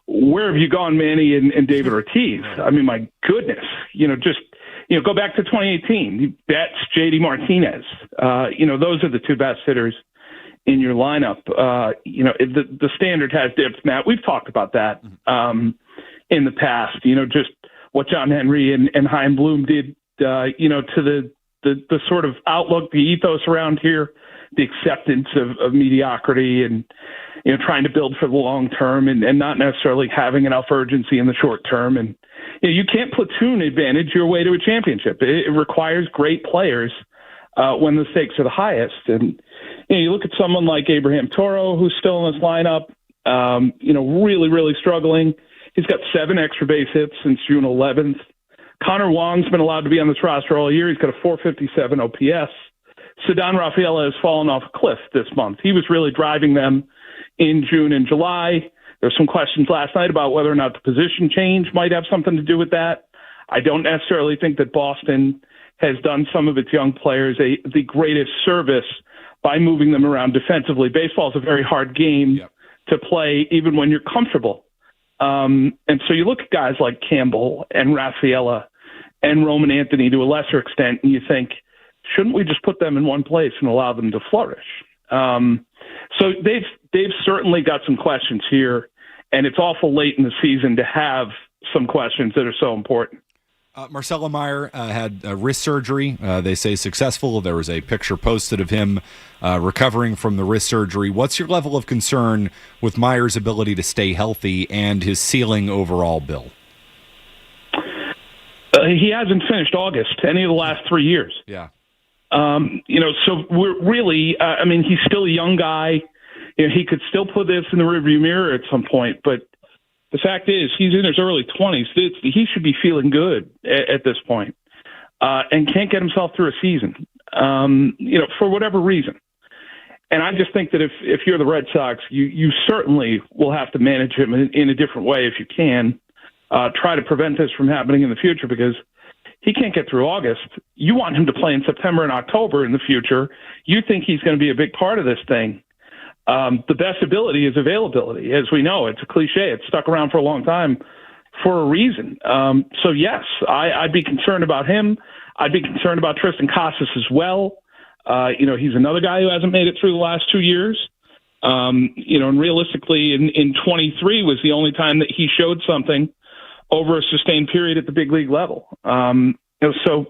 Where have you gone, Manny and David Ortiz? I mean, my goodness. Go back to 2018. Betts, J.D. Martinez. Those are the 2 best hitters in your lineup. The standard has dipped, Matt. We've talked about that in the past. Just what John Henry and Chaim Bloom did, to the sort of outlook, the ethos around here, the acceptance of mediocrity and, trying to build for the long term and not necessarily having enough urgency in the short term. And you can't platoon advantage your way to a championship. It requires great players when the stakes are the highest. And, you look at someone like Abraham Toro, who's still in this lineup, really, really struggling. He's got 7 extra base hits since June 11th. Connor Wong's been allowed to be on this roster all year. He's got a 457 OPS. Ceddanne Rafaela has fallen off a cliff this month. He was really driving them in June and July. There's some questions last night about whether or not the position change might have something to do with that. I don't necessarily think that Boston has done some of its young players the greatest service by moving them around defensively. Baseball is a very hard game to play even when you're comfortable. And so you look at guys like Campbell and Rafaela and Roman Anthony to a lesser extent, and you think, shouldn't we just put them in one place and allow them to flourish? So they've certainly got some questions here, and it's awful late in the season to have some questions that are so important. Marcelo Meyer had wrist surgery. They say successful. There was a picture posted of him recovering from the wrist surgery. What's your level of concern with Meyer's ability to stay healthy and his ceiling overall, Bill? He hasn't finished August any of the last 3 years. Yeah. So we're really, he's still a young guy. He could still put this in the rearview mirror at some point, but the fact is he's in his early 20s. He should be feeling good at this point, and can't get himself through a season, for whatever reason. And I just think that if you're the Red Sox, you certainly will have to manage him in a different way if you can, try to prevent this from happening in the future, because he can't get through August. You want him to play in September and October in the future. You think he's going to be a big part of this thing. The best ability is availability. As we know, it's a cliche. It's stuck around for a long time for a reason. So yes, I'd be concerned about him. I'd be concerned about Tristan Casas as well. He's another guy who hasn't made it through the last 2 years. And realistically in 23 was the only time that he showed something over a sustained period at the big league level. So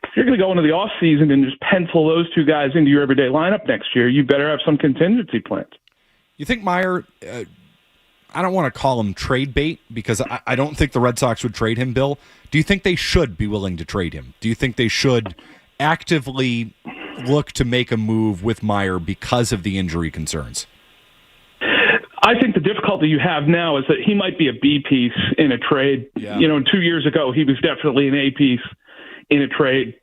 if you're going to go into the off season and just pencil those two guys into your everyday lineup next year, you better have some contingency plans. You think Meyer, I don't want to call him trade bait because I don't think the Red Sox would trade him, Bill. Do you think they should be willing to trade him? Do you think they should actively look to make a move with Meyer because of the injury concerns? I think the difficulty you have now is that he might be a B piece in a trade. Yeah. 2 years ago, he was definitely an A piece in a trade.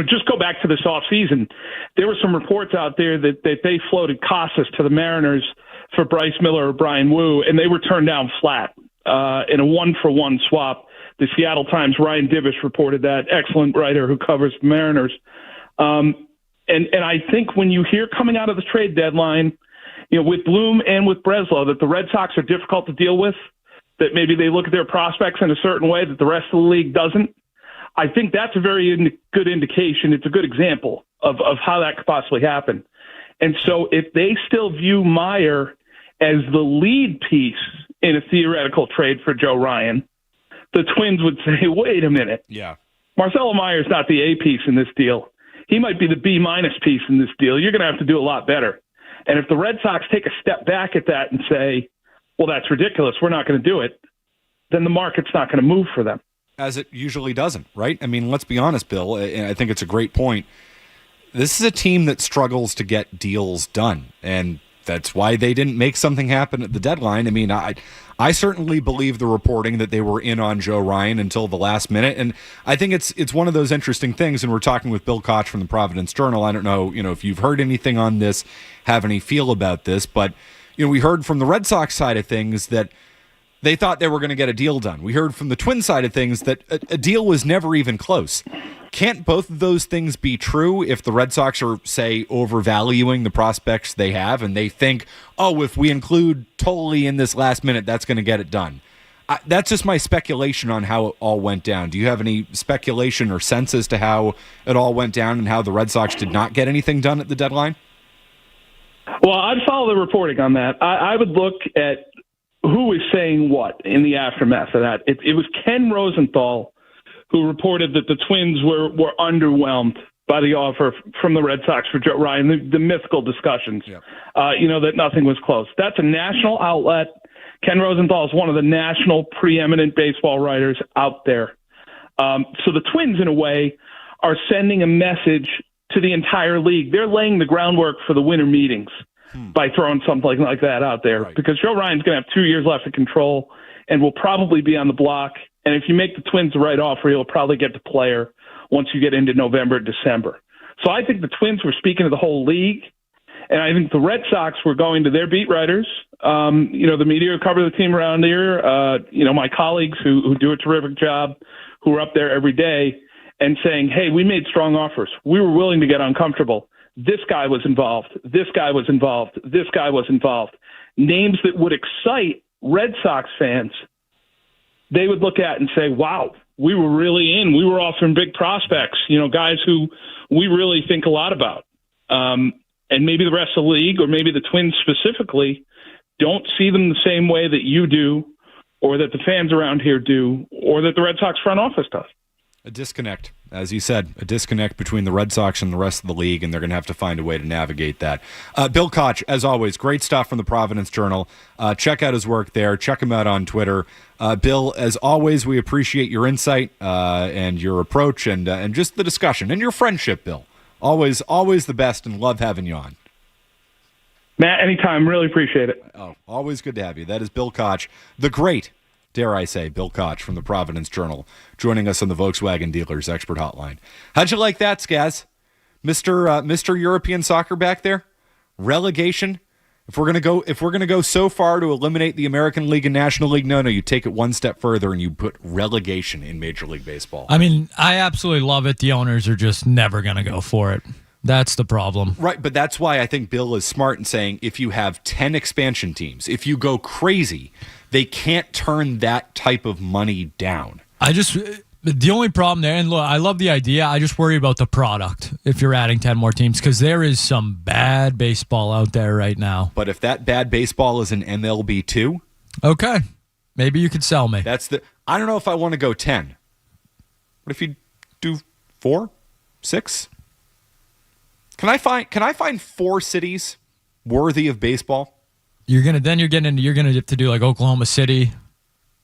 Just go back to this offseason. There were some reports out there that they floated Casas to the Mariners for Bryce Miller or Brian Wu, and they were turned down flat in a 1-for-1 swap. The Seattle Times' Ryan Divish reported that, excellent writer who covers the Mariners. And I think when you hear coming out of the trade deadline, with Bloom and with Breslow, that the Red Sox are difficult to deal with, that maybe they look at their prospects in a certain way that the rest of the league doesn't, I think that's a very good indication. It's a good example of how that could possibly happen. And so if they still view Meyer as the lead piece in a theoretical trade for Joe Ryan, the Twins would say, wait a minute. Yeah. Marcelo Meyer's not the A piece in this deal. He might be the B- piece in this deal. You're going to have to do a lot better. And if the Red Sox take a step back at that and say, well, that's ridiculous, we're not going to do it, then the market's not going to move for them. As it usually doesn't, right? I mean, let's be honest, Bill, and I think it's a great point. This is a team that struggles to get deals done, and that's why they didn't make something happen at the deadline. I mean, I certainly believe the reporting that they were in on Joe Ryan until the last minute, and I think it's one of those interesting things, and we're talking with Bill Koch from the Providence Journal. I don't know, if you've heard anything on this, have any feel about this, but we heard from the Red Sox side of things that they thought they were going to get a deal done. We heard from the Twins side of things that a deal was never even close. Can't both of those things be true if the Red Sox are, say, overvaluing the prospects they have and they think, if we include Tolley in this last minute, that's going to get it done? That's just my speculation on how it all went down. Do you have any speculation or sense as to how it all went down and how the Red Sox did not get anything done at the deadline? Well, I'd follow the reporting on that. I would look at who is saying what in the aftermath of that. It was Ken Rosenthal who reported that the Twins were underwhelmed by the offer from the Red Sox for Joe Ryan, the mythical discussions, that nothing was close. That's a national outlet. Ken Rosenthal is one of the national preeminent baseball writers out there. So the Twins, in a way, are sending a message to the entire league. They're laying the groundwork for the winter meetings by throwing something like that out there, because Joe Ryan's going to have 2 years left of control and will probably be on the block. And if you make the Twins the right offer, he'll probably get the player once you get into November, December. So I think the Twins were speaking to the whole league, and I think the Red Sox were going to their beat writers, the media who cover the team around here, my colleagues who do a terrific job, who are up there every day, and saying, hey, we made strong offers. We were willing to get uncomfortable. This guy was involved. This guy was involved. This guy was involved. Names that would excite Red Sox fans, they would look at and say, wow, we were really in. We were offering big prospects, guys who we really think a lot about. And maybe the rest of the league, or maybe the Twins specifically, don't see them the same way that you do, or that the fans around here do, or that the Red Sox front office does. A disconnect, as you said, a disconnect between the Red Sox and the rest of the league, and they're going to have to find a way to navigate that. Bill Koch, as always, great stuff from the Providence Journal. Check out his work there. Check him out on Twitter. Bill, as always, we appreciate your insight and your approach and just the discussion and your friendship, Bill. Always the best, and love having you on. Matt, anytime. Really appreciate it. Oh, always good to have you. That is Bill Koch, the great, dare I say, Bill Koch from the Providence Journal, joining us on the Volkswagen Dealers Expert Hotline. How'd you like that, Skaz? Mr. European Soccer back there? Relegation? If we're gonna go so far to eliminate the American League and National League, no, you take it one step further and you put relegation in Major League Baseball. I mean, I absolutely love it. The owners are just never gonna go for it. That's the problem. Right, but that's why I think Bill is smart in saying if you have 10 expansion teams, if you go crazy, they can't turn that type of money down. The only problem there, and look, I love the idea, I just worry about the product if you're adding 10 more teams, because there is some bad baseball out there right now. But if that bad baseball is an MLB 2, okay, maybe you could sell me. I don't know if I want to go 10. What if you do 4, 6? Can I find 4 cities worthy of baseball? You're gonna have to do like Oklahoma City,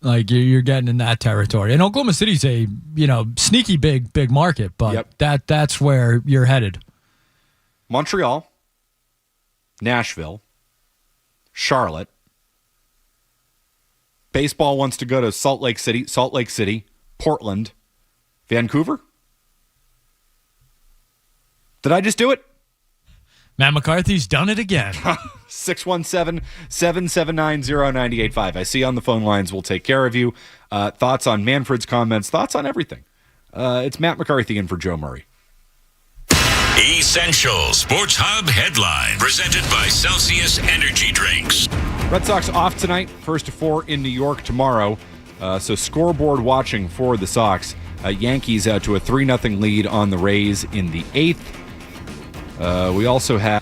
like you're getting in that territory. And Oklahoma City's a sneaky big market, but that's where you're headed. Montreal, Nashville, Charlotte. Baseball wants to go to Salt Lake City, Portland, Vancouver. Did I just do it? Matt McCarthy's done it again. 617-779-0985. I see you on the phone lines. We'll take care of you. Thoughts on Manfred's comments, thoughts on everything. It's Matt McCarthy in for Joe Murray. Essential Sports Hub headline presented by Celsius Energy Drinks. Red Sox off tonight, 1st to 4 in New York tomorrow. So scoreboard watching for the Sox. Yankees out to a 3-0 lead on the Rays in the 8th. We also have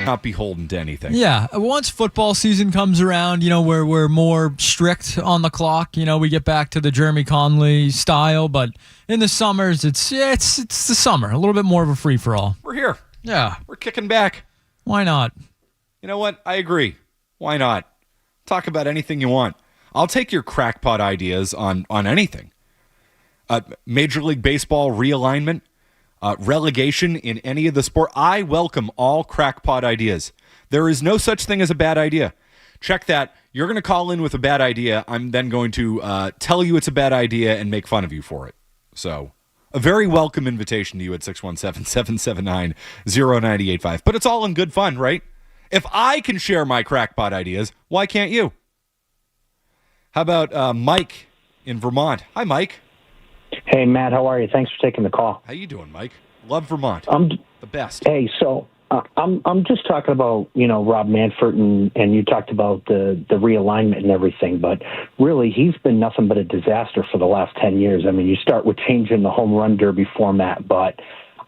not beholden to anything. Yeah, once football season comes around, we're more strict on the clock. We get back to the Jeremy Conley style, but in the summers, it's the summer, a little bit more of a free for all. We're here. Yeah, we're kicking back. Why not? You know what? I agree. Why not? Talk about anything you want. I'll take your crackpot ideas on anything. Major League Baseball realignment, relegation in any of the sport. I welcome all crackpot ideas. There is no such thing as a bad idea. Check that. You're going to call in with a bad idea. I'm then going to tell you it's a bad idea and make fun of you for it. So, a very welcome invitation to you at 617-779-0985. But it's all in good fun, right? If I can share my crackpot ideas, why can't you? How about Mike in Vermont? Hi, Mike. Hey, Matt, how are you? Thanks for taking the call. How you doing, Mike? Love Vermont. The best. Hey, so I'm just talking about, Rob Manfred, and you talked about the realignment and everything, but really he's been nothing but a disaster for the last 10 years. I mean, you start with changing the home run derby format, but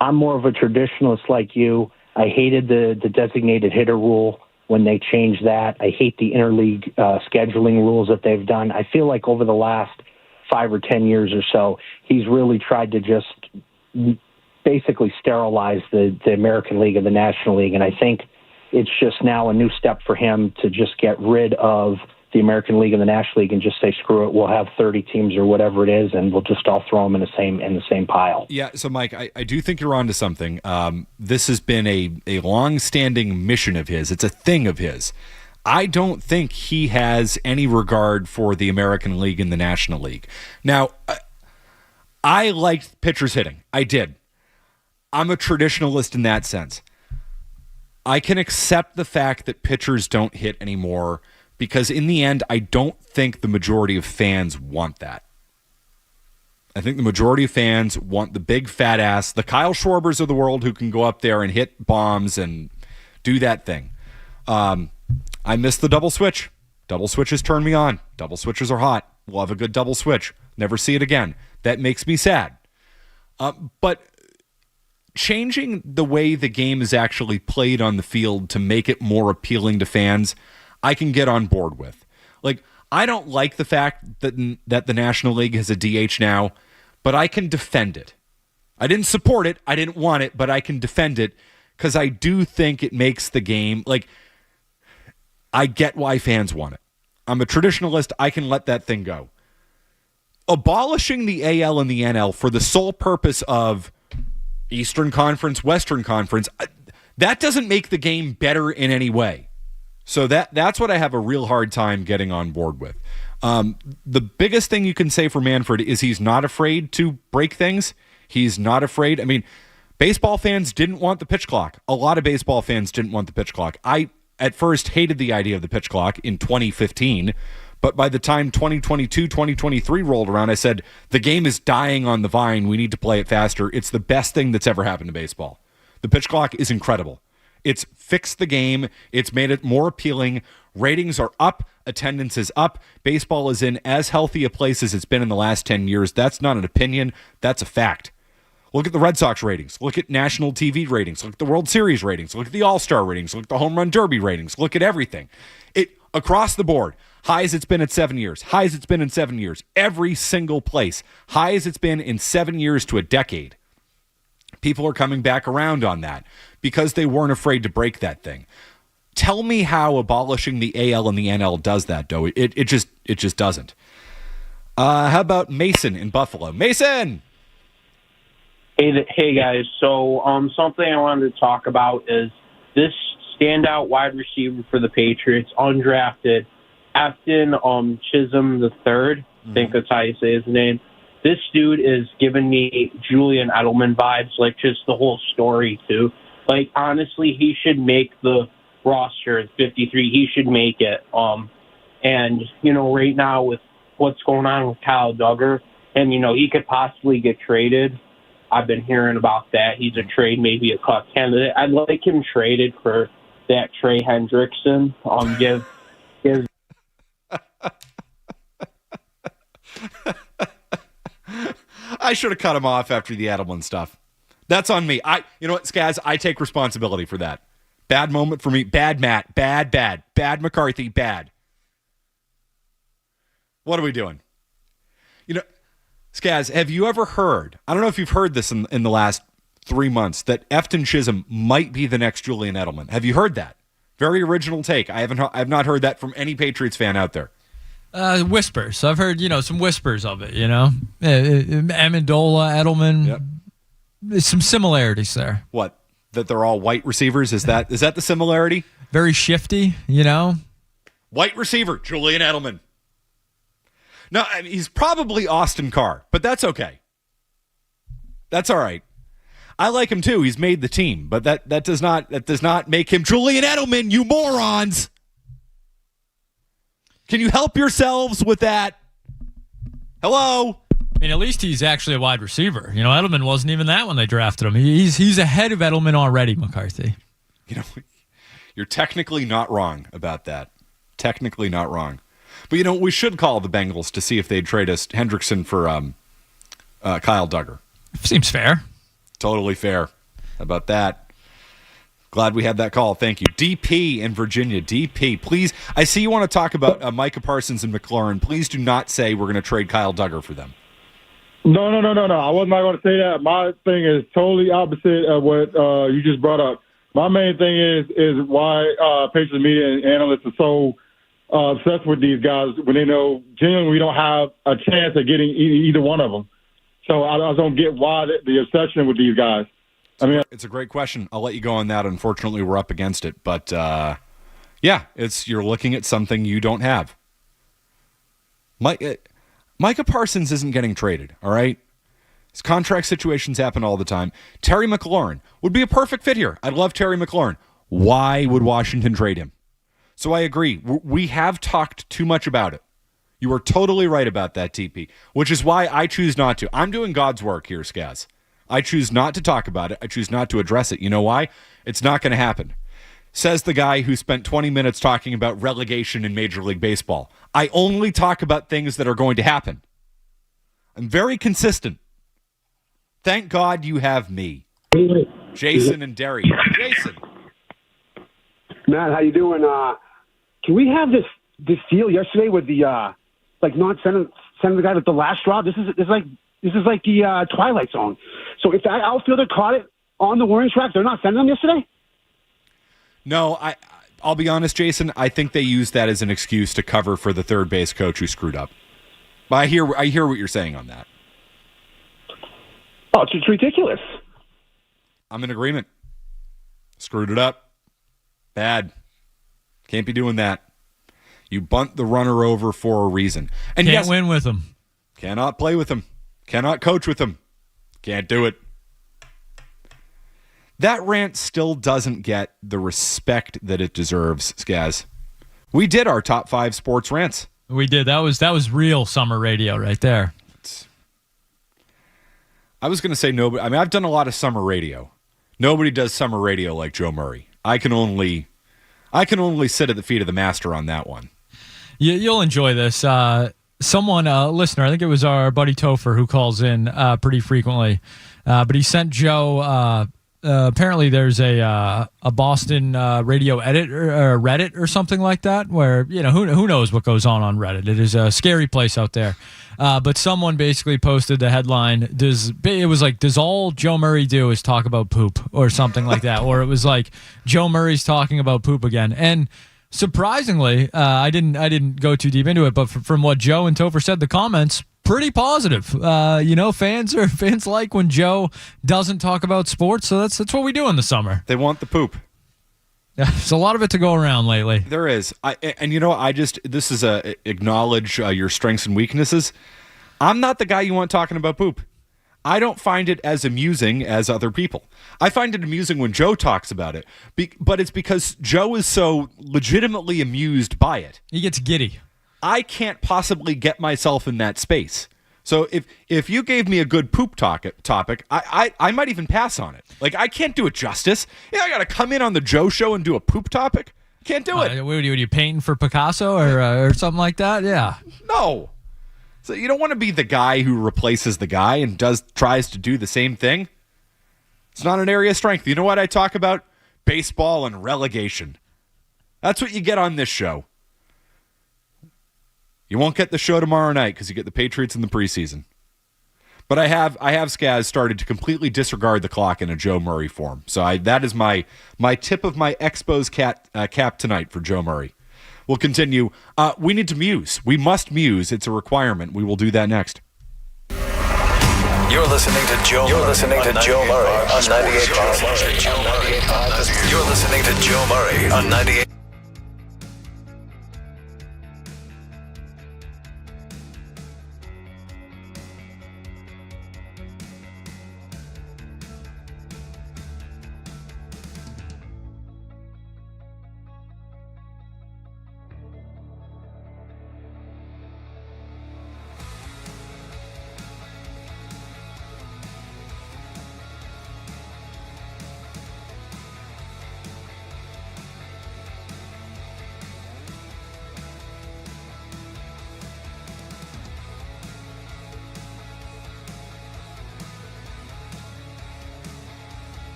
I'm more of a traditionalist like you. I hated the designated hitter rule when they changed that. I hate the interleague scheduling rules that they've done. I feel like over the last 5 or 10 years or so, he's really tried to just basically sterilize the American League and the National League. And I think it's just now a new step for him to just get rid of the American League and the National League and just say, screw it, we'll have 30 teams or whatever it is, and we'll just all throw them in the same pile. Yeah, so Mike, I do think you're onto something. This has been a long-standing mission of his. It's a thing of his. I don't think he has any regard for the American League and the National League. Now, I liked pitchers hitting. I did. I'm a traditionalist in that sense. I can accept the fact that pitchers don't hit anymore because in the end, I don't think the majority of fans want that. I think the majority of fans want the big fat ass, the Kyle Schwarbers of the world who can go up there and hit bombs and do that thing. I miss the double switch. Double switches turn me on. Double switches are hot. Love a good double switch. Never see it again. That makes me sad. But changing the way the game is actually played on the field to make it more appealing to fans, I can get on board with. Like, I don't like the fact that the National League has a DH now, but I can defend it. I didn't support it. I didn't want it, but I can defend it because I do think it makes the game, like, I get why fans want it. I'm a traditionalist. I can let that thing go. Abolishing the AL and the NL for the sole purpose of Eastern Conference, Western Conference, that doesn't make the game better in any way. So that's what I have a real hard time getting on board with. The biggest thing you can say for Manfred is he's not afraid to break things. He's not afraid. I mean, baseball fans didn't want the pitch clock. A lot of baseball fans didn't want the pitch clock. I, at first, hated the idea of the pitch clock in 2015. But by the time 2022, 2023 rolled around, I said, the game is dying on the vine. We need to play it faster. It's the best thing that's ever happened to baseball. The pitch clock is incredible. It's fixed the game. It's made it more appealing. Ratings are up. Attendance is up. Baseball is in as healthy a place as it's been in the last 10 years. That's not an opinion. That's a fact. Look at the Red Sox ratings. Look at national TV ratings. Look at the World Series ratings. Look at the All-Star ratings. Look at the Home Run Derby ratings. Look at everything. It across the board. High as it's been at 7 years. High as it's been in 7 years. Every single place. High as it's been in 7 years to a decade. People are coming back around on that because they weren't afraid to break that thing. Tell me how abolishing the AL and the NL does that, though. It just doesn't. How about Mason in Buffalo? Mason! Hey guys. So something I wanted to talk about is this standout wide receiver for the Patriots, undrafted, Afton Chisholm III. I think that's how you say his name. This dude is giving me Julian Edelman vibes, like just the whole story too. Like honestly, he should make the roster at 53. He should make it. And right now with what's going on with Kyle Duggar, and he could possibly get traded. I've been hearing about that. He's a trade, maybe a cut candidate. I'd like him traded for that Trey Hendrickson. Give. I should have cut him off after the Edelman stuff. That's on me. You know what, Skaz? I take responsibility for that. Bad moment for me. Bad Matt. Bad. Bad McCarthy. Bad. What are we doing? Skaz, have you ever heard, I don't know if you've heard this in the last 3 months, that Efton Chisholm might be the next Julian Edelman? Have you heard that? Very original take. I've not heard that from any Patriots fan out there. Whispers. I've heard, some whispers of it, Amendola, Edelman. Yep. There's some similarities there. What? That they're all white receivers? Is that the similarity? Very shifty, White receiver, Julian Edelman. No, I mean, he's probably Austin Carr, but that's okay. That's all right. I like him too. He's made the team, but that does not make him Julian Edelman, you morons. Can you help yourselves with that? Hello? I mean, at least he's actually a wide receiver. Edelman wasn't even that when they drafted him. He's ahead of Edelman already, McCarthy. You're technically not wrong about that. Technically not wrong. But, we should call the Bengals to see if they'd trade us Hendrickson for Kyle Duggar. Seems fair. Totally fair. How about that? Glad we had that call. Thank you. DP in Virginia. DP, please. I see you want to talk about Micah Parsons and McLaurin. Please do not say we're going to trade Kyle Duggar for them. No. I was not going to say that. My thing is totally opposite of what you just brought up. My main thing is why Patriots media and analysts are so obsessed with these guys when they know genuinely we don't have a chance of getting either one of them. So I don't get why the obsession with these guys. It's a great question. I'll let you go on that. Unfortunately, we're up against it. But, you're looking at something you don't have. Micah Parsons isn't getting traded, all right? His contract situations happen all the time. Terry McLaurin would be a perfect fit here. I love Terry McLaurin. Why would Washington trade him? So I agree. We have talked too much about it. You are totally right about that, TP, which is why I choose not to. I'm doing God's work here, Skaz. I choose not to talk about it. I choose not to address it. You know why? It's not going to happen. Says the guy who spent 20 minutes talking about relegation in Major League Baseball. I only talk about things that are going to happen. I'm very consistent. Thank God you have me. Jason and Derry. Jason. Matt, how you doing? Can we have this deal yesterday with the not sending the guy with the last straw? This is like the Twilight Zone. So if that outfielder caught it on the warning track, they're not sending them yesterday? No, I'll be honest, Jason. I think they used that as an excuse to cover for the third base coach who screwed up. But I hear what you're saying on that. Oh, it's ridiculous. I'm in agreement. Screwed it up. Bad. Can't be doing that. You bunt the runner over for a reason. And Can't win with him. Cannot play with him. Cannot coach with him. Can't do it. That rant still doesn't get the respect that it deserves, Skaz. We did our top 5 sports rants. We did. That was real summer radio right there. I was going to say nobody. I mean, I've done a lot of summer radio. Nobody does summer radio like Joe Murray. I can only sit at the feet of the master on that one. You'll enjoy this. Someone, a listener, I think it was our buddy Topher who calls in pretty frequently, but he sent Joe. Apparently, there's a Boston radio edit or Reddit or something like that, where who knows what goes on Reddit. It is a scary place out there. But someone basically posted the headline. Does all Joe Murray do is talk about poop or something like that, or it was like Joe Murray's talking about poop again. And surprisingly, I didn't go too deep into it, but from what Joe and Topher said, the comments pretty positive. Fans like when Joe doesn't talk about sports, so that's what we do in the summer. They want the poop. Yeah, there's a lot of it to go around lately. There is. This is acknowledge your strengths and weaknesses. I'm not the guy you want talking about poop. I don't find it as amusing as other people. I find it amusing when Joe talks about it, but it's because Joe is so legitimately amused by it. He gets giddy. I can't possibly get myself in that space. So if you gave me a good poop topic, I might even pass on it. Like, I can't do it justice. I got to come in on the Joe show and do a poop topic. Can't do it. What are you painting for Picasso or something like that? Yeah. No. So you don't want to be the guy who replaces the guy and tries to do the same thing. It's not an area of strength. You know what I talk about? baseball and relegation. That's what you get on this show. You won't get the show tomorrow night because you get the Patriots in the preseason. But I have Skaz started to completely disregard the clock in a Joe Murray form. So that is my tip of my Expos cap tonight for Joe Murray. We'll continue. We need to muse. We must muse. It's a requirement. We will do that next. You're listening to Joe. You're listening to Joe Murray on 98.5. You're listening to Joe Murray on 98.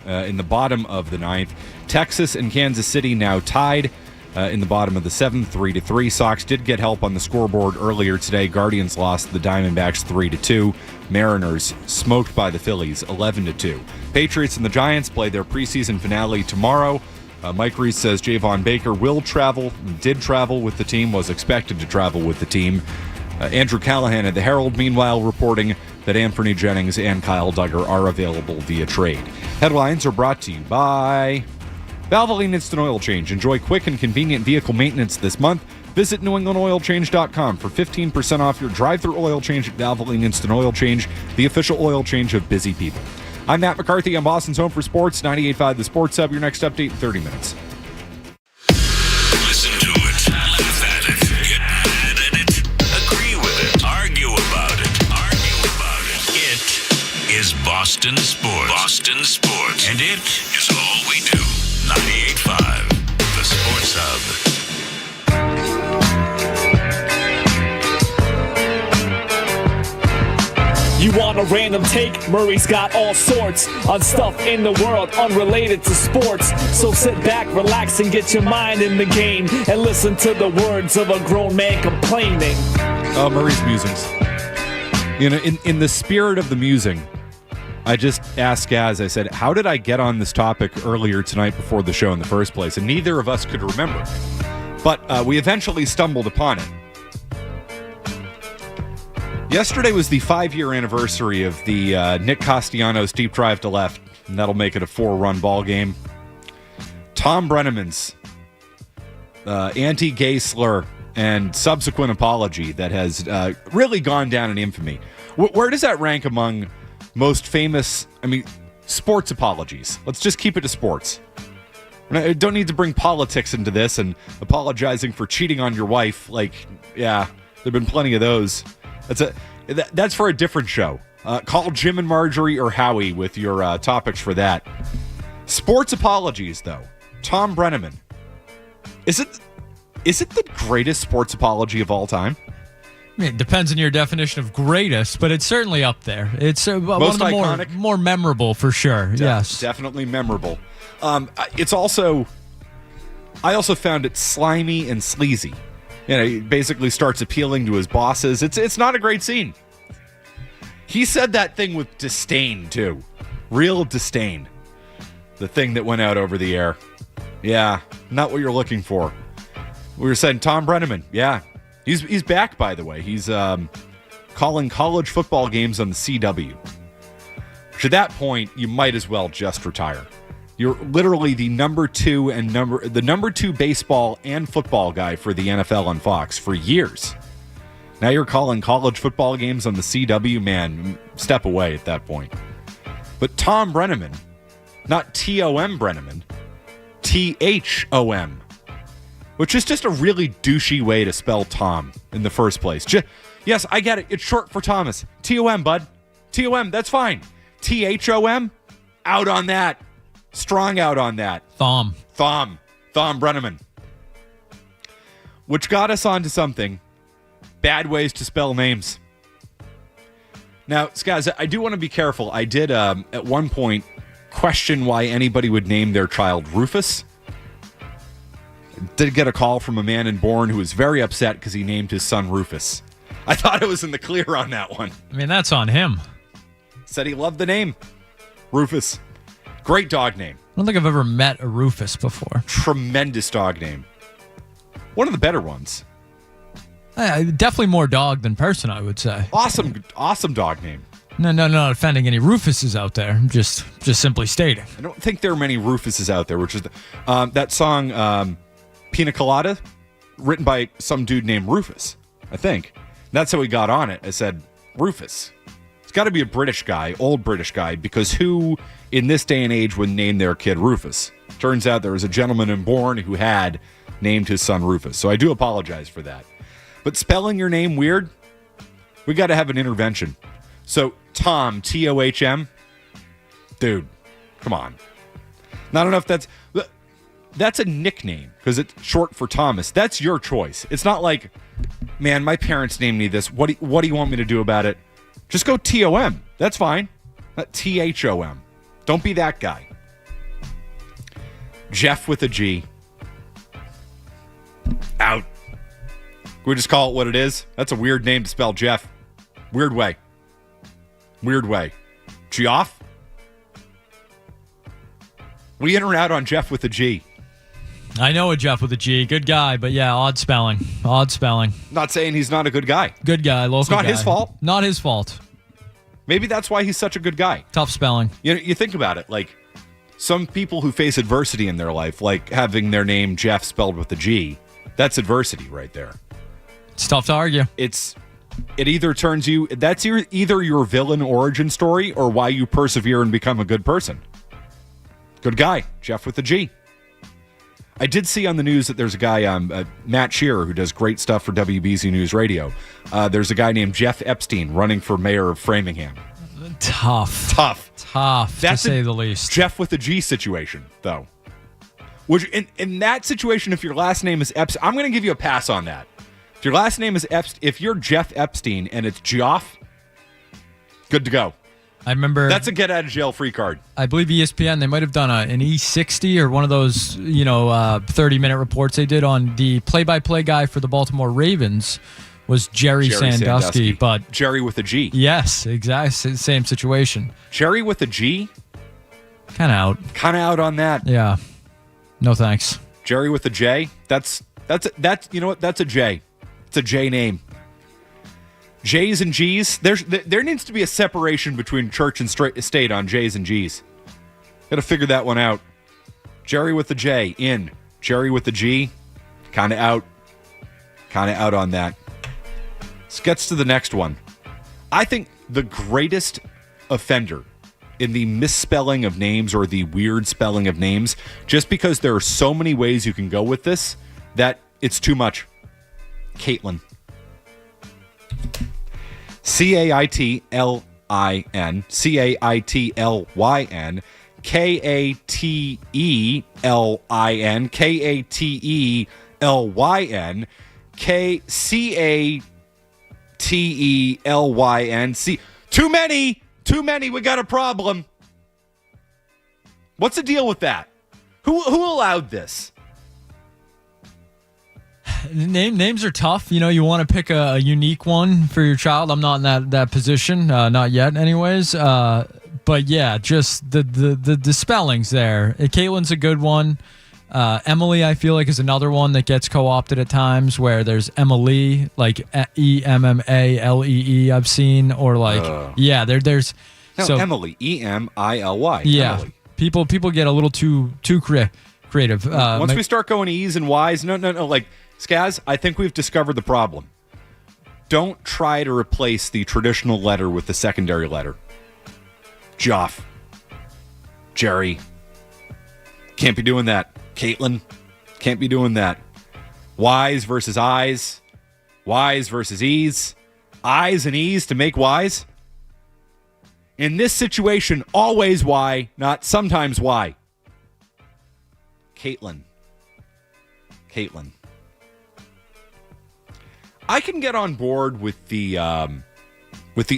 in the bottom of the 9th. Texas and Kansas City now tied in the bottom of the 7th, 3-3. Sox did get help on the scoreboard earlier today. Guardians lost the Diamondbacks 3-2. Mariners smoked by the Phillies 11-2. Patriots and the Giants play their preseason finale tomorrow. Mike Reese says Javon Baker will travel, did travel with the team, was expected to travel with the team. Andrew Callahan at the Herald, meanwhile, reporting that Anthony Jennings and Kyle Duggar are available via trade. Headlines are brought to you by Valvoline Instant Oil Change. Enjoy quick and convenient vehicle maintenance this month. Visit NewEnglandOilChange.com for 15% off your drive-thru oil change at Valvoline Instant Oil Change, the official oil change of busy people. I'm Matt McCarthy. I'm Boston's Home for Sports, 98.5 The Sports Hub. Your next update in 30 minutes. Listen to it, laugh at it, get mad at it, agree with it, argue about it. It is Boston Sports. Boston Sports. And it is all we do. 98.5 The Sports Hub. You want a random take? Murray's got all sorts on stuff in the world unrelated to sports. So sit back, relax, and get your mind in the game and listen to the words of a grown man complaining. Oh, Murray's musings. You know, in the spirit of the musing, I just asked Gaz, I said, how did I get on this topic earlier tonight before the show in the first place? And neither of us could remember. But we eventually stumbled upon it. Yesterday was the 5-year anniversary of the Nick Castellanos deep drive to left, and that'll make it a 4-run ball game. Tom Brenneman's anti-gay slur and subsequent apology that has really gone down in infamy. Where does that rank among most famous, sports apologies? Let's just keep it to sports. I don't need to bring politics into this and apologizing for cheating on your wife. There have been plenty of those. That's for a different show. Call Jim and Marjorie or Howie with your topics for that. Sports apologies, though. Tom Brenneman. Is it the greatest sports apology of all time? It depends on your definition of greatest, but it's certainly up there. It's one of the iconic? more memorable for sure. Yes, definitely memorable. It's also, I also found it slimy and sleazy. He basically starts appealing to his bosses. It's not a great scene. He said that thing with disdain, too. Real disdain. The thing that went out over the air. Yeah, not what you're looking for. We were saying Tom Brenneman. Yeah, he's back, by the way. He's calling college football games on the CW. Which at that point, you might as well just retire. You're literally the number two baseball and football guy for the NFL on Fox for years. Now you're calling college football games on the CW, man, step away at that point. But Tom Brenneman, not T-O-M Brenneman, T-H-O-M, which is just a really douchey way to spell Tom in the first place. Yes, I get it. It's short for Thomas. T-O-M, bud. T-O-M, that's fine. T-H-O-M, out on that. Strong out on that. Thom Brenneman. Which got us onto something. Bad ways to spell names. Now, guys, I do want to be careful. I did, at one point, question why anybody would name their child Rufus. Did get a call from a man in Bourne who was very upset because he named his son Rufus. I thought I was in the clear on that one. That's on him. Said he loved the name. Rufus. Great dog name. I don't think I've ever met a Rufus before. Tremendous dog name. One of the better ones. Definitely more dog than person, I would say. Awesome dog name. No, not offending any Rufuses out there. Just simply stating. I don't think there are many Rufuses out there, which is that song, Pina Colada, written by some dude named Rufus, I think. That's how he got on it. I said, Rufus. It's got to be a British guy, old British guy, because who in this day and age would name their kid Rufus? Turns out there was a gentleman in Bourne who had named his son Rufus. So I do apologize for that. But spelling your name weird, we got to have an intervention. So Tom, T-O-H-M, dude, come on. Now, I don't know if that's a nickname because it's short for Thomas. That's your choice. It's not like, man, my parents named me this. What do you want me to do about it? Just go T-O-M. That's fine. Not T-H-O-M. Don't be that guy. Jeff with a G. Out. Can we just call it what it is? That's a weird name to spell Jeff. Weird way. Geoff? We in or out on Jeff with a G? I know a Jeff with a G. Good guy, but yeah, odd spelling. Not saying he's not a good guy. Good guy, local guy. It's not his fault. Not his fault. Maybe that's why he's such a good guy. Tough spelling. You think about it, like some people who face adversity in their life, like having their name Jeff spelled with a G, that's adversity right there. It's tough to argue. It either turns you, that's either your villain origin story or why you persevere and become a good person. Good guy, Jeff with a G. I did see on the news that there's a guy, Matt Shearer, who does great stuff for WBZ News Radio. There's a guy named Jeff Epstein running for mayor of Framingham. Tough, to say the least. Jeff with a G situation, though. Which in that situation, if your last name is Epstein, I'm going to give you a pass on that. If your last name is Epstein, if you're Jeff Epstein and it's Geoff, good to go. I remember that's a get out of jail free card. I believe ESPN, they might have done an E60 or one of those 30-minute reports they did on the play-by-play guy for the Baltimore Ravens was Jerry Sandusky, but Jerry with a G. Yes, exactly same situation. Jerry with a G? Kind of out on that. Yeah. No thanks. Jerry with a J? That's you know what? That's a J. It's a J name. J's and G's. There needs to be a separation between church and state on J's and G's. Got to figure that one out. Jerry with the J in. Jerry with the G. Kind of out. Kind of out on that. Let's get to the next one. I think the greatest offender in the misspelling of names or the weird spelling of names, just because there are so many ways you can go with this, that it's too much. Caitlin. Caitlin. Caitlyn. Kateelin. Kateelyn. Cateelyn. Too many. We got a problem. What's the deal with that? Who allowed this? Names are tough. You want to pick a unique one for your child. I'm not in that position, not yet, anyways. But yeah, just the spellings there. Caitlin's a good one. Emily, I feel like, is another one that gets co-opted at times, where there's Emily, like EMMALEE. I've seen, or like there's Emily, EMILY. Yeah, Emily. people get a little too creative. Once we start going E's and Y's, no. Like Skaz, I think we've discovered the problem. Don't try to replace the traditional letter with the secondary letter. Geoff. Jerry. Can't be doing that. Caitlin. Can't be doing that. Y's versus I's. Y's versus E's. I's and E's to make Y's. In this situation, always Y, not sometimes Y. Caitlin. I can get on board with the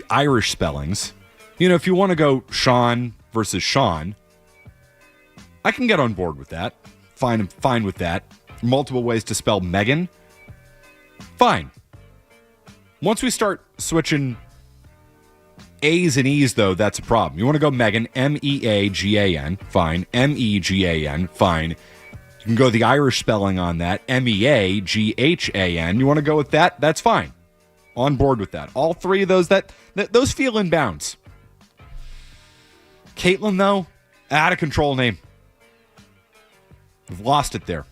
Irish spellings. If you want to go Sean versus Sean, I can get on board with that. Fine with that. Multiple ways to spell Megan. Fine. Once we start switching A's and E's, though, that's a problem. You want to go Megan, MEAGAN, fine. MEGAN, fine. You can go the Irish spelling on that, MEAGHAN. You want to go with that? That's fine. On board with that. All three of those, those feel in bounds. Caitlin, though, out of control name. We've lost it there.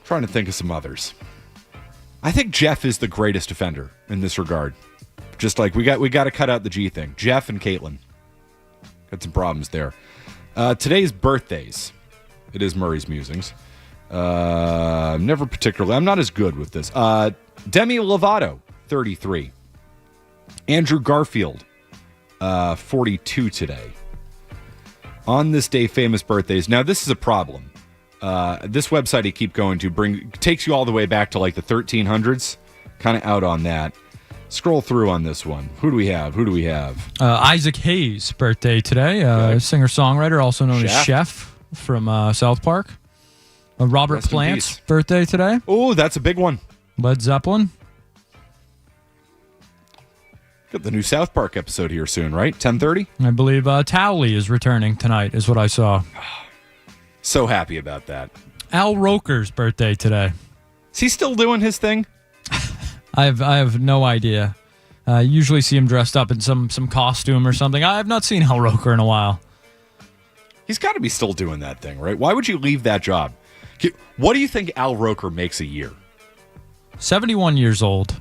Trying to think of some others. I think Jeff is the greatest offender in this regard. Just like we got to cut out the G thing. Jeff and Caitlin. Got some problems there. Today's birthdays. It is Murray's Musings. I'm not as good with this. Demi Lovato, 33. Andrew Garfield, 42 today. On this day, famous birthdays. Now, this is a problem. This website I keep going to takes you all the way back to like the 1300s. Kind of out on that. Scroll through on this one. Who do we have? Isaac Hayes' birthday today. Singer-songwriter, also known as Chef from South Park. Robert Rest in Plant's peace. birthday today. Oh, that's a big one. Led Zeppelin. Got the new South Park episode here soon, right? 10:30? I believe Towley is returning tonight, is what I saw. So happy about that. Al Roker's birthday today. Is he still doing his thing? I have no idea. Usually see him dressed up in some costume or something. I have not seen Al Roker in a while. He's got to be still doing that thing, right? Why would you leave that job? What do you think Al Roker makes a year? 71 years old.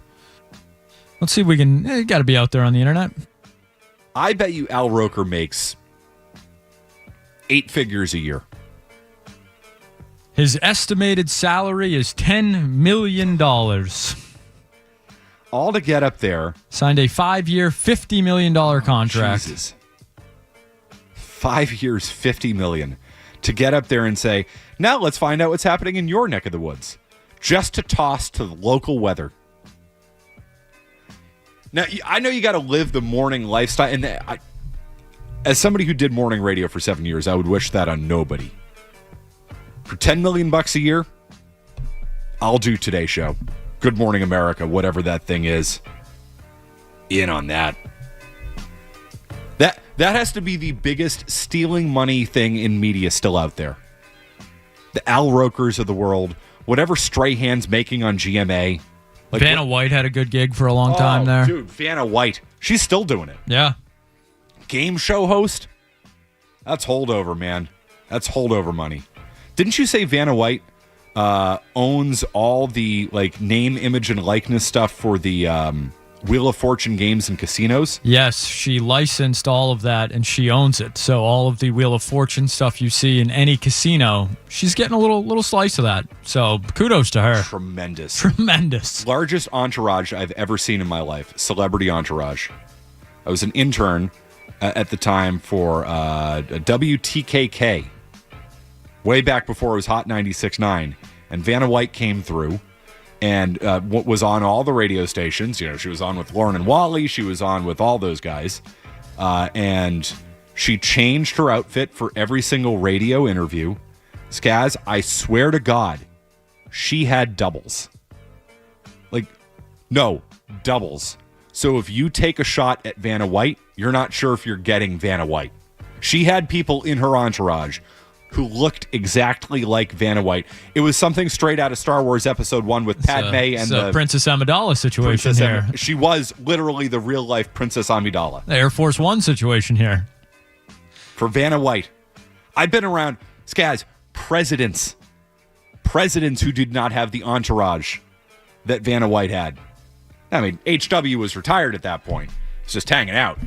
Let's see if we can... got to be out there on the internet. I bet you Al Roker makes 8 figures a year. His estimated salary is $10 million. All to get up there. Signed a 5-year, $50 million contract. Jesus. 5 years, $50 million. To get up there and say, now let's find out what's happening in your neck of the woods. Just to toss to the local weather. Now, I know you got to live the morning lifestyle. And as somebody who did morning radio for 7 years, I would wish that on nobody. For $10 million a year, I'll do Today Show. Good Morning America, whatever that thing is. In on that. That has to be the biggest stealing money thing in media still out there. The Al Rokers of the world, whatever Strahan's making on GMA. Like Vanna White had a good gig for a long time there. Dude, Vanna White. She's still doing it. Yeah. Game show host? That's holdover, man. That's holdover money. Didn't you say Vanna White owns all the name, image, and likeness stuff for the Wheel of Fortune games and casinos? Yes, she licensed all of that and she owns it. So all of the Wheel of Fortune stuff you see in any casino, she's getting a little slice of that. So kudos to her. Tremendous. Largest entourage I've ever seen in my life. Celebrity entourage. I was an intern at the time for WTKK. Way back before it was Hot 96.9. And Vanna White came through. And was on all the radio stations. You know, she was on with Lauren and Wally. She was on with all those guys. And she changed her outfit for every single radio interview. Skaz, I swear to God, she had doubles. No, doubles. So if you take a shot at Vanna White, you're not sure if you're getting Vanna White. She had people in her entourage who looked exactly like Vanna White. It was something straight out of Star Wars Episode 1 with Padme and the Princess Amidala situation here. She was literally the real-life Princess Amidala. The Air Force One situation here. For Vanna White. I've been around, Skaz, presidents who did not have the entourage that Vanna White had. I mean, H.W. was retired at that point. He's just hanging out.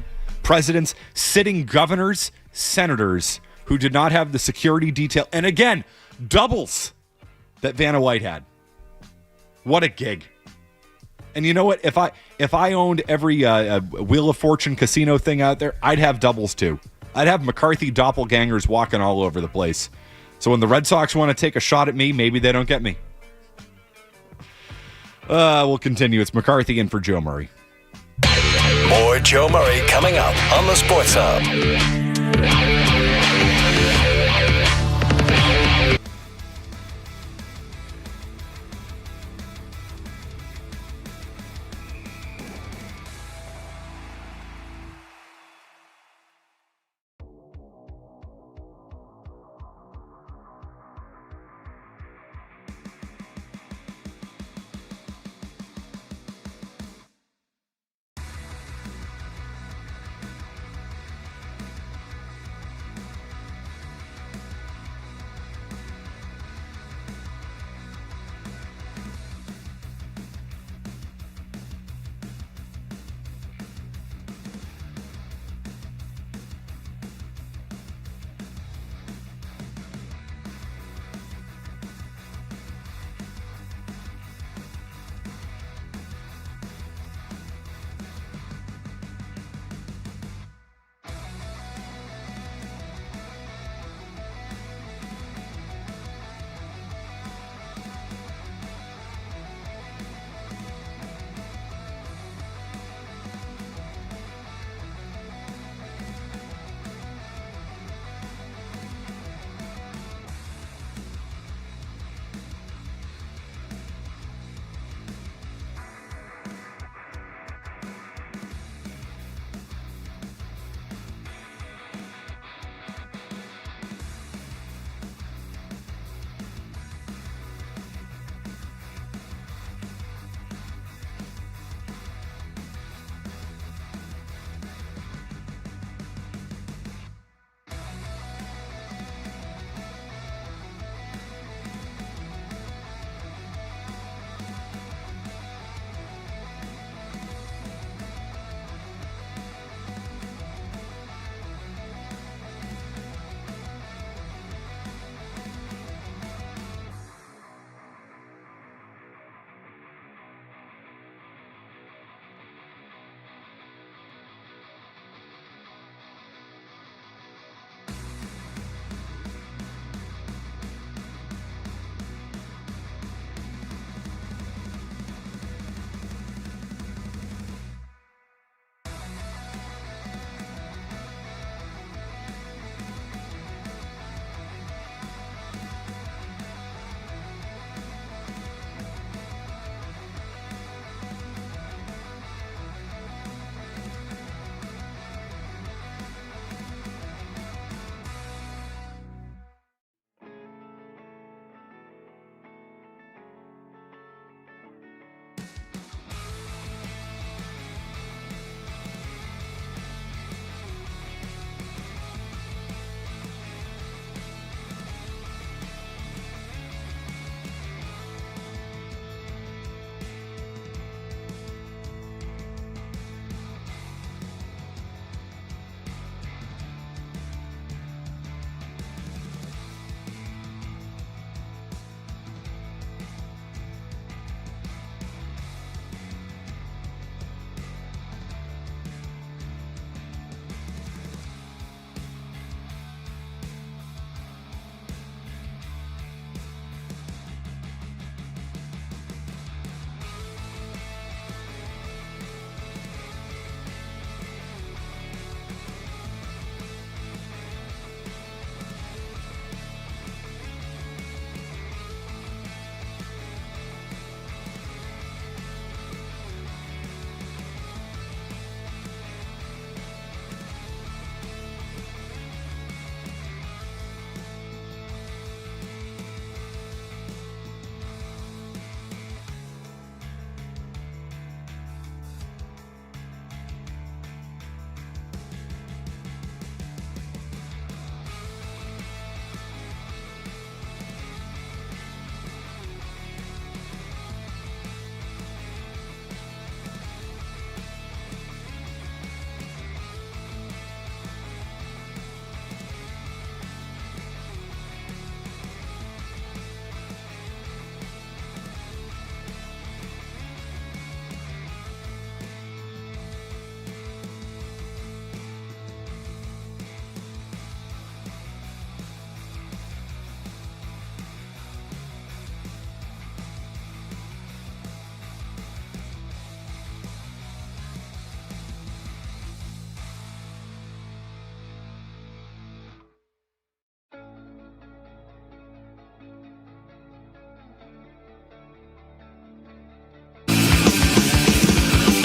Presidents, sitting governors, senators who did not have the security detail. And again, doubles that Vanna White had. What a gig. And you know what? If I owned every Wheel of Fortune casino thing out there, I'd have doubles too. I'd have McCarthy doppelgangers walking all over the place. So when the Red Sox want to take a shot at me, maybe they don't get me. We'll continue. It's McCarthy in for Joe Murray. More Joe Murray coming up on the Sports Hub.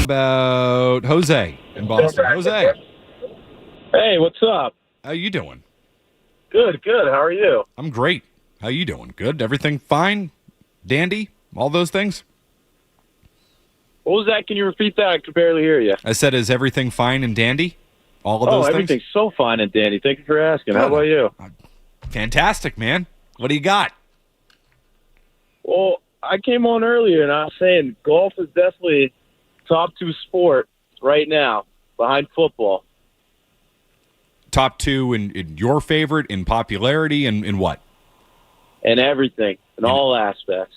about Jose in Boston? Jose. Hey, what's up? How you doing? Good. How are you? I'm great. How you doing? Good? Everything fine? Dandy? All those things? What was that? Can you repeat that? I could barely hear you. I said, is everything fine and dandy? All of those things? Everything's so fine and dandy. Thank you for asking. How about you? Fantastic, man. What do you got? Well, I came on earlier and I was saying golf is definitely top 2 sport right now behind football. Top 2 in your favorite, in popularity, and in what? And everything, in all aspects.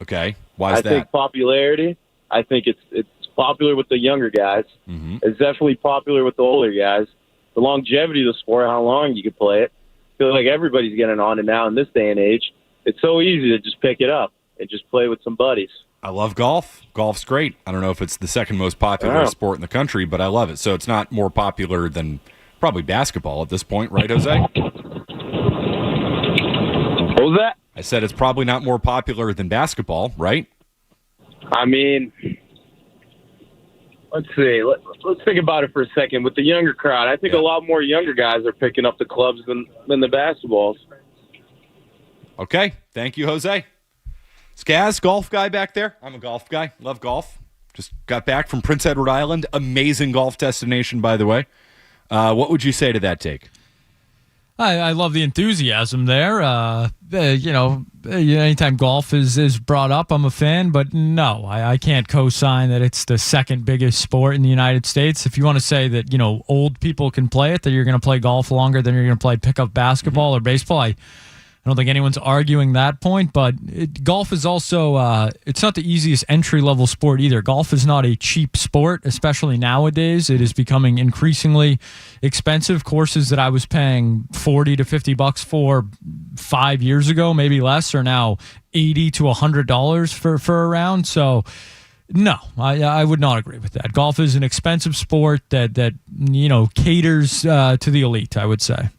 Okay. Why is that? I think popularity, I think it's popular with the younger guys. Mm-hmm. It's definitely popular with the older guys. The longevity of the sport, how long you can play it. I feel like everybody's getting on it now in this day and age. It's so easy to just pick it up and just play with some buddies. I love golf. Golf's great. I don't know if it's the second most popular sport in the country, but I love it. So it's not more popular than probably basketball at this point, right, Jose? What was that? I said it's probably not more popular than basketball, right? I mean, let's see. Let's think about it for a second. With the younger crowd, I think a lot more younger guys are picking up the clubs than the basketballs. Okay. Thank you, Jose. Skaz, golf guy back there? I'm a golf guy. Love golf. Just got back from Prince Edward Island. Amazing golf destination, by the way. What would you say to that take? I love the enthusiasm there. Anytime golf is brought up, I'm a fan. But no, I can't co-sign that it's the second biggest sport in the United States. If you want to say that, old people can play it, that you're going to play golf longer than you're going to play pickup basketball or baseball, I don't think anyone's arguing that point, but golf is also, it's not the easiest entry-level sport either. Golf is not a cheap sport, especially nowadays. It is becoming increasingly expensive. Courses that I was paying $40 to $50 for 5 years ago, maybe less, are now $80 to $100 for a round. So, no, I would not agree with that. Golf is an expensive sport that caters to the elite, I would say.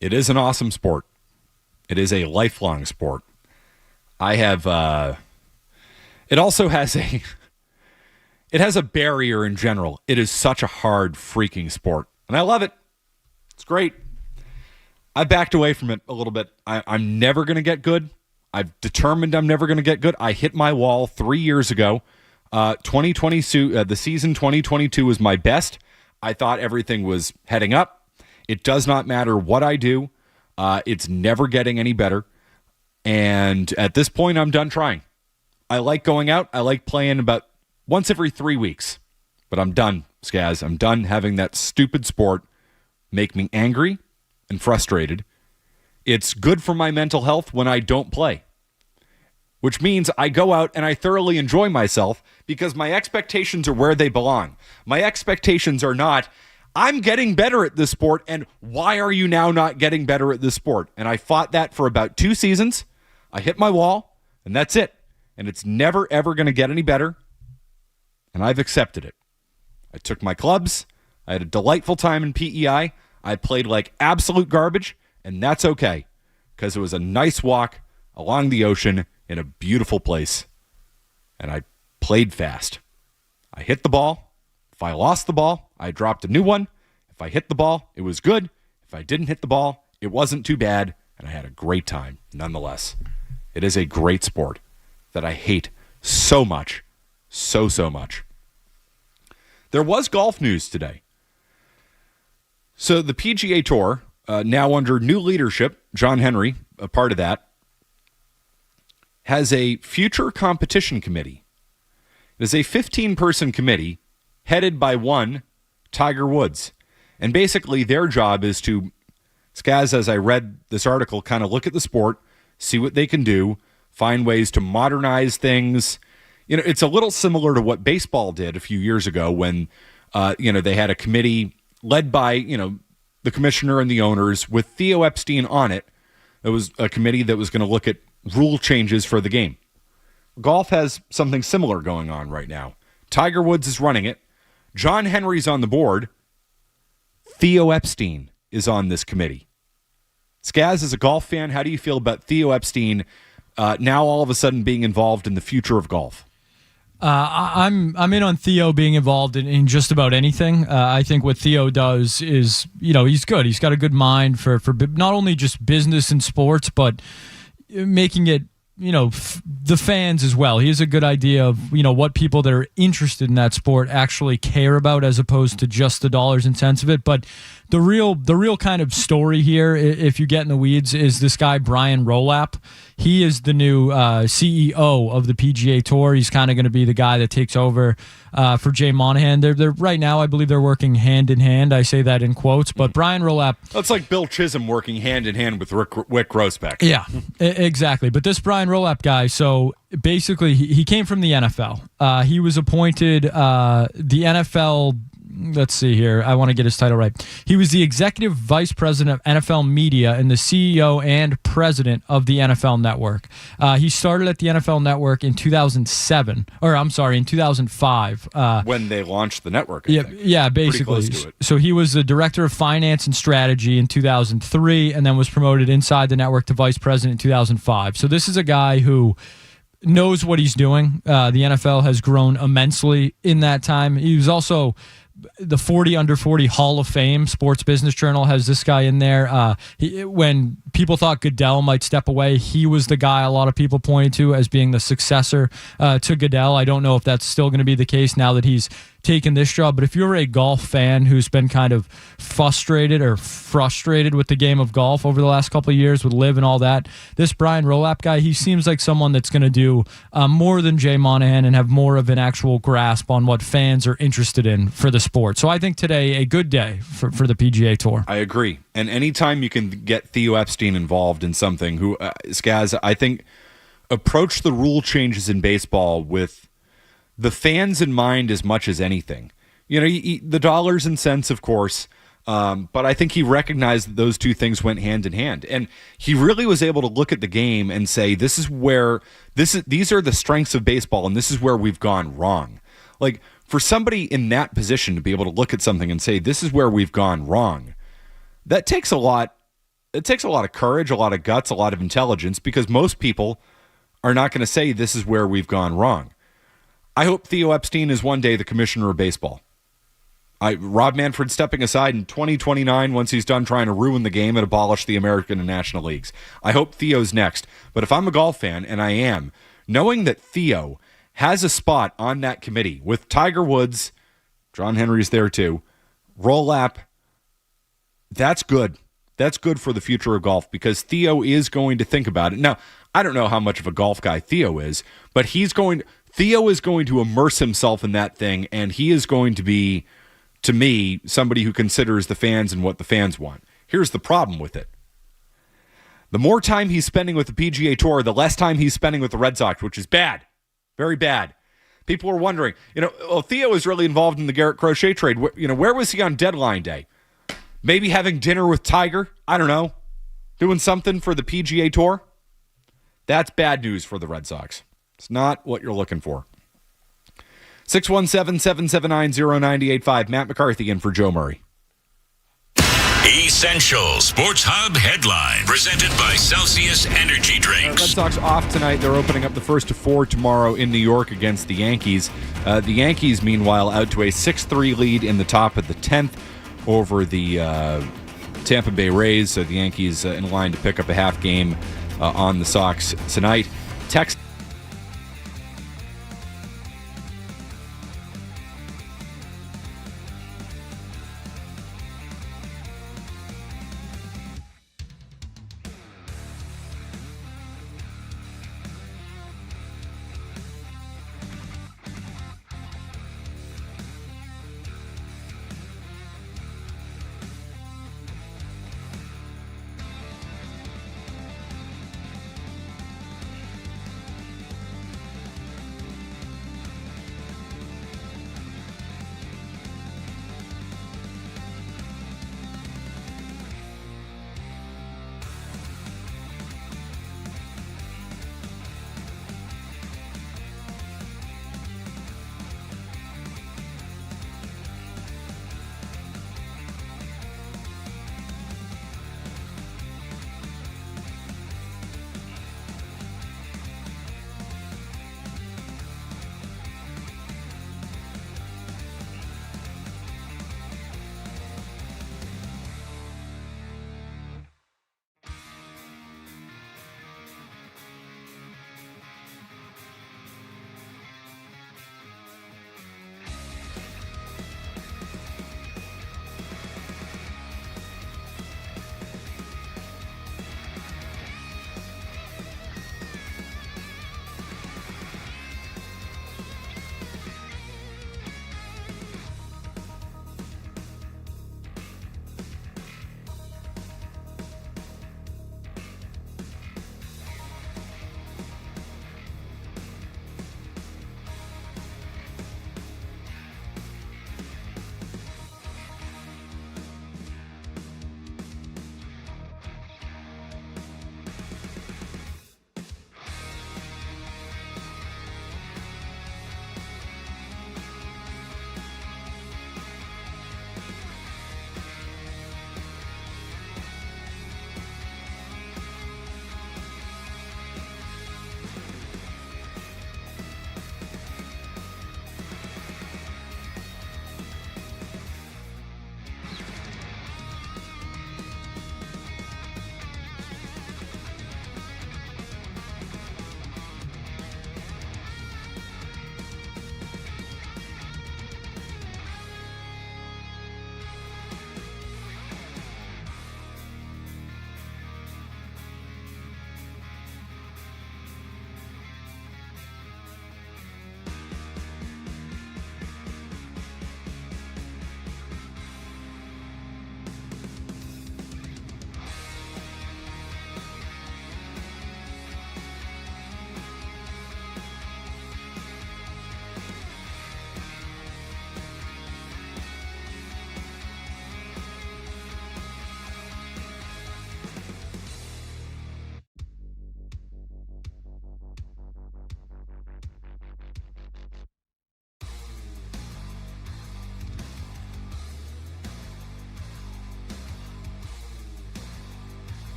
It is an awesome sport. It is a lifelong sport. I have, it also has it has a barrier in general. It is such a hard freaking sport. And I love it. It's great. I backed away from it a little bit. I'm never going to get good. I've determined I'm never going to get good. I hit my wall 3 years ago. 2022, the season 2022 was my best. I thought everything was heading up. It does not matter what I do. It's never getting any better. And at this point, I'm done trying. I like going out. I like playing about once every 3 weeks. But I'm done, Skaz. I'm done having that stupid sport make me angry and frustrated. It's good for my mental health when I don't play, which means I go out and I thoroughly enjoy myself because my expectations are where they belong. My expectations are not, I'm getting better at this sport, and why are you now not getting better at this sport? And I fought that for about 2 seasons. I hit my wall, and that's it. And it's never, ever going to get any better. And I've accepted it. I took my clubs. I had a delightful time in PEI. I played like absolute garbage, and that's okay, because it was a nice walk along the ocean in a beautiful place. And I played fast. I hit the ball. If I lost the ball, I dropped a new one. If I hit the ball, it was good. If I didn't hit the ball, it wasn't too bad, and I had a great time nonetheless. It is a great sport that I hate so much, so much. There was golf news today. So the PGA Tour, now under new leadership, John Henry, a part of that, has a future competition committee. It is a 15-person committee headed by one, Tiger Woods. And basically their job is to, Skaz, as I read this article, kind of look at the sport, see what they can do, find ways to modernize things. You know, it's a little similar to what baseball did a few years ago when, they had a committee led by, the commissioner and the owners with Theo Epstein on it. It was a committee that was going to look at rule changes for the game. Golf has something similar going on right now. Tiger Woods is running it. John Henry's on the board. Theo Epstein is on this committee. Skaz, as a golf fan, how do you feel about Theo Epstein now all of a sudden being involved in the future of golf? I'm in on Theo being involved in just about anything. I think what Theo does is, he's good. He's got a good mind for not only just business and sports, but making it, the fans as well. He has a good idea of, what people that are interested in that sport actually care about, as opposed to just the dollars and cents of it. But the real kind of story here, if you get in the weeds, is this guy, Brian Rolap. He is the new CEO of the PGA Tour. He's kind of going to be the guy that takes over for Jay Monahan. They're right now, I believe they're working hand in hand. I say that in quotes, but Brian Rolap. That's like Bill Chisholm working hand in hand with Wick Grossbeck. Yeah, exactly. But this Brian Rolap guy, so basically he came from the NFL. He was appointed the NFL. Let's see here. I want to get his title right. He was the executive vice president of NFL media and the CEO and president of the NFL Network. He started at the NFL Network in 2007, or I'm sorry, in 2005. When they launched the network. Yeah, basically. Pretty close to it. So he was the director of finance and strategy in 2003, and then was promoted inside the network to vice president in 2005. So this is a guy who knows what he's doing. The NFL has grown immensely in that time. He was also the 40 under 40 Hall of Fame. Sports Business Journal has this guy in there. When people thought Goodell might step away, he was the guy a lot of people pointed to as being the successor to Goodell. I don't know if that's still going to be the case now that he's taken this job, but if you're a golf fan who's been kind of frustrated with the game of golf over the last couple of years with LIV and all that, this Brian Rolap guy, he seems like someone that's going to do more than Jay Monahan and have more of an actual grasp on what fans are interested in for the sport. So I think today a good day for the PGA Tour. I agree. And anytime you can get Theo Epstein involved in something, who, Skaz, I think approach the rule changes in baseball with the fans in mind as much as anything. The dollars and cents, of course, but I think he recognized that those two things went hand in hand. And he really was able to look at the game and say, these are the strengths of baseball, and this is where we've gone wrong. Like, for somebody in that position to be able to look at something and say, this is where we've gone wrong, that takes a lot. It takes a lot of courage, a lot of guts, a lot of intelligence, because most people are not going to say this is where we've gone wrong. I hope Theo Epstein is one day the commissioner of baseball. Rob Manfred stepping aside in 2029 once he's done trying to ruin the game and abolish the American and National Leagues. I hope Theo's next. But if I'm a golf fan, and I am, knowing that Theo has a spot on that committee with Tiger Woods, John Henry's there too, Rolap, that's good. That's good for the future of golf, because Theo is going to think about it. Now, I don't know how much of a golf guy Theo is, but Theo is going to immerse himself in that thing, and he is going to be, to me, somebody who considers the fans and what the fans want. Here's the problem with it. The more time he's spending with the PGA Tour, the less time he's spending with the Red Sox, which is bad. Very bad. People are wondering, Theo is really involved in the Garrett Crochet trade. Where was he on deadline day? Maybe having dinner with Tiger? I don't know. Doing something for the PGA Tour? That's bad news for the Red Sox. It's not what you're looking for. 617-779-0985. Matt McCarthy in for Joe Murray. Essential Sports Hub headline presented by Celsius Energy Drinks. Red Sox off tonight. They're opening up the first of four tomorrow in New York against the Yankees. The Yankees, meanwhile, out to a 6-3 lead in the top of the 10th over the Tampa Bay Rays. So the Yankees in line to pick up a half game on the Sox tonight. Text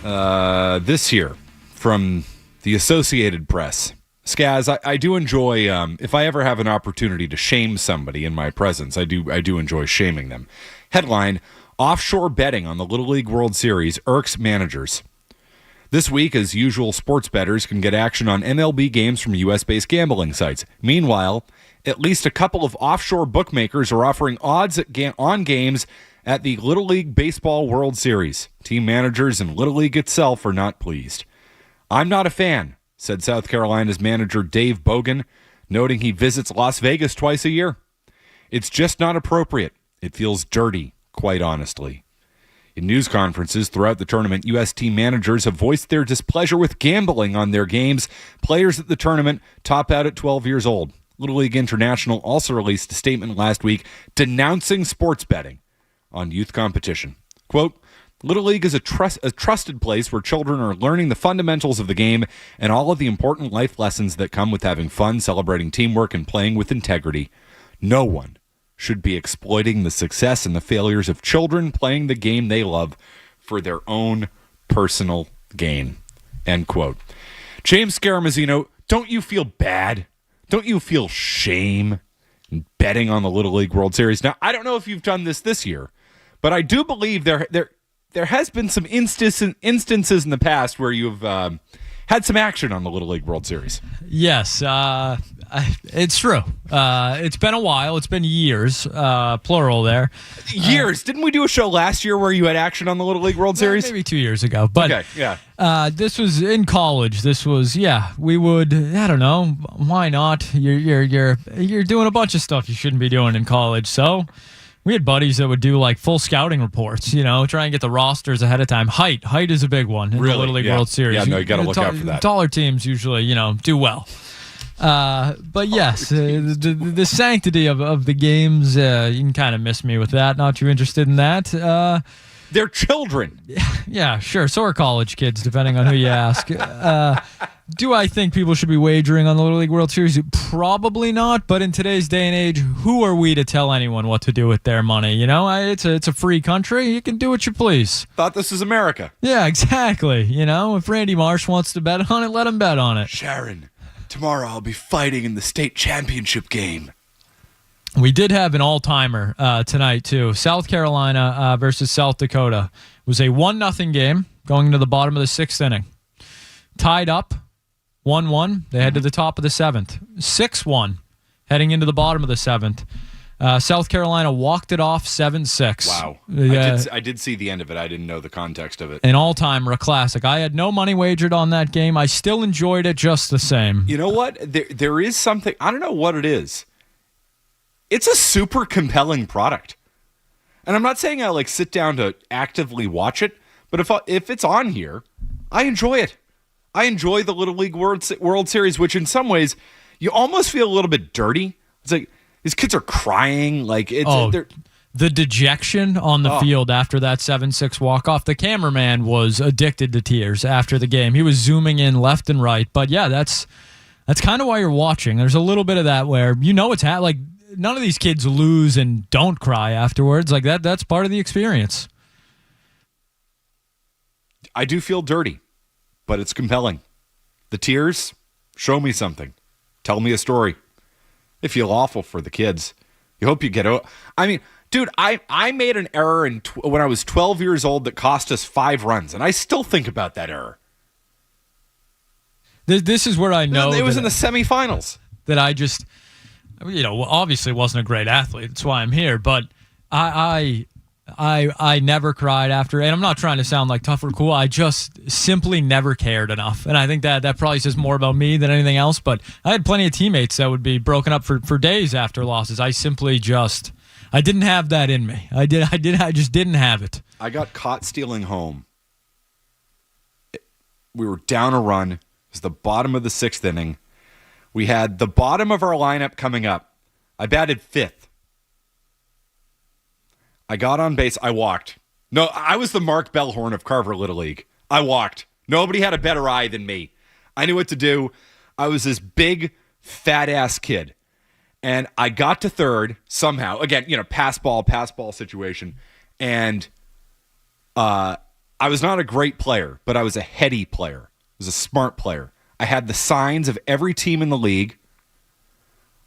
This here from the Associated Press. Skaz, I do enjoy, if I ever have an opportunity to shame somebody in my presence, I do enjoy shaming them. Headline, offshore betting on the Little League World Series irks managers. This week, as usual, sports bettors can get action on MLB games from U.S.-based gambling sites. Meanwhile, at least a couple of offshore bookmakers are offering odds on games at the Little League Baseball World Series. Team managers and Little League itself are not pleased. I'm not a fan, said South Carolina's manager Dave Bogan, noting he visits Las Vegas twice a year. It's just not appropriate. It feels dirty, quite honestly. In news conferences throughout the tournament, U.S. team managers have voiced their displeasure with gambling on their games. Players at the tournament top out at 12 years old. Little League International also released a statement last week denouncing sports betting on youth competition. Quote, Little League is a trusted place where children are learning the fundamentals of the game and all of the important life lessons that come with having fun, celebrating teamwork, and playing with integrity. No one should be exploiting the success and the failures of children playing the game they love for their own personal gain. End quote. James Scaramazino, don't you feel bad? Don't you feel shame in betting on the Little League World Series? Now, I don't know if you've done this year, but I do believe there has been some instances in the past where you've had some action on the Little League World Series. Yes, it's true. It's been a while. It's been years, plural there. Years. Didn't we do a show last year where you had action on the Little League World Series? Maybe 2 years ago. But okay, yeah. This was in college. This was, we would, I don't know, why not? You're doing a bunch of stuff you shouldn't be doing in college, so we had buddies that would do like full scouting reports, try and get the rosters ahead of time. Height is a big one in the Little League World Series. Yeah, no, you got to look out for that. Taller teams usually, do well. But yes, the sanctity of the games, you can kind of miss me with that. Not too interested in that. They're children. Yeah, sure. So are college kids, depending on who you ask. Do I think people should be wagering on the Little League World Series? Probably not. But in today's day and age, who are we to tell anyone what to do with their money? It's a free country. You can do what you please. Thought this is America. Yeah, exactly. If Randy Marsh wants to bet on it, let him bet on it. Sharon, tomorrow I'll be fighting in the state championship game. We did have an all-timer tonight, too. South Carolina versus South Dakota. It was a 1-0 game going into the bottom of the 6th inning. Tied up, 1-1. They head to the top of the 7th. 6-1 heading into the bottom of the 7th. South Carolina walked it off 7-6. Wow. I did see the end of it. I didn't know the context of it. An all-timer, a classic. I had no money wagered on that game. I still enjoyed it just the same. You know what? There is something. I don't know what it is. It's a super compelling product. And I'm not saying I sit down to actively watch it, but if it's on here, I enjoy it. I enjoy the Little League World Series, which in some ways you almost feel a little bit dirty. It's like these kids are crying. The dejection on the field after that 7-6 walk-off. The cameraman was addicted to tears after the game. He was zooming in left and right. But yeah, that's kind of why you're watching. There's a little bit of that where it's none of these kids lose and don't cry afterwards. That's part of the experience. I do feel dirty, but it's compelling. The tears, show me something. Tell me a story. I feel awful for the kids. You hope you get out. I mean, dude, I made an error when I was 12 years old that cost us 5 runs, and I still think about that error. This is where I know it was in the semifinals. That I just... obviously wasn't a great athlete. That's why I'm here. But I never cried after, and I'm not trying to sound like tough or cool. I just simply never cared enough. And I think that probably says more about me than anything else. But I had plenty of teammates that would be broken up for days after losses. I simply I didn't have that in me. I just didn't have it. I got caught stealing home. We were down a run. It was the bottom of the 6th inning. We had the bottom of our lineup coming up. I batted 5th. I got on base. I walked. No, I was the Mark Bellhorn of Carver Little League. I walked. Nobody had a better eye than me. I knew what to do. I was this big, fat-ass kid. And I got to third somehow. Again, pass ball situation. And I was not a great player, but I was a heady player. I was a smart player. I had the signs of every team in the league.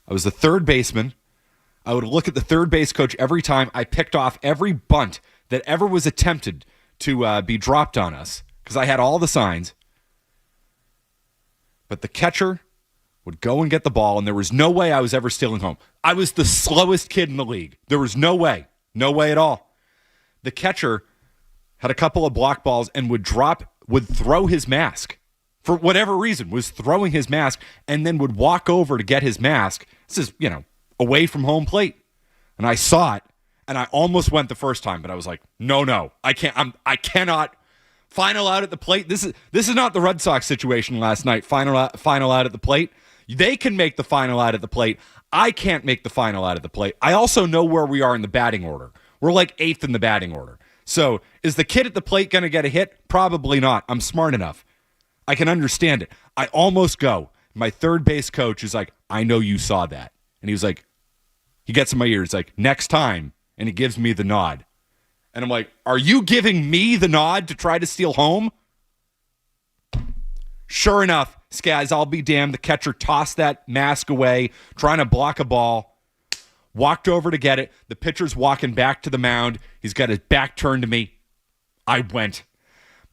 I was the third baseman. I would look at the third base coach every time. I picked off every bunt that ever was attempted to be dropped on us because I had all the signs. But the catcher would go and get the ball, and there was no way I was ever stealing home. I was the slowest kid in the league. There was no way. No way at all. The catcher had a couple of block balls and would throw his mask. For whatever reason, was throwing his mask and then would walk over to get his mask. This is, away from home plate. And I saw it, and I almost went the first time, but I was like, no, I cannot. Final out at the plate. This is not the Red Sox situation last night. Final out at the plate. They can make the final out at the plate. I can't make the final out at the plate. I also know where we are in the batting order. We're like 8th in the batting order. So is the kid at the plate going to get a hit? Probably not. I'm smart enough. I can understand it. I almost go. My third base coach is like, I know you saw that. And he was like, he gets in my ear. He's like, next time. And he gives me the nod. And I'm like, are you giving me the nod to try to steal home? Sure enough, Skaz, I'll be damned. The catcher tossed that mask away, trying to block a ball. Walked over to get it. The pitcher's walking back to the mound. He's got his back turned to me. I went.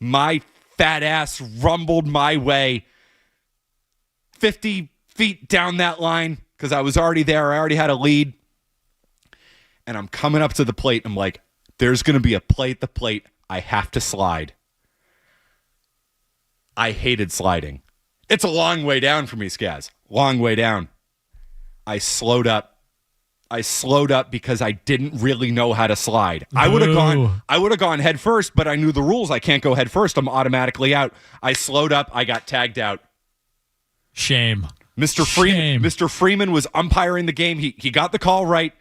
My fat ass rumbled my way 50 feet down that line because I was already there. I already had a lead. And I'm coming up to the plate. I'm like, there's going to be a play at the plate. I have to slide. I hated sliding. It's a long way down for me, Skaz. Long way down. I slowed up because I didn't really know how to slide. I would have gone head first, but I knew the rules. I can't go head first. I'm automatically out. I slowed up. I got tagged out. Shame. Mr. Freeman was umpiring the game. He got the call right.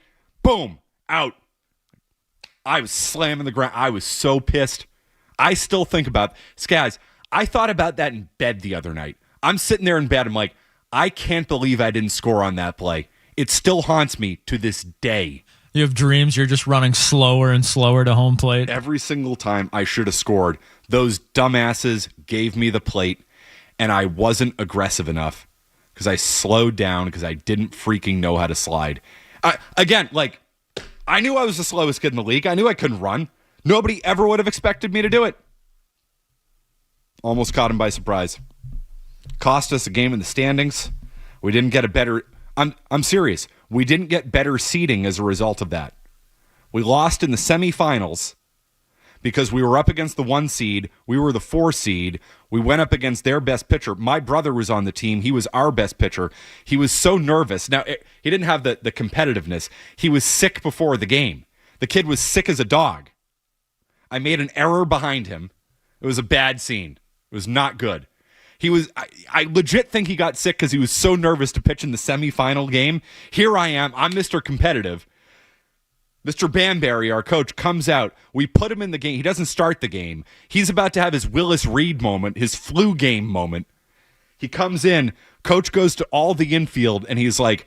Boom. Out. I was slamming the ground. I was so pissed. I still think about Skaz. I thought about that in bed the other night. I'm sitting there in bed. I'm like, I can't believe I didn't score on that play. It still haunts me to this day. You have dreams you're just running slower and slower to home plate. Every single time I should have scored, those dumbasses gave me the plate, and I wasn't aggressive enough because I slowed down because I didn't freaking know how to slide. I knew I was the slowest kid in the league. I knew I couldn't run. Nobody ever would have expected me to do it. Almost caught him by surprise. Cost us a game in the standings. We didn't get a better... I'm serious. We didn't get better seeding as a result of that. We lost in the semifinals because we were up against the 1 seed. We were the 4 seed. We went up against their best pitcher. My brother was on the team. He was our best pitcher. He was so nervous. Now, he didn't have the competitiveness. He was sick before the game. The kid was sick as a dog. I made an error behind him. It was a bad scene. It was not good. I legit think he got sick because he was so nervous to pitch in the semifinal game. Here I am. I'm Mr. Competitive. Mr. Banbury, our coach, comes out. We put him in the game. He doesn't start the game. He's about to have his Willis Reed moment, his flu game moment. He comes in. Coach goes to all the infield, and he's like,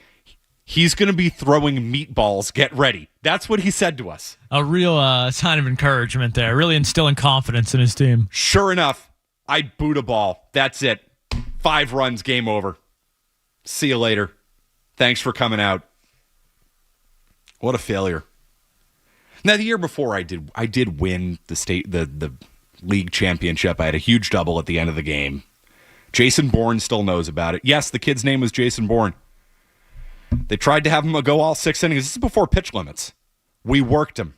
he's going to be throwing meatballs. Get ready. That's what he said to us. A real sign of encouragement there. Really instilling confidence in his team. Sure enough, I boot a ball. That's it. 5 runs, game over. See you later. Thanks for coming out. What a failure. Now, the year before I did win the league championship. I had a huge double at the end of the game. Jason Bourne still knows about it. Yes, the kid's name was Jason Bourne. They tried to have him go all 6 innings. This is before pitch limits. We worked him.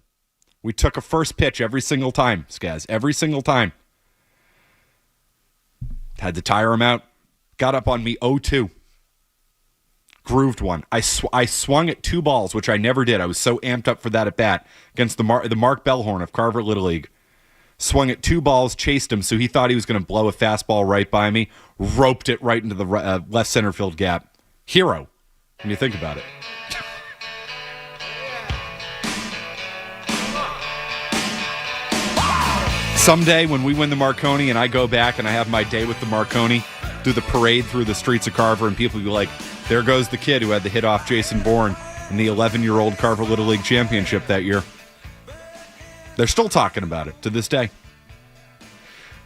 We took a first pitch every single time, Skaz. Every single time. Had to tire him out. Got up on me 0-2. Grooved one. I swung at 2 balls, which I never did. I was so amped up for that at bat against the Mark Bellhorn of Carver Little League. Swung at 2 balls, chased him, so he thought he was going to blow a fastball right by me. Roped it right into the left center field gap. Hero, when you think about it. Someday when we win the Marconi and I go back and I have my day with the Marconi, do the parade through the streets of Carver, and people will be like, there goes the kid who had the hit off Jason Bourne in the 11-year-old Carver Little League Championship that year. They're still talking about it to this day.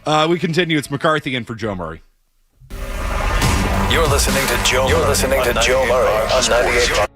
We continue. It's McCarthy in for Joe Murray. You're listening to Joe Murray on 98.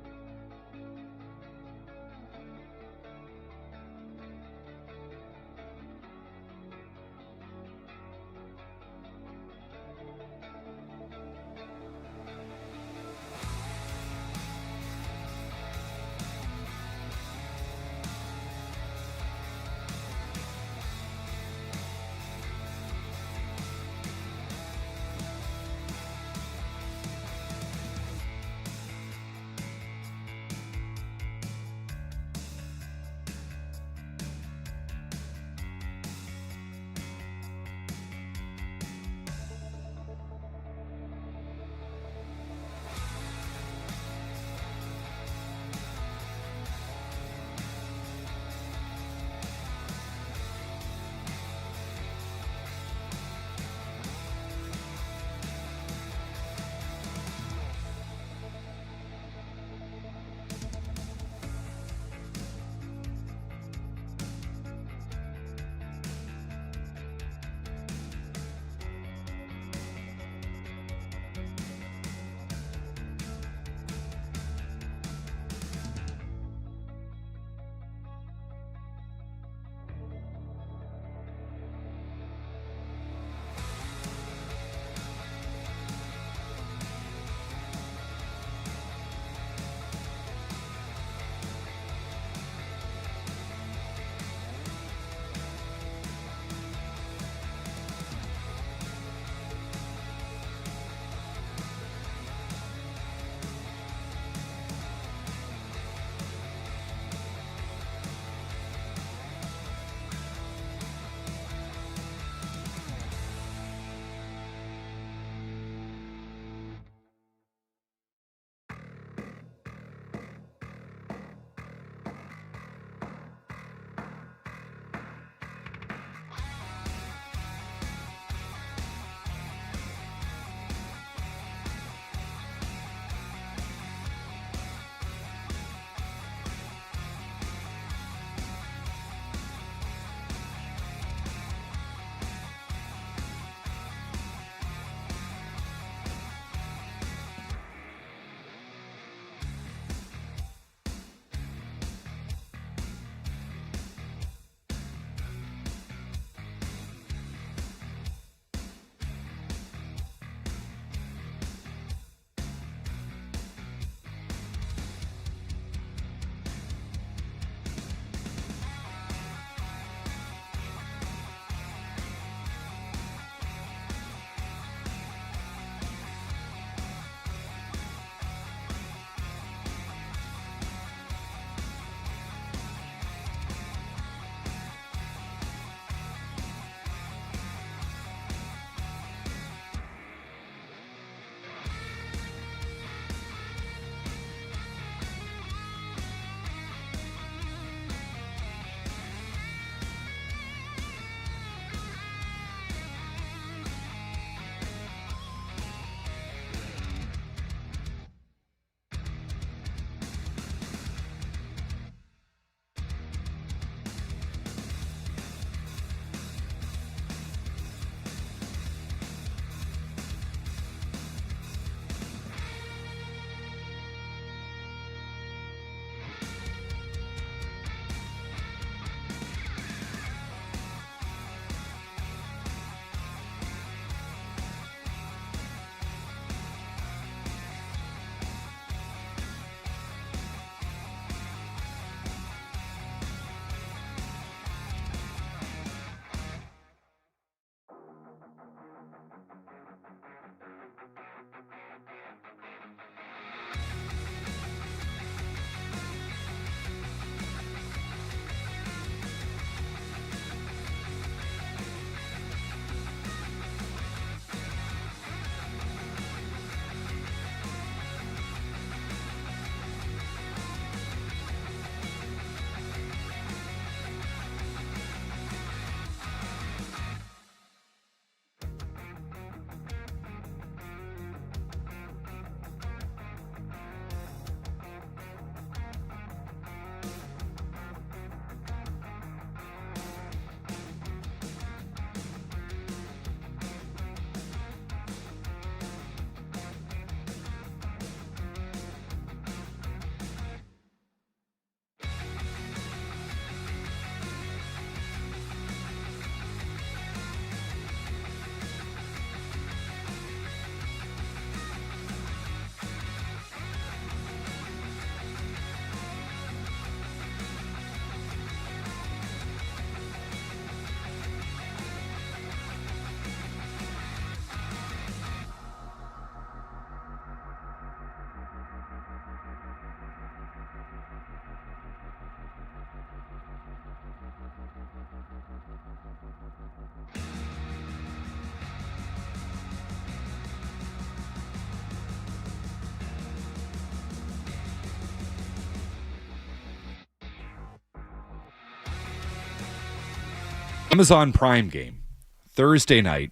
Amazon Prime game, Thursday night,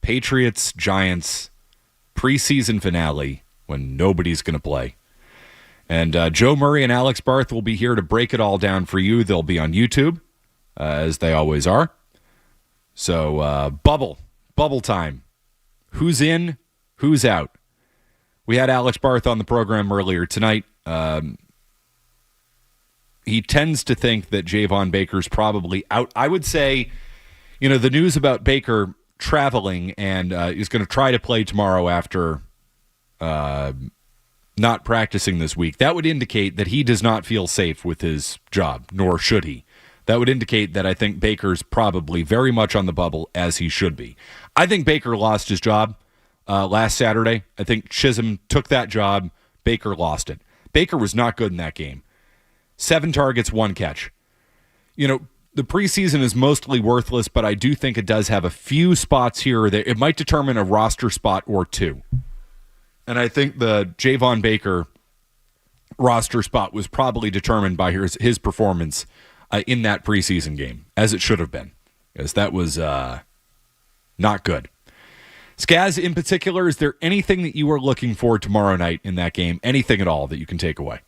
Patriots, Giants, preseason finale when nobody's going to play. And Joe Murray and Alex Barth will be here to break it all down for you. They'll be on YouTube, as they always are. So bubble time. Who's in, who's out? We had Alex Barth on the program earlier tonight. He tends to think that Javon Baker's probably out. I would say, the news about Baker traveling and he's going to try to play tomorrow after not practicing this week, that would indicate that he does not feel safe with his job, nor should he. That would indicate that I think Baker's probably very much on the bubble, as he should be. I think Baker lost his job last Saturday. I think Chisholm took that job. Baker lost it. Baker was not good in that game. 7 targets, 1 catch. The preseason is mostly worthless, but I do think it does have a few spots here that it might determine a roster spot or 2. And I think the Javon Baker roster spot was probably determined by his performance in that preseason game, as it should have been, because that was not good. Skaz, in particular, is there anything that you are looking for tomorrow night in that game? Anything at all that you can take away?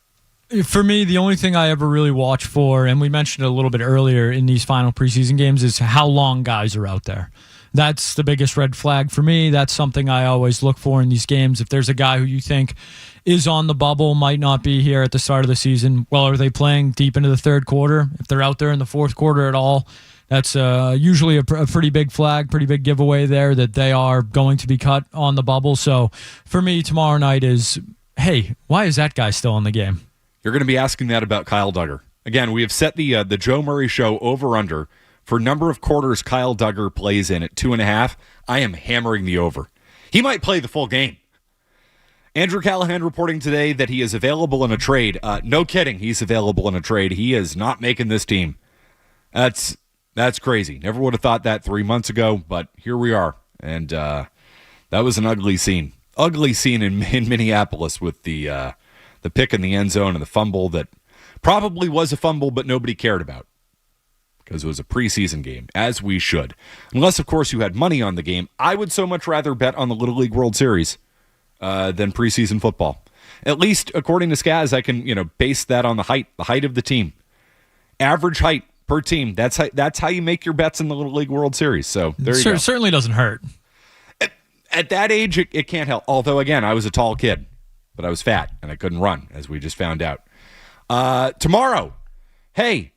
For me, the only thing I ever really watch for, and we mentioned it a little bit earlier in these final preseason games, is how long guys are out there. That's the biggest red flag for me. That's something I always look for in these games. If there's a guy who you think is on the bubble, might not be here at the start of the season, well, are they playing deep into the third quarter? If they're out there in the fourth quarter at all, that's usually a pretty big flag, pretty big giveaway there that they are going to be cut on the bubble. So for me, tomorrow night is, hey, why is that guy still in the game? You're going to be asking that about Kyle Duggar. Again, we have set the Joe Murray Show over-under for number of quarters Kyle Duggar plays in at 2.5. I am hammering the over. He might play the full game. Andrew Callahan reporting today that he is available in a trade. No kidding, he's available in a trade. He is not making this team. That's crazy. Never would have thought that 3 months ago, but here we are. And that was an ugly scene. Ugly scene in Minneapolis with the pick in the end zone and the fumble that probably was a fumble, but nobody cared about because it was a preseason game, as we should. Unless, of course, you had money on the game. I would so much rather bet on the Little League World Series than preseason football. At least, according to Skaz, I can base that on the height of the team. Average height per team. That's how you make your bets in the Little League World Series. So there you go. Certainly doesn't hurt. At that age, it can't help. Although, again, I was a tall kid. But I was fat, and I couldn't run, as we just found out. Tomorrow, hey,